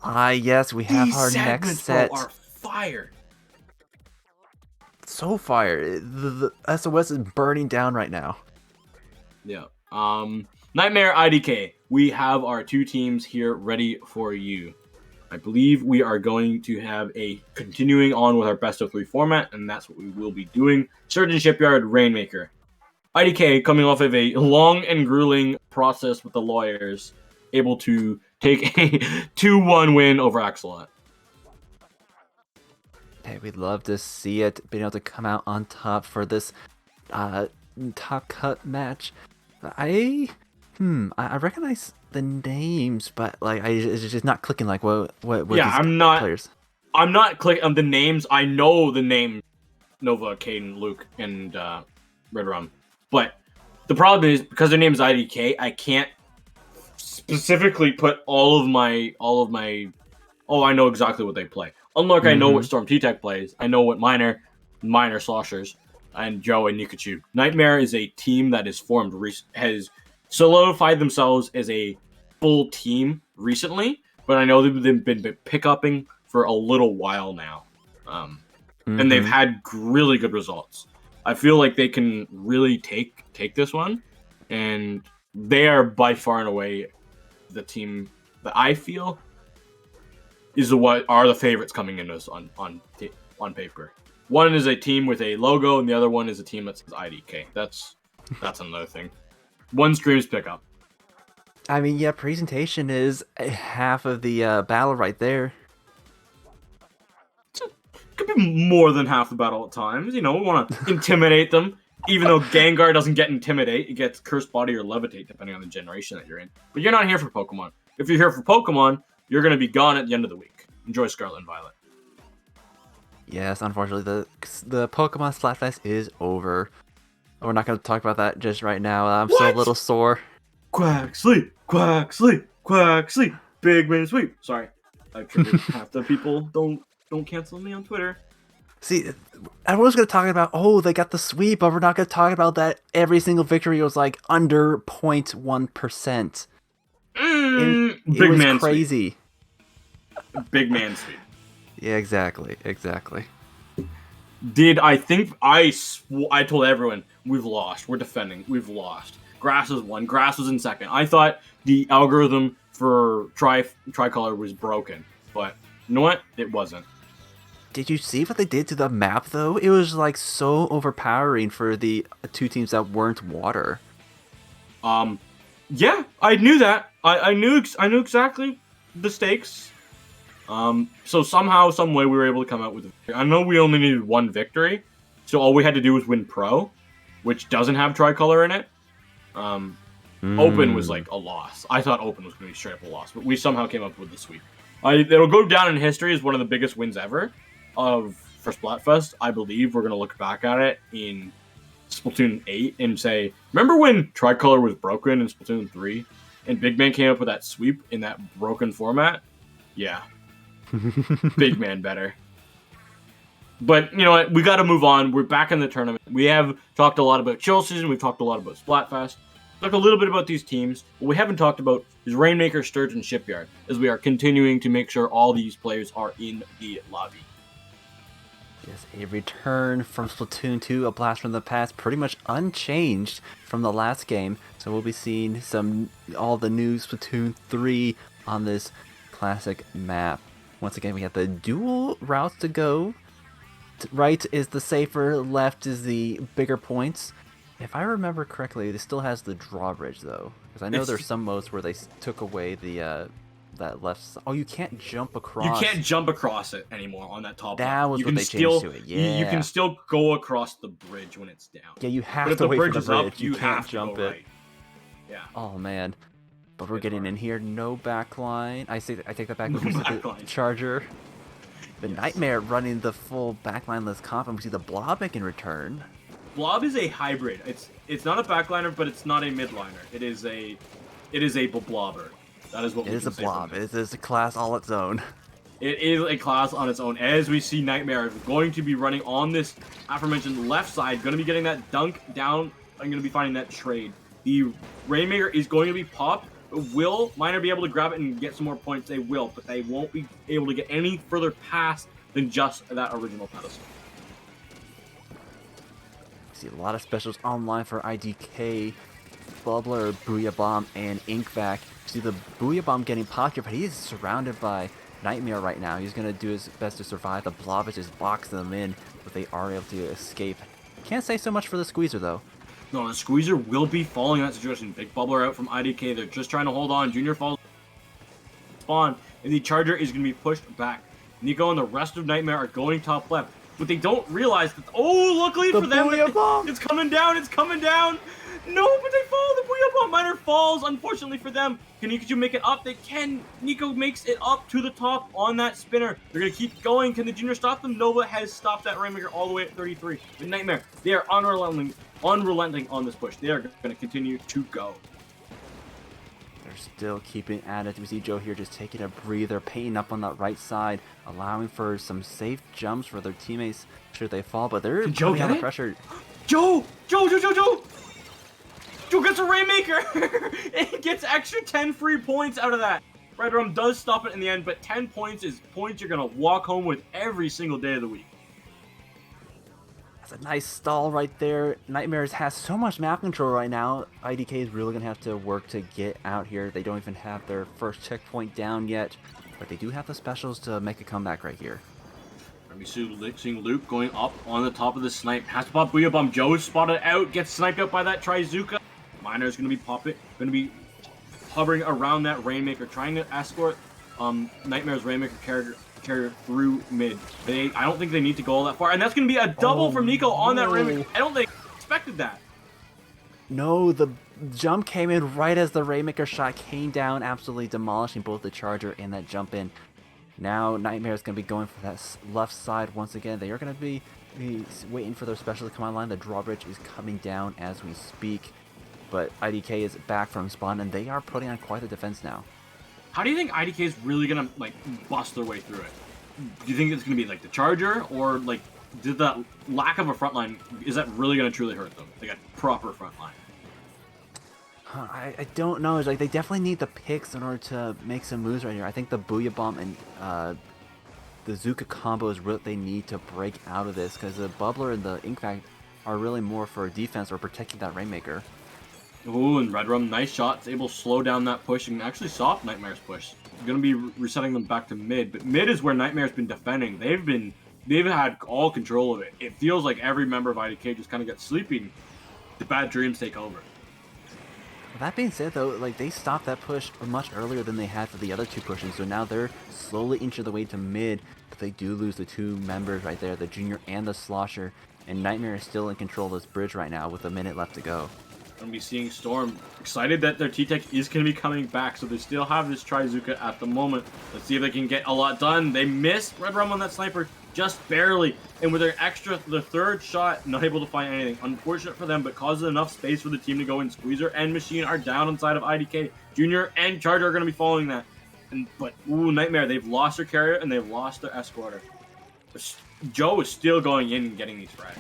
Yes, we have These our segments, next set. bro, are fire. So fire. The SOS is burning down right now. Yeah. Nightmare IDK. We have our two teams here ready for you. I believe we are going to have a continuing on with our best of 3 format, and that's what we will be doing. Surgeon Shipyard, Rainmaker. IDK coming off of a long and grueling process with the lawyers, able to take a 2-1 win over Axelot. Hey, we'd love to see it being able to come out on top for this top cut match. I recognize the names, but like it's just not clicking. Like what Yeah, these I'm not players. I'm not clicking on the names. I know the name Nova, Caden, Luke, and Red Rum. But the problem is because their name is IDK, I can't specifically put all of my I know exactly what they play. Unlike I know what Storm T-Tech plays, I know what Minor Sloshers, and Joe and Nikachu. Nightmare is a team that is formed, has solidified themselves as a full team recently, but I know they've been pick-upping for a little while now. And they've had really good results. I feel like they can really take this one, and they are by far and away the team that I feel is what are the favorites coming into us on paper. One is a team with a logo, and the other one is a team that says IDK. That's another thing. One screams pickup. I mean, yeah, presentation is half of the battle right there. Could be more than half the battle at times. You know, we want to intimidate them. Even though Gengar doesn't get Intimidate, it gets Cursed Body or Levitate, depending on the generation that you're in. But you're not here for Pokemon. If you're here for Pokemon, you're going to be gone at the end of the week. Enjoy Scarlet and Violet. Yes, unfortunately, the Pokemon Splatfest is over. We're not going to talk about that just right now. I'm still a little sore. Quack sleep, quack sleep, quack sleep. Big man sweep. Sorry, I triggered half the people. Don't cancel me on Twitter. See, everyone's going to talk about, oh, they got the sweep, but we're not going to talk about that every single victory was like under 0.1%. It was man crazy. Sweep. Big man sweep. Yeah, exactly. I told everyone, we've lost. We're defending. We've lost. Grass was one. Grass was in second. I thought the algorithm for Tricolor was broken, but you know what? It wasn't. Did you see what they did to the map, though? It was like so overpowering for the two teams that weren't water. Yeah, I knew that. I knew exactly the stakes. So somehow, some way, we were able to come out with a victory. I know we only needed one victory, so all we had to do was win Pro, which doesn't have Tricolor in it. Open was like a loss. I thought Open was going to be straight up a loss, but we somehow came up with the sweep. It'll go down in history as one of the biggest wins ever for Splatfest. I believe we're going to look back at it in Splatoon 8 and say, remember when Tricolor was broken in Splatoon 3 and Big Man came up with that sweep in that broken format? Yeah. Big Man better. But, you know what? We got to move on. We're back in the tournament. We have talked a lot about Chill Season. We've talked a lot about Splatfest. Talked a little bit about these teams. What we haven't talked about is Rainmaker, Sturgeon, Shipyard, as we are continuing to make sure all these players are in the lobby. Yes, a return from Splatoon 2, a blast from the past, pretty much unchanged from the last game. So we'll be seeing all the new Splatoon 3 on this classic map. Once again, we have the dual routes to go. Right is the safer, left is the bigger points. If I remember correctly, it still has the drawbridge though, because I know there's some modes where they took away the that left side. Oh, you can't jump across. You can't jump across it anymore on that top. That was what they changed to it. Yeah, you can still go across the bridge when it's down. Yeah, you have to wait for the bridge. You can't have jump to go it. right. Yeah. Oh man, But we're getting in here. No backline. I take that back. No We see the backline. Charger. The Yes. Nightmare running the full backline-less comp, and we see the Blob making return. Blob is a hybrid. It's not a backliner, but it's not a midliner. It is a blobber. That is what It we is can a say Blob. from It this. is a class all its own. It is a class on its own. As we see, Nightmare is going to be running on this aforementioned left side, going to be getting that dunk down. I'm going to be finding that trade. The Rainmaker is going to be popped. Will Miner be able to grab it and get some more points? They will, but they won't be able to get any further past than just that original pedestal. See a lot of specials online for IDK, Bubbler, Booyah Bomb, and Inkvac. See the Booyah Bomb getting popped here, but he is surrounded by Nightmare right now. He's going to do his best to survive. The Blob is just boxing them in, but they are able to escape. Can't say so much for the Squeezer, though. No, the Squeezer will be falling in that situation. Big Bubbler out from IDK. They're just trying to hold on. Junior falls spawn, and the Charger is going to be pushed back. Nico and the rest of Nightmare are going top left, but they don't realize that. Oh, luckily The for them, Booyah Bomb! it's coming down. It's coming down. No, but they fall. The Booyah Bomb Miner falls. Unfortunately for them, can Nico make it up? They can. Nico makes it up to the top on that spinner. They're gonna keep going. Can the Junior stop them? Nova has stopped that Rainmaker all the way at 33. But Nightmare, they are unrelenting on this push. They are gonna continue to go. They're still keeping at it. We see Joe here just taking a breather, painting up on that right side, allowing for some safe jumps for their teammates should they fall, but they're Can Joe putting get under it? pressure. Joe gets a Rainmaker and gets extra 10 free points out of that. Red Rum does stop it in the end, but 10 points is points you're gonna walk home with every single day of the week. That's a nice stall right there. Nightmares has so much map control right now. IDK is really going to have to work to get out here. They don't even have their first checkpoint down yet, but they do have the specials to make a comeback right here. We're seeing Luke going up on the top of the snipe. Has to pop Booyah Bomb. Joe is spotted out, gets sniped out by that Trizuka. Miner is going to be popping, going to be hovering around that Rainmaker, trying to escort Nightmare's Rainmaker carrier through mid. I don't think they need to go all that far, and that's going to be a double from Nico on that Rainmaker. I don't think they expected that. No, the jump came in right as the Rainmaker shot came down, absolutely demolishing both the Charger and that jump in. Now Nightmare is going to be going for that left side once again. They are going to be waiting for their special to come online. The drawbridge is coming down as we speak, but IDK is back from spawn, and they are putting on quite the defense now. How do you think IDK is really going to like bust their way through it? Do you think it's going to be like the Charger, or like did that lack of a front line, is that really going to truly hurt them? Like a proper front line? I don't know. It's like they definitely need the picks in order to make some moves right here. I think the Booyah Bomb and the Zuka combo is what they need to break out of this, because the Bubbler and the Inkvac are really more for defense or protecting that Rainmaker. Ooh, and Red Rum, nice shot. It's able to slow down that push and actually stop Nightmare's push. Going to be resetting them back to mid, but mid is where Nightmare's been defending. They've had all control of it. It feels like every member of IDK just kind of gets sleeping. The bad dreams take over. That being said, though, like they stopped that push much earlier than they had for the other two pushes, so now they're slowly inching the way to mid, but they do lose the two members right there, the Junior and the Slosher, and Nightmare is still in control of this bridge right now with a minute left to go. Going to be seeing Storm. Excited that their T-Tech is going to be coming back, so they still have this Trizuka at the moment. Let's see if they can get a lot done. They missed Red Rum on that sniper just barely, and with their third shot, not able to find anything. Unfortunate for them, but causes enough space for the team to go in. Squeezer and Machine are down inside of IDK. Junior and Charger are going to be following that. But ooh, Nightmare, they've lost their carrier and they've lost their escorter. Joe is still going in and getting these frags.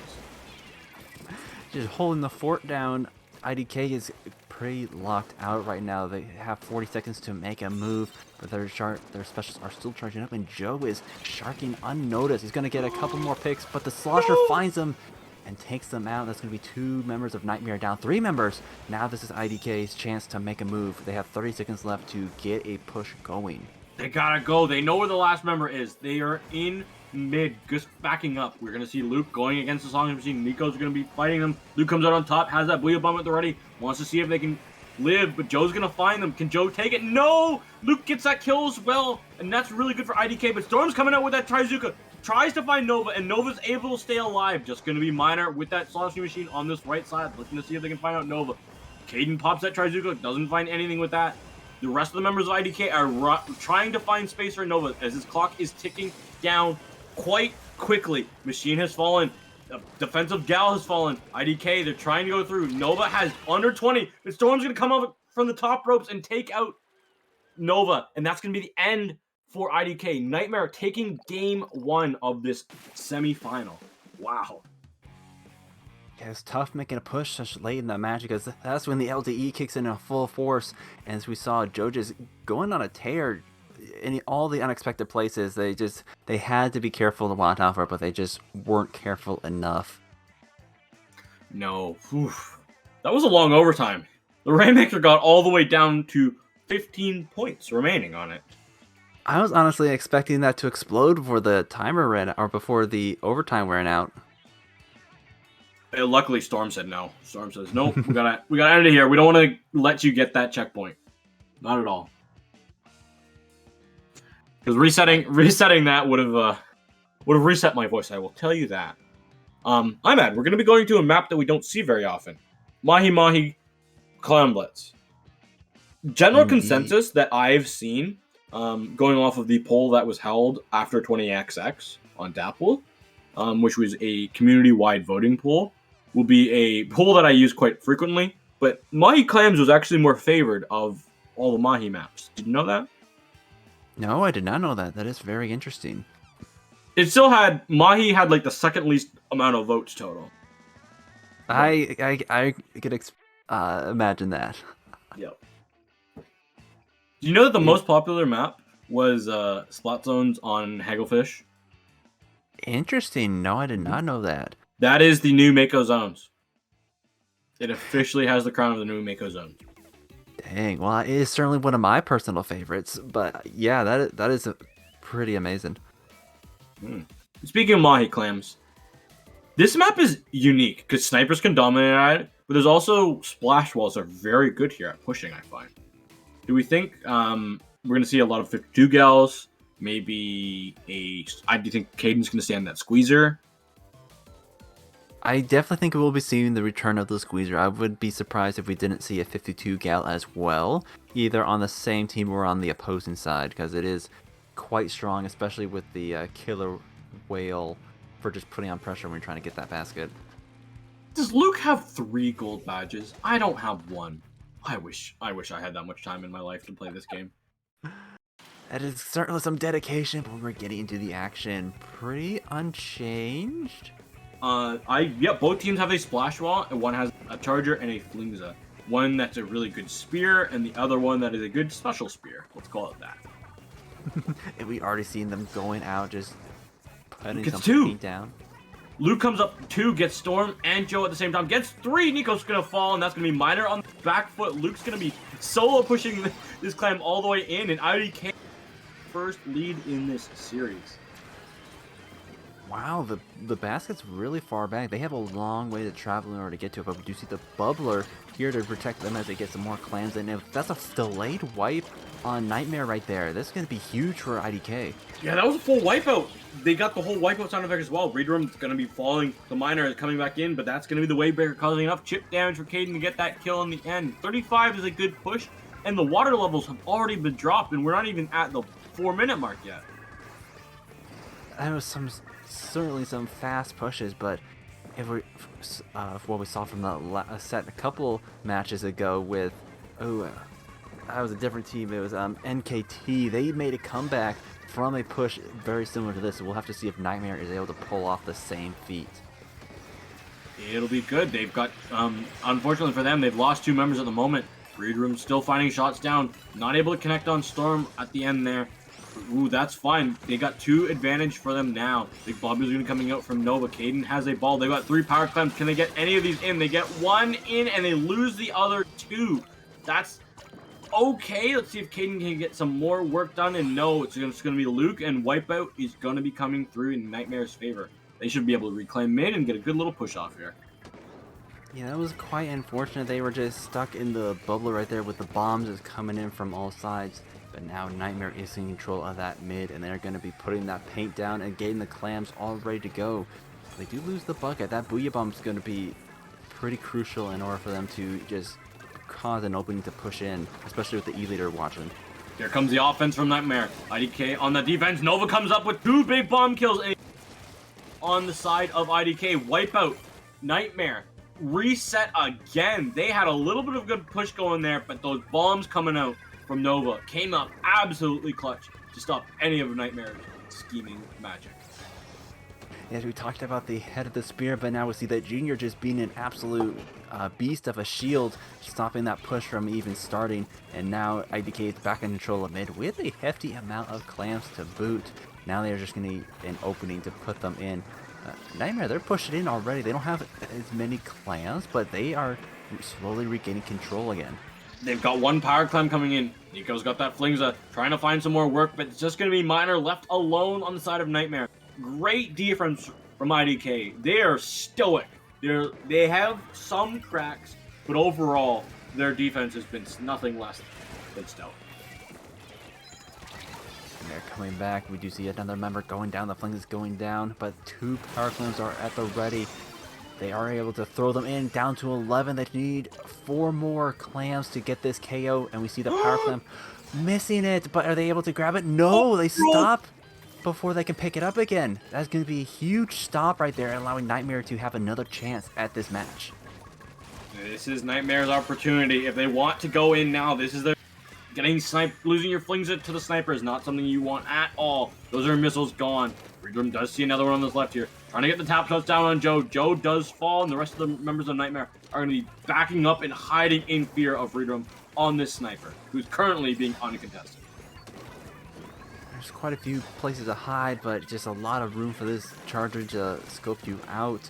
Just holding the fort down. IDK is pretty locked out right now. They have 40 seconds to make a move, but their specials are still charging up, and Joe is sharking unnoticed. He's going to get a couple more picks, but the Slosher finds him and takes them out. That's going to be two members of Nightmare down. Three members. Now this is IDK's chance to make a move. They have 30 seconds left to get a push going. They gotta go. They know where the last member is. They are in mid, just backing up. We're gonna see Luke going against the Song Machine. Nico's gonna be fighting them. Luke comes out on top, has that Booyah Bomb at the ready, wants to see if they can live, but Joe's gonna find them. Can Joe take it? No! Luke gets that kill as well, and that's really good for IDK, but Storm's coming out with that Trizuka. Tries to find Nova, and Nova's able to stay alive. Just gonna be Miner with that Sloshing Machine on this right side, looking to see if they can find out Nova. Caden pops that Trizuka, doesn't find anything with that. The rest of the members of IDK are trying to find space for Nova as his clock is ticking down quite quickly. Machine has fallen. Defensive Gal has fallen. IDK, they're trying to go through. Nova has under 20. And Storm's going to come up from the top ropes and take out Nova. And that's going to be the end for IDK. Nightmare taking game 1 of this semi-final. Wow. Yeah, it's tough making a push such late in that match because that's when the LTE kicks in full force. And as we saw, Joe just going on a tear in all the unexpected places. They had to be careful to watch out for it, but they just weren't careful enough. No. Oof. That was a long overtime. The Rainmaker got all the way down to 15 points remaining on it. I was honestly expecting that to explode before the timer ran or before the overtime ran out. Luckily, Storm said no. Storm says, nope, we gotta end it here. We don't want to let you get that checkpoint. Not at all. Because resetting that would have reset my voice. I will tell you that. I'm We're gonna be going to a map that we don't see very often. Mahi Mahi Clown Blitz. General consensus that I've seen, going off of the poll that was held after 20XX on Dapple, which was a community-wide voting poll, will be a poll that I use quite frequently. But Mahi Clams was actually more favored of all the Mahi maps. Did you know that? No, I did not know that. That is very interesting. It still had Mahi had like the second least amount of votes total. I could imagine that. Yep. Do you know that the most popular map was Splat Zones on Hagglefish? Interesting. No, I did not know that. That is the new Mako Zones. It officially has the crown of the new Mako Zones. Dang. Well, it is certainly one of my personal favorites. But yeah, that is pretty amazing. Speaking of Mahi Clams, this map is unique because snipers can dominate at it, but there's also splash walls are very good here at pushing, I find. Do we think we're going to see a lot of 52 gals? Maybe I do think Caden's going to stay on that squeezer. I definitely think we'll be seeing the return of the squeezer. I would be surprised if we didn't see a 52 gal as well, either on the same team or on the opposing side, because it is quite strong, especially with the killer whale for just putting on pressure when you're trying to get that basket. Does Luke have 3 gold badges? I don't have 1. I wish I had that much time in my life to play this game. That is certainly some dedication, but we're getting into the action pretty unchanged. Both teams have a splash wall, and one has a charger and a flingza. One that's a really good spear, and the other one that is a good special spear. Let's call it that. And we already seen them going out, just putting Gets something 2. down. Luke comes up 2, gets Storm and Joe at the same time. Gets 3. Nico's gonna fall, and that's gonna be Miner on the back foot. Luke's gonna be solo pushing this clam all the way in, and IDK first lead in this series. Wow, the basket's really far back. They have a long way to travel in order to get to it, but we do see the bubbler here to protect them as they get some more clams in. If that's a delayed wipe on Nightmare right there, this is going to be huge for IDK. Yeah, that was a full wipeout. They got the whole wipeout sound effect as well. Reedrum's going to be falling. The Miner is coming back in, but that's going to be the wave breaker causing enough chip damage for Caden to get that kill in the end. 35 is a good push, and the water levels have already been dropped, and we're not even at the 4-minute mark yet. That was certainly some fast pushes, but if we what we saw from the set a couple matches ago with that was a different team. It was NKT. They made a comeback from a push very similar to this. So we'll have to see if Nightmare is able to pull off the same feat. It'll be good. They've got unfortunately for them, they've lost 2 members at the moment. Reedrum still finding shots down, not able to connect on Storm at the end there. Ooh, that's fine. They got 2 advantage for them now. Big Bobby's going to be coming out from Nova. Caden has a ball. They've got 3 power clams. Can they get any of these in? They get 1 in, and they lose the other 2. That's okay. Let's see if Caden can get some more work done. And no, it's going to be Luke, and Wipeout is going to be coming through in Nightmare's favor. They should be able to reclaim mid and get a good little push off here. Yeah, that was quite unfortunate. They were just stuck in the bubble right there with the bombs just coming in from all sides. But now Nightmare is in control of that mid, and they're going to be putting that paint down and getting the clams all ready to go. They do lose the bucket. That Booyah Bomb is going to be pretty crucial in order for them to just cause an opening to push in, especially with the E-leader watching. Here comes the offense from Nightmare. IDK on the defense. Nova comes up with 2 big bomb kills on the side of IDK. Wipeout. Nightmare. Reset again. They had a little bit of good push going there, but those bombs coming out from Nova came up absolutely clutch to stop any of Nightmare's scheming magic. Yes, we talked about the head of the spear, but now we see that Junior just being an absolute beast of a shield, stopping that push from even starting. And now IDK is back in control of mid with a hefty amount of clams to boot. Now they're just going to need an opening to put them in. Nightmare, they're pushing in already. They don't have as many clams, but they are slowly regaining control again. They've got 1 power clam coming in. Nico's got that Flingza, trying to find some more work, but it's just going to be Miner left alone on the side of Nightmare. Great defense from IDK. They are stoic. They have some cracks, but overall, their defense has been nothing less than stoic. And they're coming back. We do see another member going down. The flank is going down, but 2 power clams are at the ready. They are able to throw them in down to 11. They need 4 more clams to get this KO, and we see the power clam missing it. But are they able to grab it? No, they stop before they can pick it up again. That's going to be a huge stop right there, allowing Nightmare to have another chance at this match. This is Nightmare's opportunity. If they want to go in now, this is their getting sniped. Losing your flings to the sniper is not something you want at all. Those are missiles gone. Freedom does see another one on this left here. Trying to get the tap shots down on Joe. Joe does fall, and the rest of the members of Nightmare are going to be backing up and hiding in fear of Freedom on this sniper, who's currently being uncontested. There's quite a few places to hide, but just a lot of room for this charger to scope you out.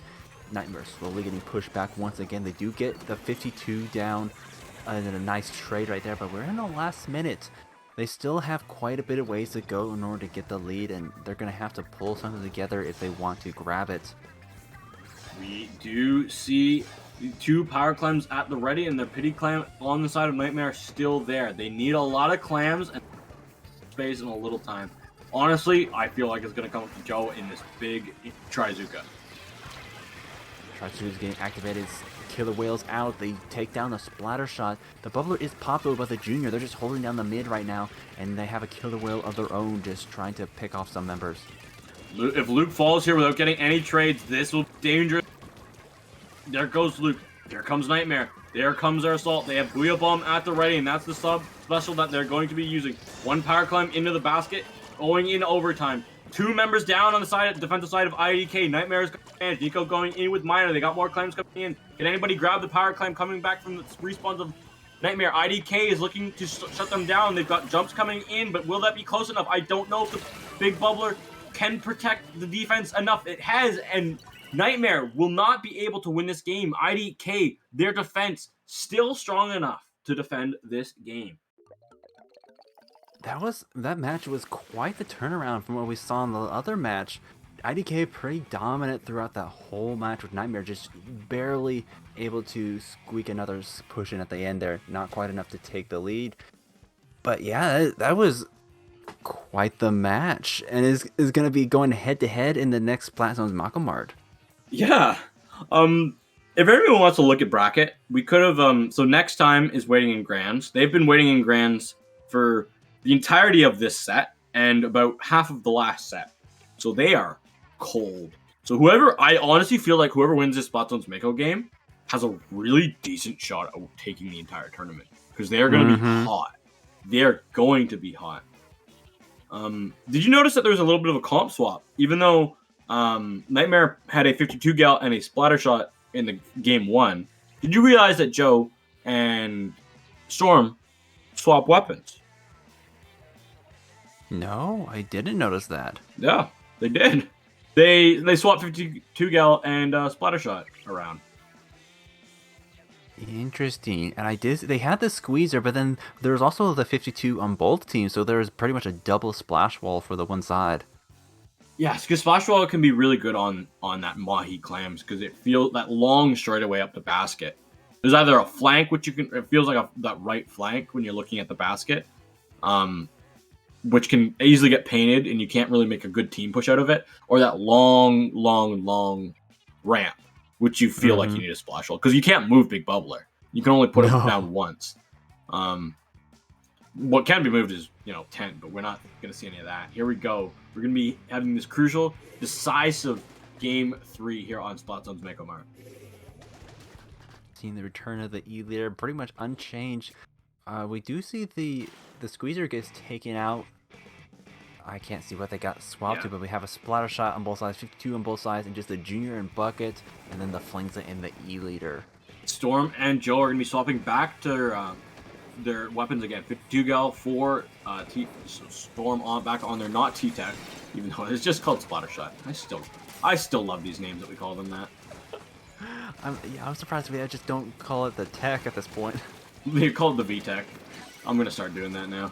Nightmare slowly getting pushed back once again. They do get the 52 down and a nice trade right there, but we're in the last minute. They still have quite a bit of ways to go in order to get the lead, and they're going to have to pull something together if they want to grab it. We do see the 2 power clams at the ready, and the pity clam on the side of Nightmare still there. They need a lot of clams and space in a little time. Honestly, I feel like it's going to come up to Joe in this big Trizuka. Trizuka is getting activated. Killer Whales out. They take down the splatter shot. The bubbler is popped over by the Junior. They're just holding down the mid right now, and they have a Killer Whale of their own, just trying to pick off some members. If Luke falls here without getting any trades, this will be dangerous. There goes Luke. Here comes Nightmare. There comes their assault. They have Booyah Bomb at the ready, and that's the special that they're going to be using. 1 power climb into the basket, going in overtime. 2 members down on the defensive side of IDK. Nightmare's and Nico going in with Miner. They got more claims coming in. Can anybody grab the power climb coming back from the respawns of Nightmare? IDK is looking to shut them down. They've got jumps coming in, but will that be close enough? I don't know if the big bubbler can protect the defense enough. It has, and Nightmare will not be able to win this game. IDK, their defense, still strong enough to defend this game. That match was quite the turnaround from what we saw in the other match. IDK pretty dominant throughout that whole match, with Nightmare just barely able to squeak another push in at the end there. Not quite enough to take the lead. But yeah, that was quite the match, and is going to be going head to head in the next Splatzone's Makamard. Yeah. If everyone wants to look at bracket, we could have. So next time is waiting in Grands. They've been waiting in Grands for the entirety of this set and about half of the last set. So they are cold. So I honestly feel like whoever wins this Splatzone's Mako game has a really decent shot at taking the entire tournament, because they are going to be hot. They are going to be hot. Did you notice that there was a little bit of a comp swap? Even though Nightmare had a 52 gal and a splatter shot in the game 1, did you realize that Joe and Storm swap weapons? No, I didn't notice that. Yeah, they did. They swapped 52 gal and splatter shot around. Interesting. And they had the squeezer, but then there was also the 52 on both teams, so there was pretty much a double splash wall for the one side. Yes, because splash wall can be really good on that Mahi clams, because it feels that long straightaway up the basket. There's either a flank, it feels like that right flank when you're looking at the basket, which can easily get painted and you can't really make a good team push out of it, or that long ramp, which you feel like you need a splash wall, because you can't move Big Bubbler. You can only put it No. down once. What can be moved is 10, but we're not going to see any of that. Here we go. We're going to be having this crucial, decisive game 3 here on Splatoon's Mako Mart. Seeing the return of the E-leader, pretty much unchanged. We do see the squeezer gets taken out. I can't see what they got swapped to, but we have a splatter shot on both sides, 52 on both sides, and just the junior and bucket, and then the flings it in the E-leader. Storm and Joe are going to be swapping back to their weapons again. 52 gal for Storm on back on their not T-Tech, even though it's just called splatter shot. I still love these names that we call them that. I'm surprised we just don't call it the tech at this point. They call it the V-Tech. I'm going to start doing that now.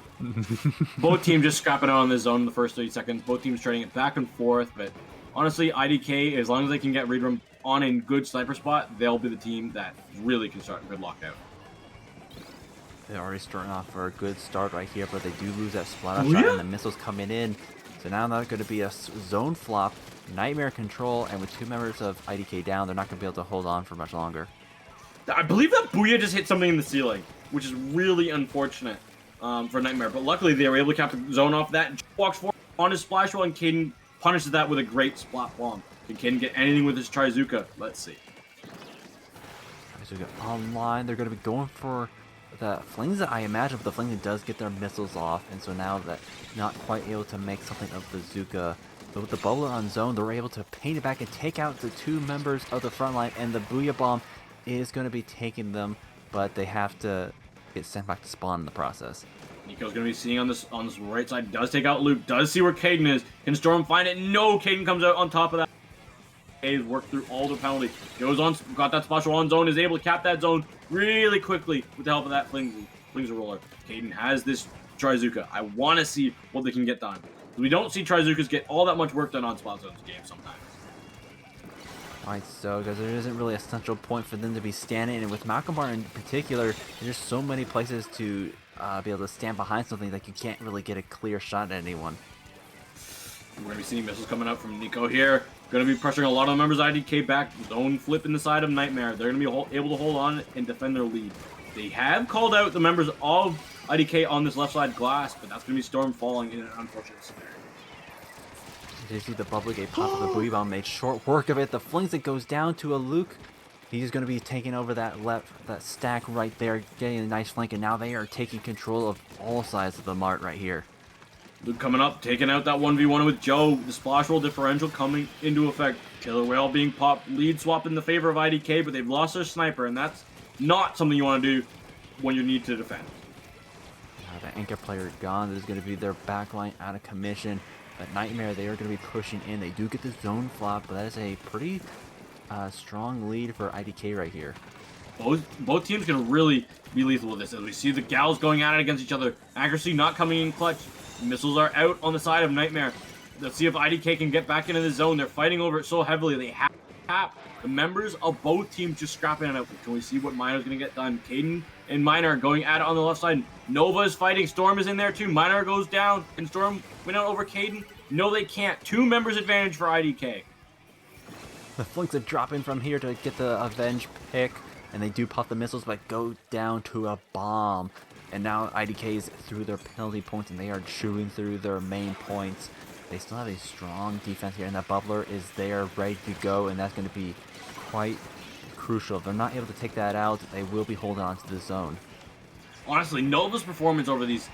Both teams just scrapping out on this zone in the first 30 seconds. Both teams trading it back and forth, but honestly, IDK, as long as they can get read room on a good sniper spot, they'll be the team that really can start a good lockout. They're already starting off for a good start right here, but they do lose that splatter shot, and the missiles coming in. So now that's going to be a zone flop, nightmare control, and with 2 members of IDK down, they're not going to be able to hold on for much longer. I believe that Booyah just hit something in the ceiling, which is really unfortunate for Nightmare. But luckily, they were able to cap the zone off that. Walks forward on his splash wall, and Caden punishes that with a great splat bomb. Can Caden get anything with his Trizuka? Let's see. Trizuka online. They're going to be going for the flings. I imagine, but the flings does get their missiles off, and so now that not quite able to make something of the Zuka. But with the bubble on zone, they're able to paint it back and take out the 2 members of the front line, and the Booyah bomb is going to be taking them, but they have to get sent back to spawn in the process. Nico's going to be seeing on this right side. Does take out Luke. Does see where Caden is. Can Storm find it? No, Caden comes out on top of that. He's worked through all the penalty. Goes on, got that splash on zone, is able to cap that zone really quickly with the help of that flings roller. Caden has this Trizuka. I want to see what they can get done. We don't see Trizukas get all that much work done on Splatoon's game sometimes. Right, so because there isn't really a central point for them to be standing, and with Malcolm Bar in particular, there's so many places to be able to stand behind something that you can't really get a clear shot at anyone. We're going to be seeing missiles coming out from Nico here. Going to be pressuring a lot of the members of IDK back. Zone flip in the side of Nightmare. They're going to be able to hold on and defend their lead. They have called out the members of IDK on this left side glass, but that's going to be Storm falling in an unfortunate scenario. You see the bubble gate pop of the Booyah bomb, made short work of it. The flings it goes down to a Luke. He's going to be taking over that stack right there, getting a nice flank, and now they are taking control of all sides of the mart right here. Luke coming up, taking out that 1v1 with Joe. The splash roll differential coming into effect. Killer Whale being popped, lead swap in the favor of IDK, but they've lost their sniper, and that's not something you want to do when you need to defend. The anchor player gone. This is going to be their backline out of commission. But Nightmare, they are going to be pushing in. They do get the zone flop, but that is a pretty strong lead for IDK right here. Both teams can really be lethal with this, as we see the gals going at it against each other. Accuracy not coming in clutch. Missiles are out on the side of Nightmare. Let's see if IDK can get back into the zone. They're fighting over it so heavily. They have to tap. The members of both teams just scrapping it out. Can we see what Minor's going to get done? Caden and Minor are going at it on the left side. Nova is fighting. Storm is in there too. Minor goes down. Can Storm win out over Caden? No, they can't. 2 members advantage for IDK. The flinks are dropping from here to get the avenge pick, and they do pop the missiles, but go down to a bomb. And now IDK is through their penalty points, and they are chewing through their main points. They still have a strong defense here, and that bubbler is there, ready to go, and that's going to be quite crucial. If they're not able to take that out, they will be holding on to the zone. Honestly, Nova's performance over this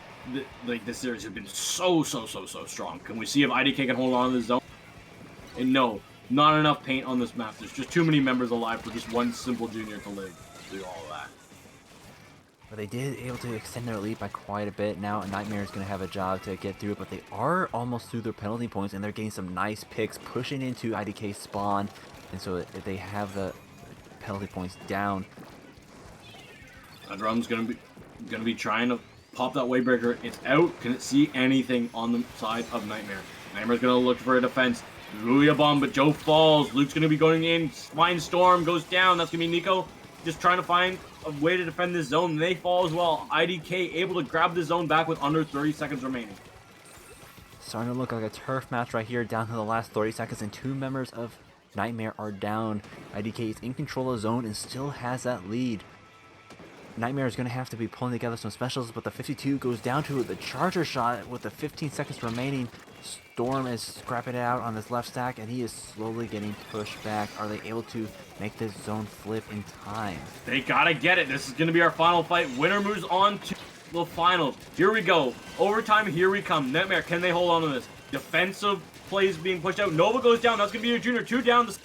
series has been so strong. Can we see if IDK can hold on to the zone? And no, not enough paint on this map. There's just too many members alive for just one simple junior to live through all of that. But they did able to extend their lead by quite a bit. Now Nightmare is going to have a job to get through it, but they are almost through their penalty points, and they're getting some nice picks, pushing into IDK spawn, and so they have the penalty points down. Drum's gonna be trying to pop that Waybreaker. It's out. Can it see anything on the side of Nightmare? Nightmare's gonna look for a defense. Booyah bomb, but Joe falls. Luke's gonna be going in. Swine Storm goes down. That's gonna be Nico just trying to find a way to defend this zone. They fall as well. IDK able to grab the zone back with under 30 seconds remaining. Starting to look like a turf match right here, down to the last 30 seconds, and 2 members of Nightmare are down. IDK is in control of the zone and still has that lead. Nightmare is going to have to be pulling together some specials, but the 52 goes down to the charger shot with the 15 seconds remaining. Storm is scrapping it out on this left stack, and he is slowly getting pushed back. Are they able to make this zone flip in time? They gotta get it. This is gonna be our final fight. Winner moves on to the finals. Here we go. Overtime, here we come. Nightmare, can they hold on to this? Defensive plays being pushed out. Nova goes down. That's gonna be your junior. 2 down. The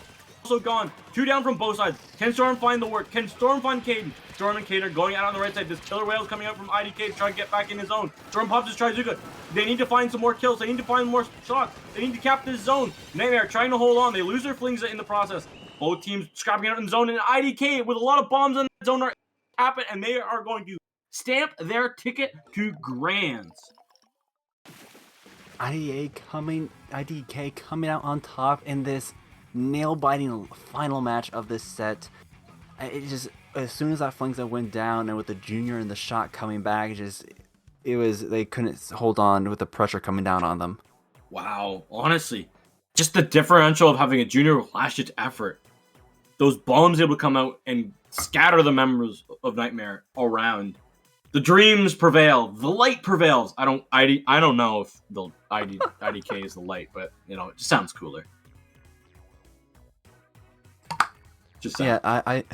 also gone. 2 down from both sides. Can Storm find the work? Can Storm find Caden? Storm and Caden are going out on the right side. This killer whale's coming out from IDK to try to get back in his zone. Storm pops his Trizuka. They need to find some more kills. They need to find more shots. They need to cap this zone. Nightmare trying to hold on. They lose their flings in the process. Both teams scrapping out in the zone, and IDK with a lot of bombs in the zone are happen, and they are going to stamp their ticket to Grands. IDK coming out on top in this nail-biting final match of this set. It just, as soon as that flings went down, and with the junior and the shot coming back, they couldn't hold on with the pressure coming down on them. Wow, honestly, just the differential of having a junior with last-ditch effort. Those bombs able to come out and scatter the members of Nightmare around. The dreams prevail. The light prevails. I don't know if the IDK is the light, but you know, it just sounds cooler. Just yeah, I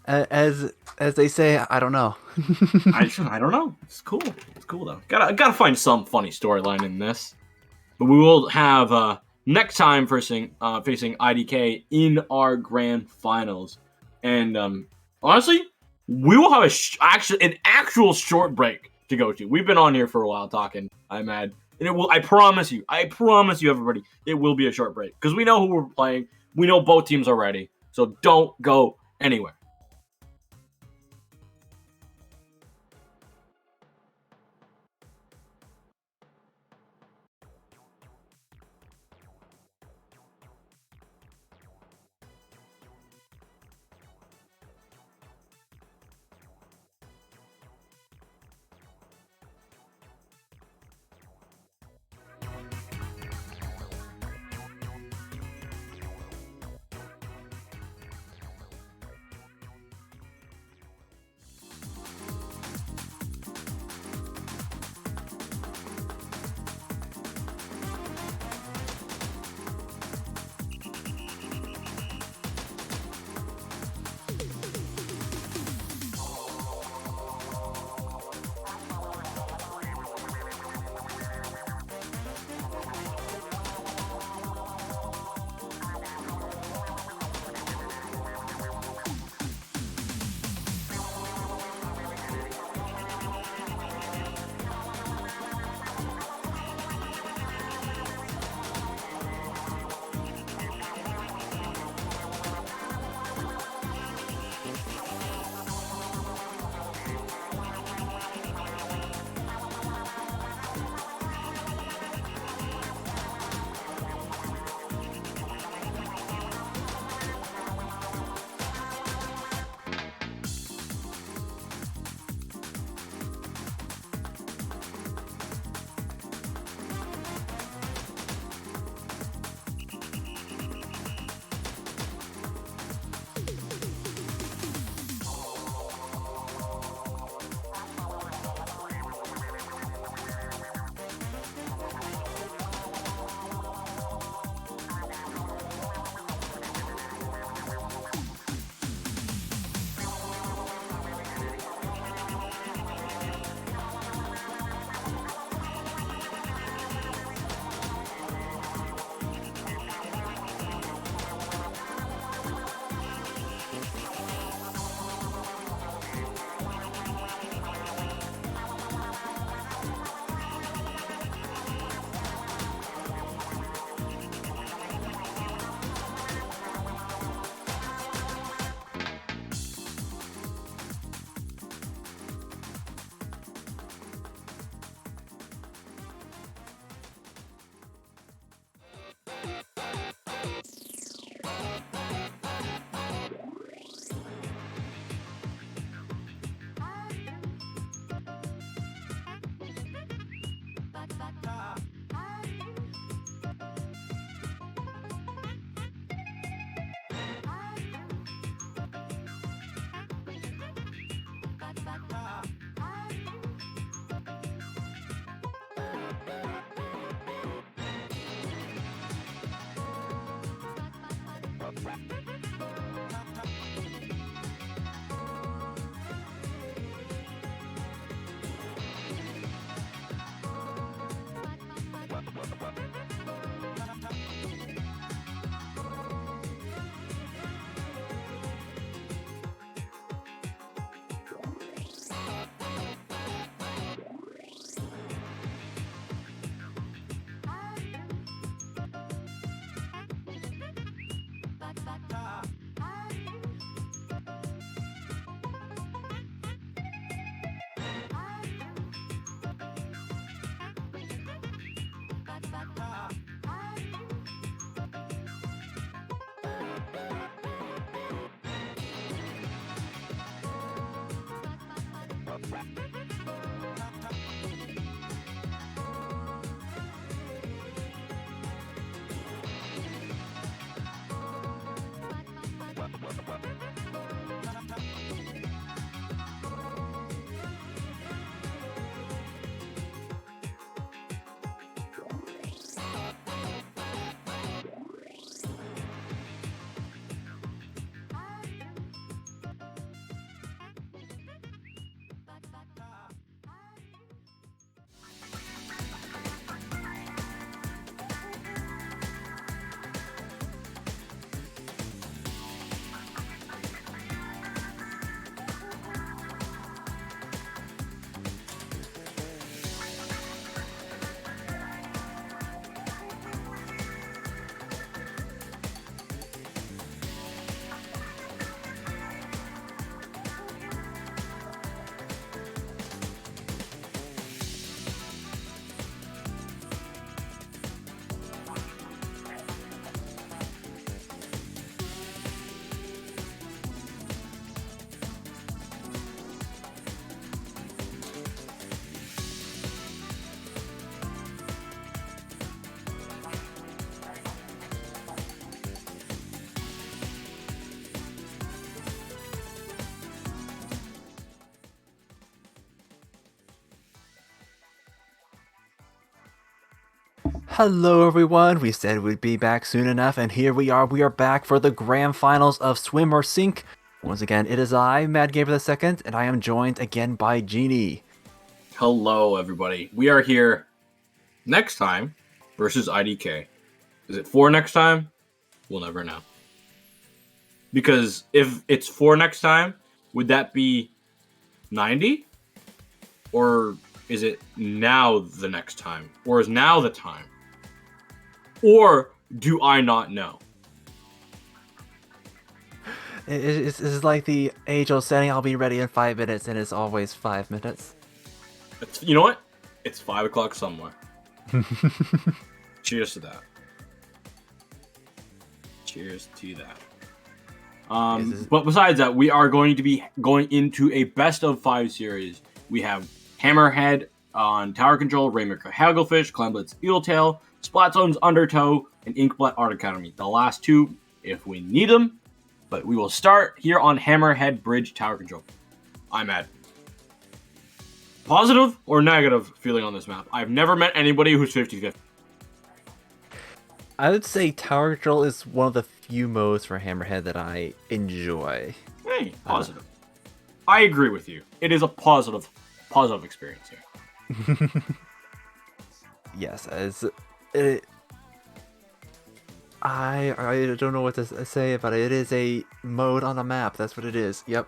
as they say, I don't know. I don't know. It's cool. It's cool though. Gotta find some funny storyline in this. But we will have next time facing IDK in our grand finals, and honestly, we will have an actual short break to go to. We've been on here for a while talking. I'm mad, and it will. I promise you, everybody, it will be a short break because we know who we're playing. We know both teams are ready, so don't go anywhere. Hello everyone, we said we'd be back soon enough, and here we are back for the grand finals of Swim or Sink. Once again, it is I, Mad Gamer II, and I am joined again by Genie. Hello, everybody. We are here next time versus IDK. Is it 4 next time? We'll never know. Because if it's 4 next time, would that be 90? Or is it now the next time? Or is now the time? Or do I not know? It's like the age-old saying, I'll be ready in 5 minutes, and it's always 5 minutes. You know what? It's 5 o'clock somewhere. Cheers to that. Cheers to that. But besides that, we are going to be going into a best of 5 series. We have Hammerhead on Tower Control, Rainmaker Hagelfish, Clamblitz Eeltail, Splatzone's Undertow, and Inkblood Art Academy. The last 2, if we need them. But we will start here on Hammerhead Bridge Tower Control. I'm Mad. Positive or negative feeling on this map? I've never met anybody who's 50-50. I would say Tower Control is one of the few modes for Hammerhead that I enjoy. Hey, positive. I agree with you. It is a positive experience here. Yes, I don't know what to say about it. It is a mode on a map. That's what it is. Yep.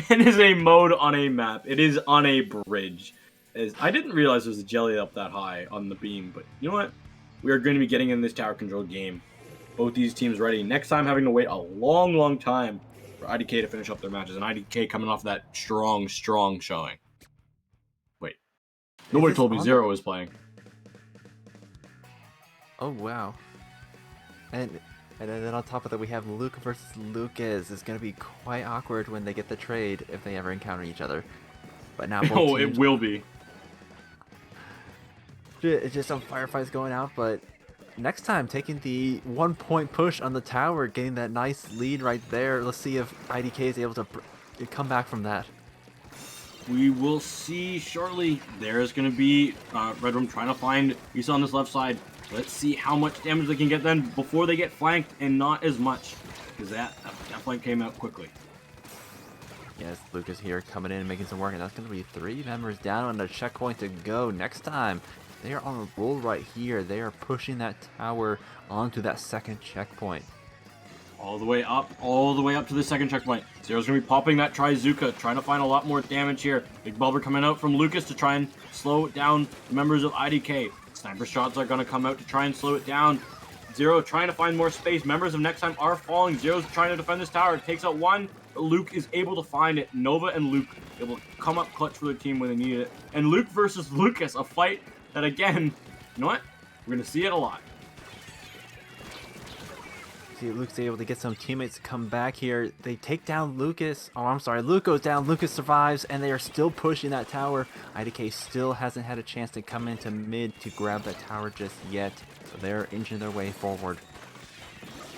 It is a mode on a map. It is on a bridge. I didn't realize there was a jelly up that high on the beam, but you know what? We are going to be getting in this tower control game. Both these teams ready. Next time having to wait a long time for IDK to finish up their matches. And IDK coming off that strong showing. Wait. Nobody told me Zero was playing. Oh, wow. And then on top of that, we have Luca versus Lucas. It's going to be quite awkward when they get the trade if they ever encounter each other. But now both Oh, teams, it will be. It's just some firefights going out, but next time taking the 1 point push on the tower, getting that nice lead right there. Let's see if IDK is able to come back from that. We will see shortly. There's going to be Red Room trying to find Yusa on this left side. Let's see how much damage they can get then before they get flanked, and not as much, because that flank came out quickly. Yes, Lucas here coming in and making some work, and that's going to be 3 members down and a checkpoint to go. Next time, they are on a roll right here. They are pushing that tower onto that second checkpoint. All the way up to the second checkpoint. Zero's going to be popping that Trizuka, trying to find a lot more damage here. Big Bulber coming out from Lucas to try and slow down the members of IDK. Sniper shots are going to come out to try and slow it down. Zero trying to find more space. Members of Next Time are falling. Zero's trying to defend this tower. It takes out one, but Luke is able to find it. Nova and Luke able to come up clutch for the team when they need it. And Luke versus Lucas, a fight that, again, you know what? We're going to see it a lot. See, Luke's able to get some teammates to come back here. They take down Lucas. Oh, I'm sorry. Luke goes down. Lucas survives, and they are still pushing that tower. IDK still hasn't had a chance to come into mid to grab that tower just yet. So they're inching their way forward.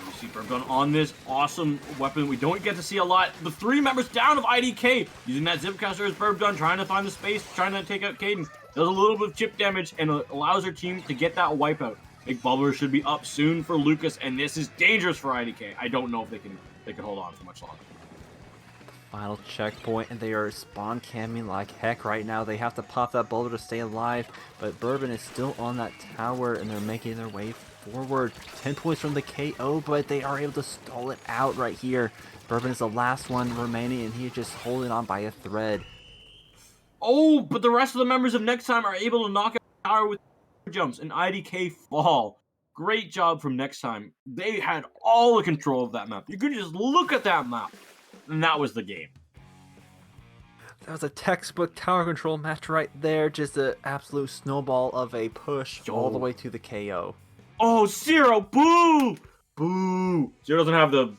You see Burbgun on this awesome weapon. We don't get to see a lot. The 3 members down of IDK using that Zipcaster as Burbgun, trying to find the space, trying to take out Caden. Does a little bit of chip damage and allows their team to get that wipeout. Big Bubbler should be up soon for Lucas, and this is dangerous for IDK. I don't know if they can hold on for much longer. Final checkpoint, and they are spawn camming like heck right now. They have to pop that boulder to stay alive, but Bourbon is still on that tower, and they're making their way forward. 10 points from the KO, but they are able to stall it out right here. Bourbon is the last one remaining, and he's just holding on by a thread. Oh, but the rest of the members of Next Time are able to knock out the tower with jumps, and IDK fall. Great job from Next Time. They had all the control of that map. You could just look at that map, and that was the game. That was a textbook tower control match right there. Just an absolute snowball of a push all the way to the KO. Oh, Zero! Boo! Boo! Zero doesn't have the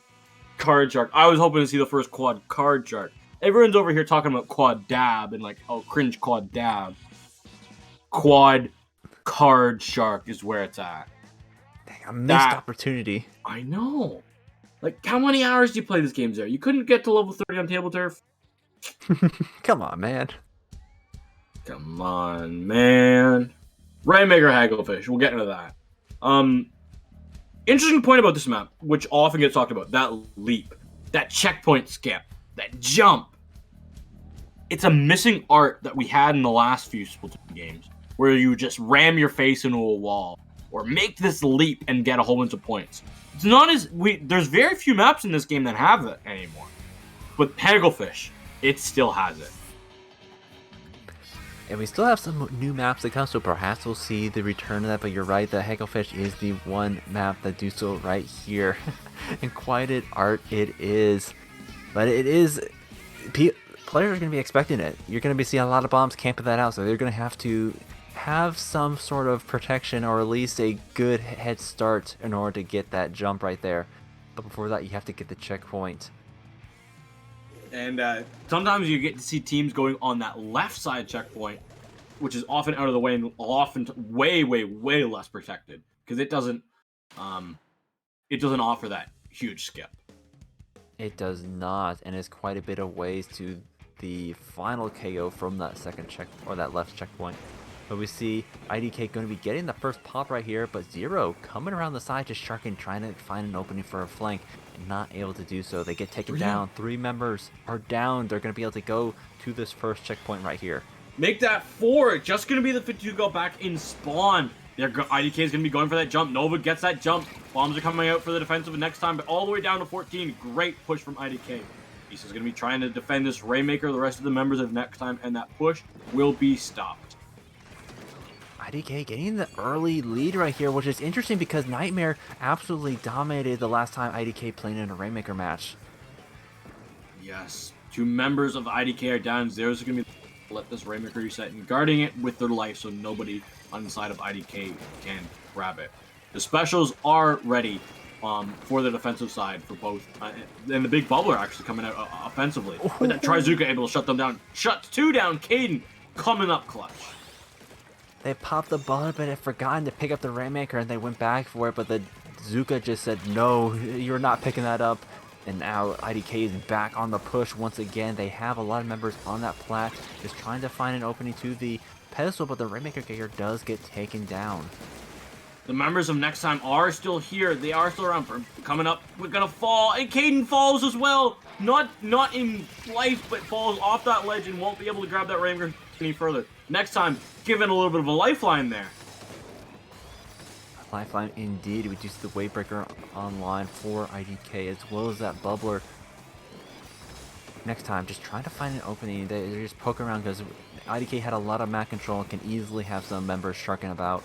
card shark. I was hoping to see the first quad card shark. Everyone's over here talking about quad dab and like, oh, cringe quad dab. Quad card shark is where it's at. Dang, a missed opportunity. I know. Like, how many hours do you play this game, Zero? You couldn't get to level 30 on table turf? Come on, man. Come on, man. Rainmaker Hagglefish. We'll get into that. Interesting point about this map, which often gets talked about, that leap, that checkpoint skip, that jump. It's a missing art that we had in the last few Splatoon games, where you just ram your face into a wall, or make this leap and get a whole bunch of points. It's not as there's very few maps in this game that have that anymore. But Hagglefish, it still has it. And we still have some new maps that come, so perhaps we'll see the return of that, but you're right, the Hagglefish is the one map that do so right here. And quite an art it is. But it is... Players are going to be expecting it. You're going to be seeing a lot of bombs camping that out, so they're going to have some sort of protection, or at least a good head start in order to get that jump right there. But before that, you have to get the checkpoint. And sometimes you get to see teams going on that left side checkpoint, which is often out of the way and often way less protected, because it doesn't offer that huge skip. It does not, and it's quite a bit of ways to the final KO from that second check, or that left checkpoint. But we see IDK going to be getting the first pop right here, but Zero coming around the side, just sharking, trying to find an opening for a flank, and not able to do so. They get taken down. 3 members are down. They're going to be able to go to this first checkpoint right here. Make that 4. Just going to be the 52 go back in spawn. IDK is going to be going for that jump. Nova gets that jump. Bombs are coming out for the defensive next time, but all the way down to 14. Great push from IDK. He's going to be trying to defend this Rainmaker, the rest of the members of next time, and that push will be stopped. IDK getting the early lead right here, which is interesting because Nightmare absolutely dominated the last time IDK played in a Rainmaker match. Yes, 2 members of IDK are down. Zero's going to be let this Rainmaker reset and guarding it with their life so nobody on the side of IDK can grab it. The specials are ready for the defensive side for both. And the big bubbler actually coming out offensively. But that Trizuka able to shut them down. Shuts 2 down. Caden coming up clutch. They popped the baller, but had forgotten to pick up the Rainmaker, and they went back for it, but the Zuka just said, no, you're not picking that up. And now IDK is back on the push once again. They have a lot of members on that plat, just trying to find an opening to the pedestal, but the Rainmaker here does get taken down. The members of Next Time are still here. They are still around. Coming up, we're gonna fall, and Caden falls as well. Not in life, but falls off that ledge and won't be able to grab that Rainmaker any further. Next Time, given a little bit of a lifeline there. Lifeline indeed. We do see the Wavebreaker online for IDK, as well as that Bubbler. Next Time, just trying to find an opening. They're just poking around because IDK had a lot of map control and can easily have some members sharking about.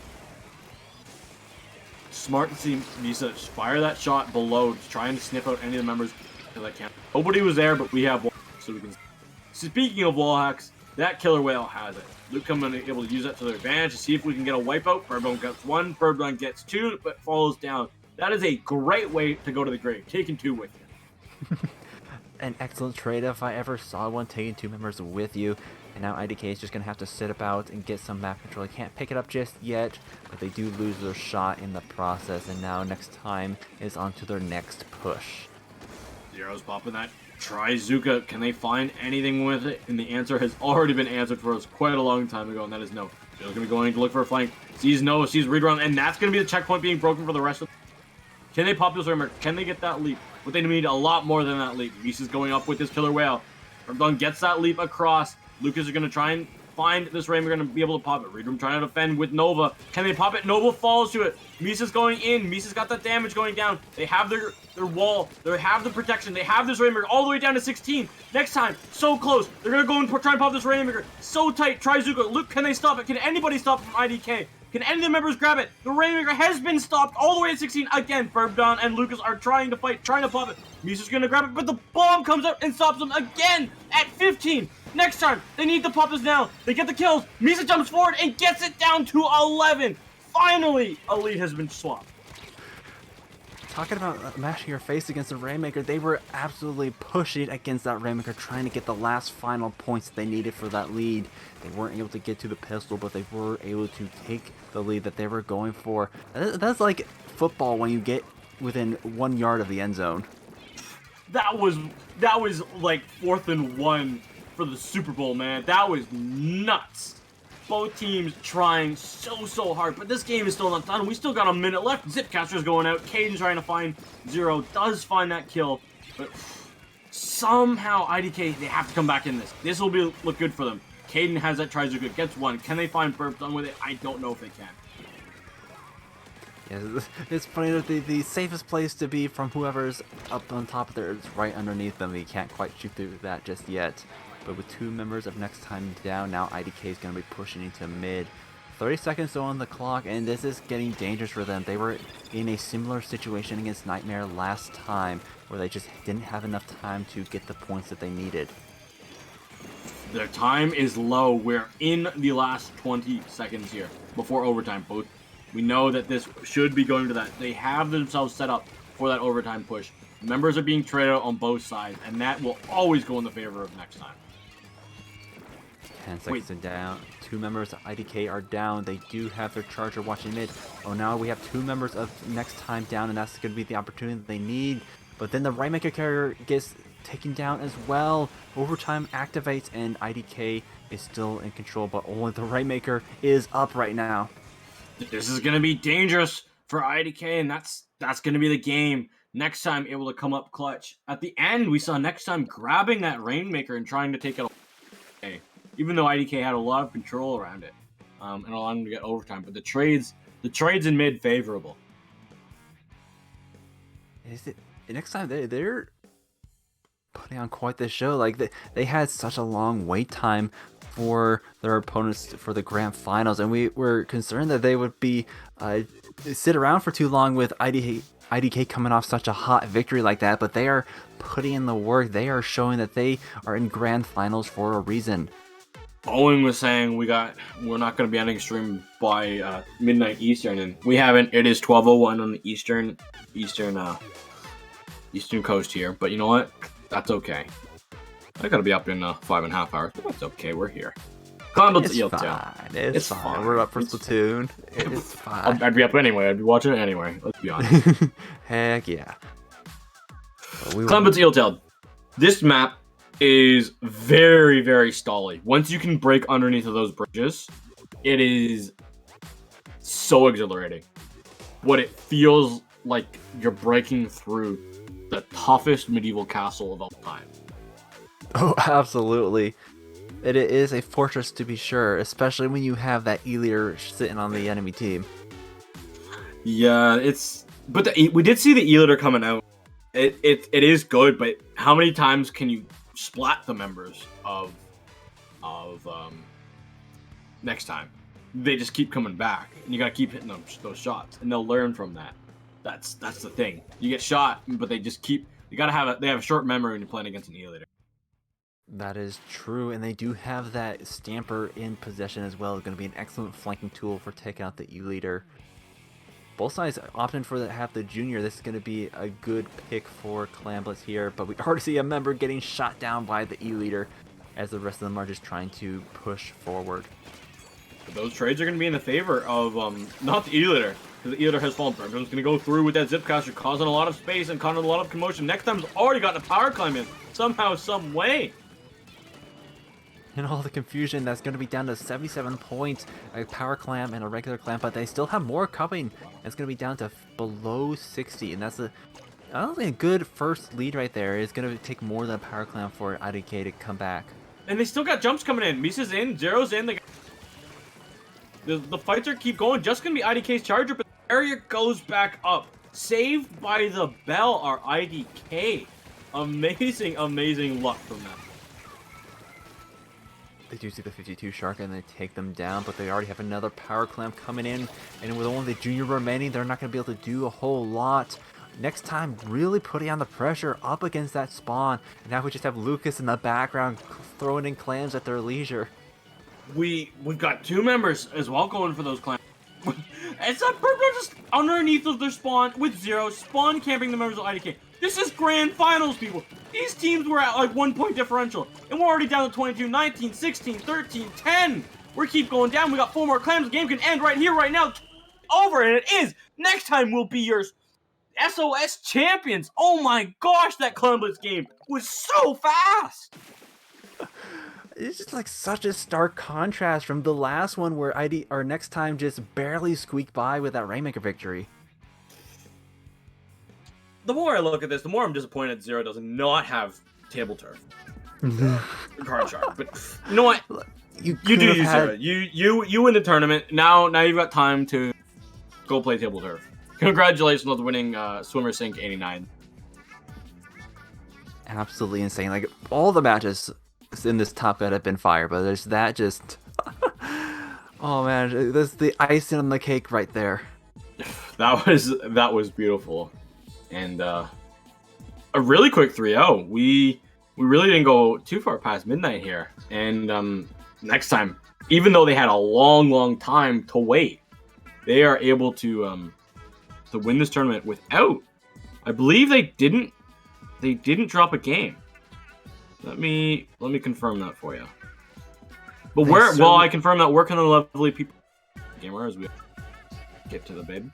Smart to see Visa fire that shot below, just trying to sniff out any of the members because I can't. Nobody was there, but we have one, so we can. Speaking of wall hacks, that Killer Whale has it. Luke coming able to use that to their advantage to see if we can get a wipeout. Birdbone gets 1, Birdbone gets 2, but falls down. That is a great way to go to the grave, taking 2 with you. An excellent trade if I ever saw one, taking 2 members with you. And now IDK is just going to have to sit about and get some map control. They can't pick it up just yet, but they do lose their shot in the process. And now Next Time is on to their next push. Zero's popping that Trizuka. Can they find anything with it? And the answer has already been answered for us quite a long time ago, and that is no. Zero's going to be going to look for a flank. Sees Nova, sees read around, and that's going to be the checkpoint being broken for the rest of. Can they pop this Rainmaker? Can they get that leap? But they need a lot more than that leap. Reese is going up with his Killer Whale. Birdbone gets that leap across. Lucas is going to try and find this Rainmaker and be able to pop it. Reedrum trying to defend with Nova. Can they pop it? Nova falls to it. Misa's going in. Misa's got that damage going down. They have their wall. They have the protection. They have this Rainmaker all the way down to 16. Next time, so close. They're going to go and try and pop this Rainmaker. So tight. Trizuka. Luke, can they stop it? Can anybody stop it from IDK? Can any of the members grab it? The Rainmaker has been stopped all the way at 16. Again, Burbdon and Lucas are trying to fight, trying to pop it. Misa's going to grab it, but the bomb comes out and stops them again at 15. Next time, they need to pop this down. They get the kills. Misa jumps forward and gets it down to 11. Finally, a lead has been swapped. Talking about mashing your face against the Rainmaker, they were absolutely pushing against that Rainmaker, trying to get the last final points that they needed for that lead. They weren't able to get to the pistol, but they were able to take the lead that they were going for. That's like football when you get within 1 yard of the end zone. That was like 4th and 1 for the Super Bowl, man. That was nuts. Both teams trying so hard, but this game is still not done. We still got a minute left. Zipcaster's going out. Caden trying to find Zero. Does find that kill, but somehow IDK, they have to come back in this. This will look good for them. Caden has that tries to good. Gets one. Can they find Burp done with it? I don't know if they can. Yeah, it's funny that the safest place to be from whoever's up on top there is right underneath them. You can't quite shoot through that just yet. But with 2 members of Next Time down, now IDK is going to be pushing into mid. 30 seconds on the clock, and this is getting dangerous for them. They were in a similar situation against Nightmare last time, where they just didn't have enough time to get the points that they needed. Their time is low. We're in the last 20 seconds here before overtime. Both we know that this should be going to that. They have themselves set up for that overtime push. Members are being traded out on both sides, and that will always go in the favor of Next Time. 10 seconds and down. 2 members of IDK are down. They do have their charger watching mid. Oh, now we have 2 members of Next Time down, and that's going to be the opportunity that they need. But then the Rainmaker carrier gets taken down as well. Overtime activates, and IDK is still in control, but only the Rainmaker is up right now. This is going to be dangerous for IDK, and that's going to be the game. Next Time able to come up clutch. At the end, we saw Next Time grabbing that Rainmaker and trying to take it away. Even though IDK had a lot of control around it, and allowed them to get overtime, but the trades in mid favorable. Is it Next Time they're putting on quite the show? Like they had such a long wait time for their opponents for the grand finals, and we were concerned that they would be sit around for too long with IDK coming off such a hot victory like that. But they are putting in the work. They are showing that they are in grand finals for a reason. Owen was saying we're not going to be ending stream by midnight Eastern, and we haven't. It is 12:01 on the Eastern coast here. But you know what? That's okay. I gotta be up in 5.5 hours. But that's okay. We're here. It's fine. We're up for Splatoon. It's fine. I'd be up anyway. I'd be watching it anyway. Let's be honest. Heck yeah. Clemens Eeltail. This map is very stally. Once you can break underneath of those bridges, it is so exhilarating. What it feels like you're breaking through the toughest medieval castle of all time. Oh, absolutely. It is a fortress to be sure, especially when you have that E-leader sitting on the enemy team. Yeah, we did see the E-leader coming out. It is good, but how many times can you splat the members of Next Time? They just keep coming back, and you gotta keep hitting those shots, and they'll learn from that. That's the thing. You get shot, but they just keep. They have a short memory when you're playing against an E-leader. That is true, and they do have that Stamper in possession as well. It's going to be an excellent flanking tool for taking out the E-leader. Both sides opting for have the junior. This is going to be a good pick for Clamblitz here, but we already see a member getting shot down by the E-leader as the rest of them are just trying to push forward. But those trades are going to be in the favor of not the E-leader, because the E-leader has fallen. Everyone's going to go through with that Zipcaster, causing a lot of space and causing a lot of commotion. Next Time's already gotten a power climb in somehow, some way. And all the confusion, that's going to be down to 77 points, a power clamp and a regular clamp, but they still have more coming. It's going to be down to below 60, and that's I don't think a good first lead right there. It's going to take more than a power clamp for IDK to come back. And they still got jumps coming in. Misa's in, Zero's in. The fights are keep going. Just going to be IDK's charger, but the area goes back up. Saved by the bell are IDK. Amazing luck from them. They do see the 52 Shark and they take them down, but they already have another power clamp coming in. And with only the junior remaining, they're not going to be able to do a whole lot. Next Time really putting on the pressure up against that spawn. And now we just have Lucas in the background throwing in clams at their leisure. We've got 2 members as well going for those clams. It's a purple just underneath of their spawn with Zero, spawn camping the members of IDK. This is grand finals, people. These teams were at like 1 point differential, and we're already down to 22, 19, 16, 13, 10. We keep going down. We got 4 more clams. The game can end right here, right now. Over, and it is. Next Time will be your SOS champions. Oh my gosh, that Columbus game was so fast. it's just like such a stark contrast from the last one where ID our next time just barely squeaked by with that Rainmaker victory. The more I look at this, the more I'm disappointed Zero does not have table turf. Card shark. But you know what? You do you, Zero. You win the tournament. Now you've got time to go play table turf. Congratulations on winning Swimmer Sync 89. Absolutely insane. Like, all the matches in this top cut have been fire, but there's that just... oh man, there's the icing on the cake right there. That was beautiful. And a really quick 3-0. We really didn't go too far past midnight here. And next time, even though they had a long time to wait, they are able to win this tournament without... I believe they didn't drop a game. Let me confirm that for you. But while I confirm that, where can the lovely people gamer as we get to the bid?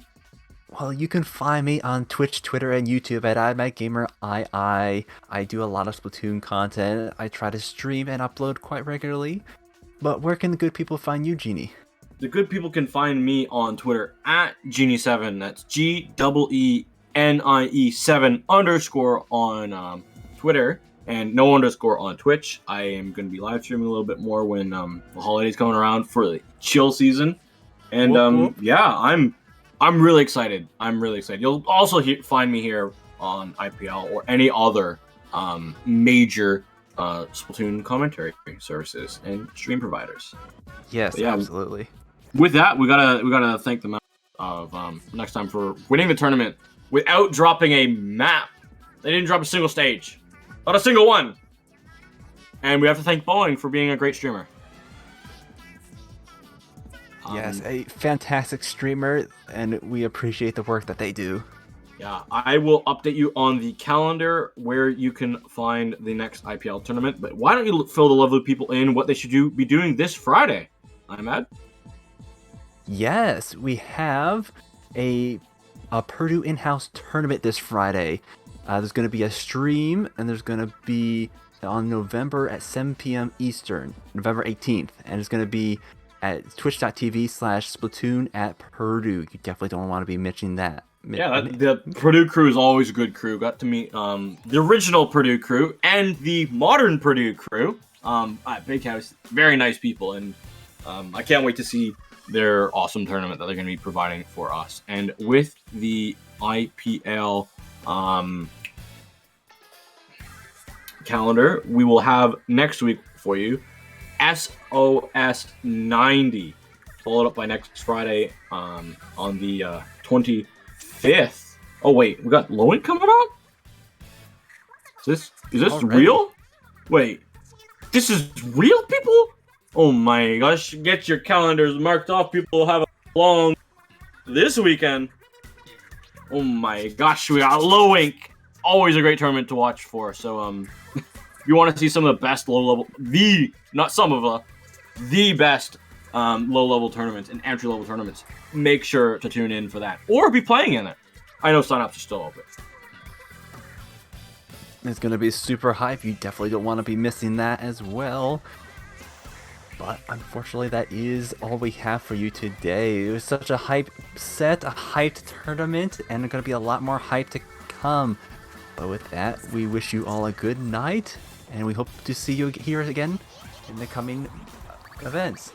Well, you can find me on Twitch, Twitter, and YouTube at IMagGamerII. I do a lot of Splatoon content. I try to stream and upload quite regularly. But where can the good people find you, Genie? The good people can find me on Twitter at Genie7. That's GEENIE7 _ on Twitter, and no _ on Twitch. I am going to be live streaming a little bit more when the holidays coming around for the chill season. And yeah, I'm really excited. You'll also find me here on IPL or any other major Splatoon commentary services and stream providers. Yes, yeah, absolutely. With that, we gotta thank them of next time for winning the tournament without dropping a map. They didn't drop a single stage, not a single one. And we have to thank Boeing for being a great streamer. Yes, a fantastic streamer, and we appreciate the work that they do. Yeah, I will update you on the calendar where you can find the next IPL tournament. But why don't you fill the lovely people in what they should be doing this Friday? I'm Ed. Yes, we have a Purdue in-house tournament this Friday. There's going to be a stream, and there's going to be on November at 7 p.m. Eastern, November 18th, and it's going to be at twitch.tv/Splatoon at Purdue. You definitely don't want to be missing that. Yeah, the Purdue crew is always a good crew. Got to meet the original Purdue crew and the modern Purdue crew at Big House. Very nice people, and I can't wait to see their awesome tournament that they're going to be providing for us. And with the IPL calendar, we will have next week for you SOS 90, followed up by next Friday on the 25th. Oh wait, we got Lowen coming up? Is this real? Wait, this is real, people? Oh my gosh, get your calendars marked off. People will have a long this weekend. Oh my gosh, we got Low Ink. Always a great tournament to watch for. So if you want to see some of the best low-level, the best low-level tournaments and entry-level tournaments, make sure to tune in for that. Or be playing in it. I know sign-ups are still open. It's going to be super hype. You definitely don't want to be missing that as well. But unfortunately, that is all we have for you today. It was such a hype set, a hyped tournament, and there's going to be a lot more hype to come. But with that, we wish you all a good night, and we hope to see you here again in the coming events.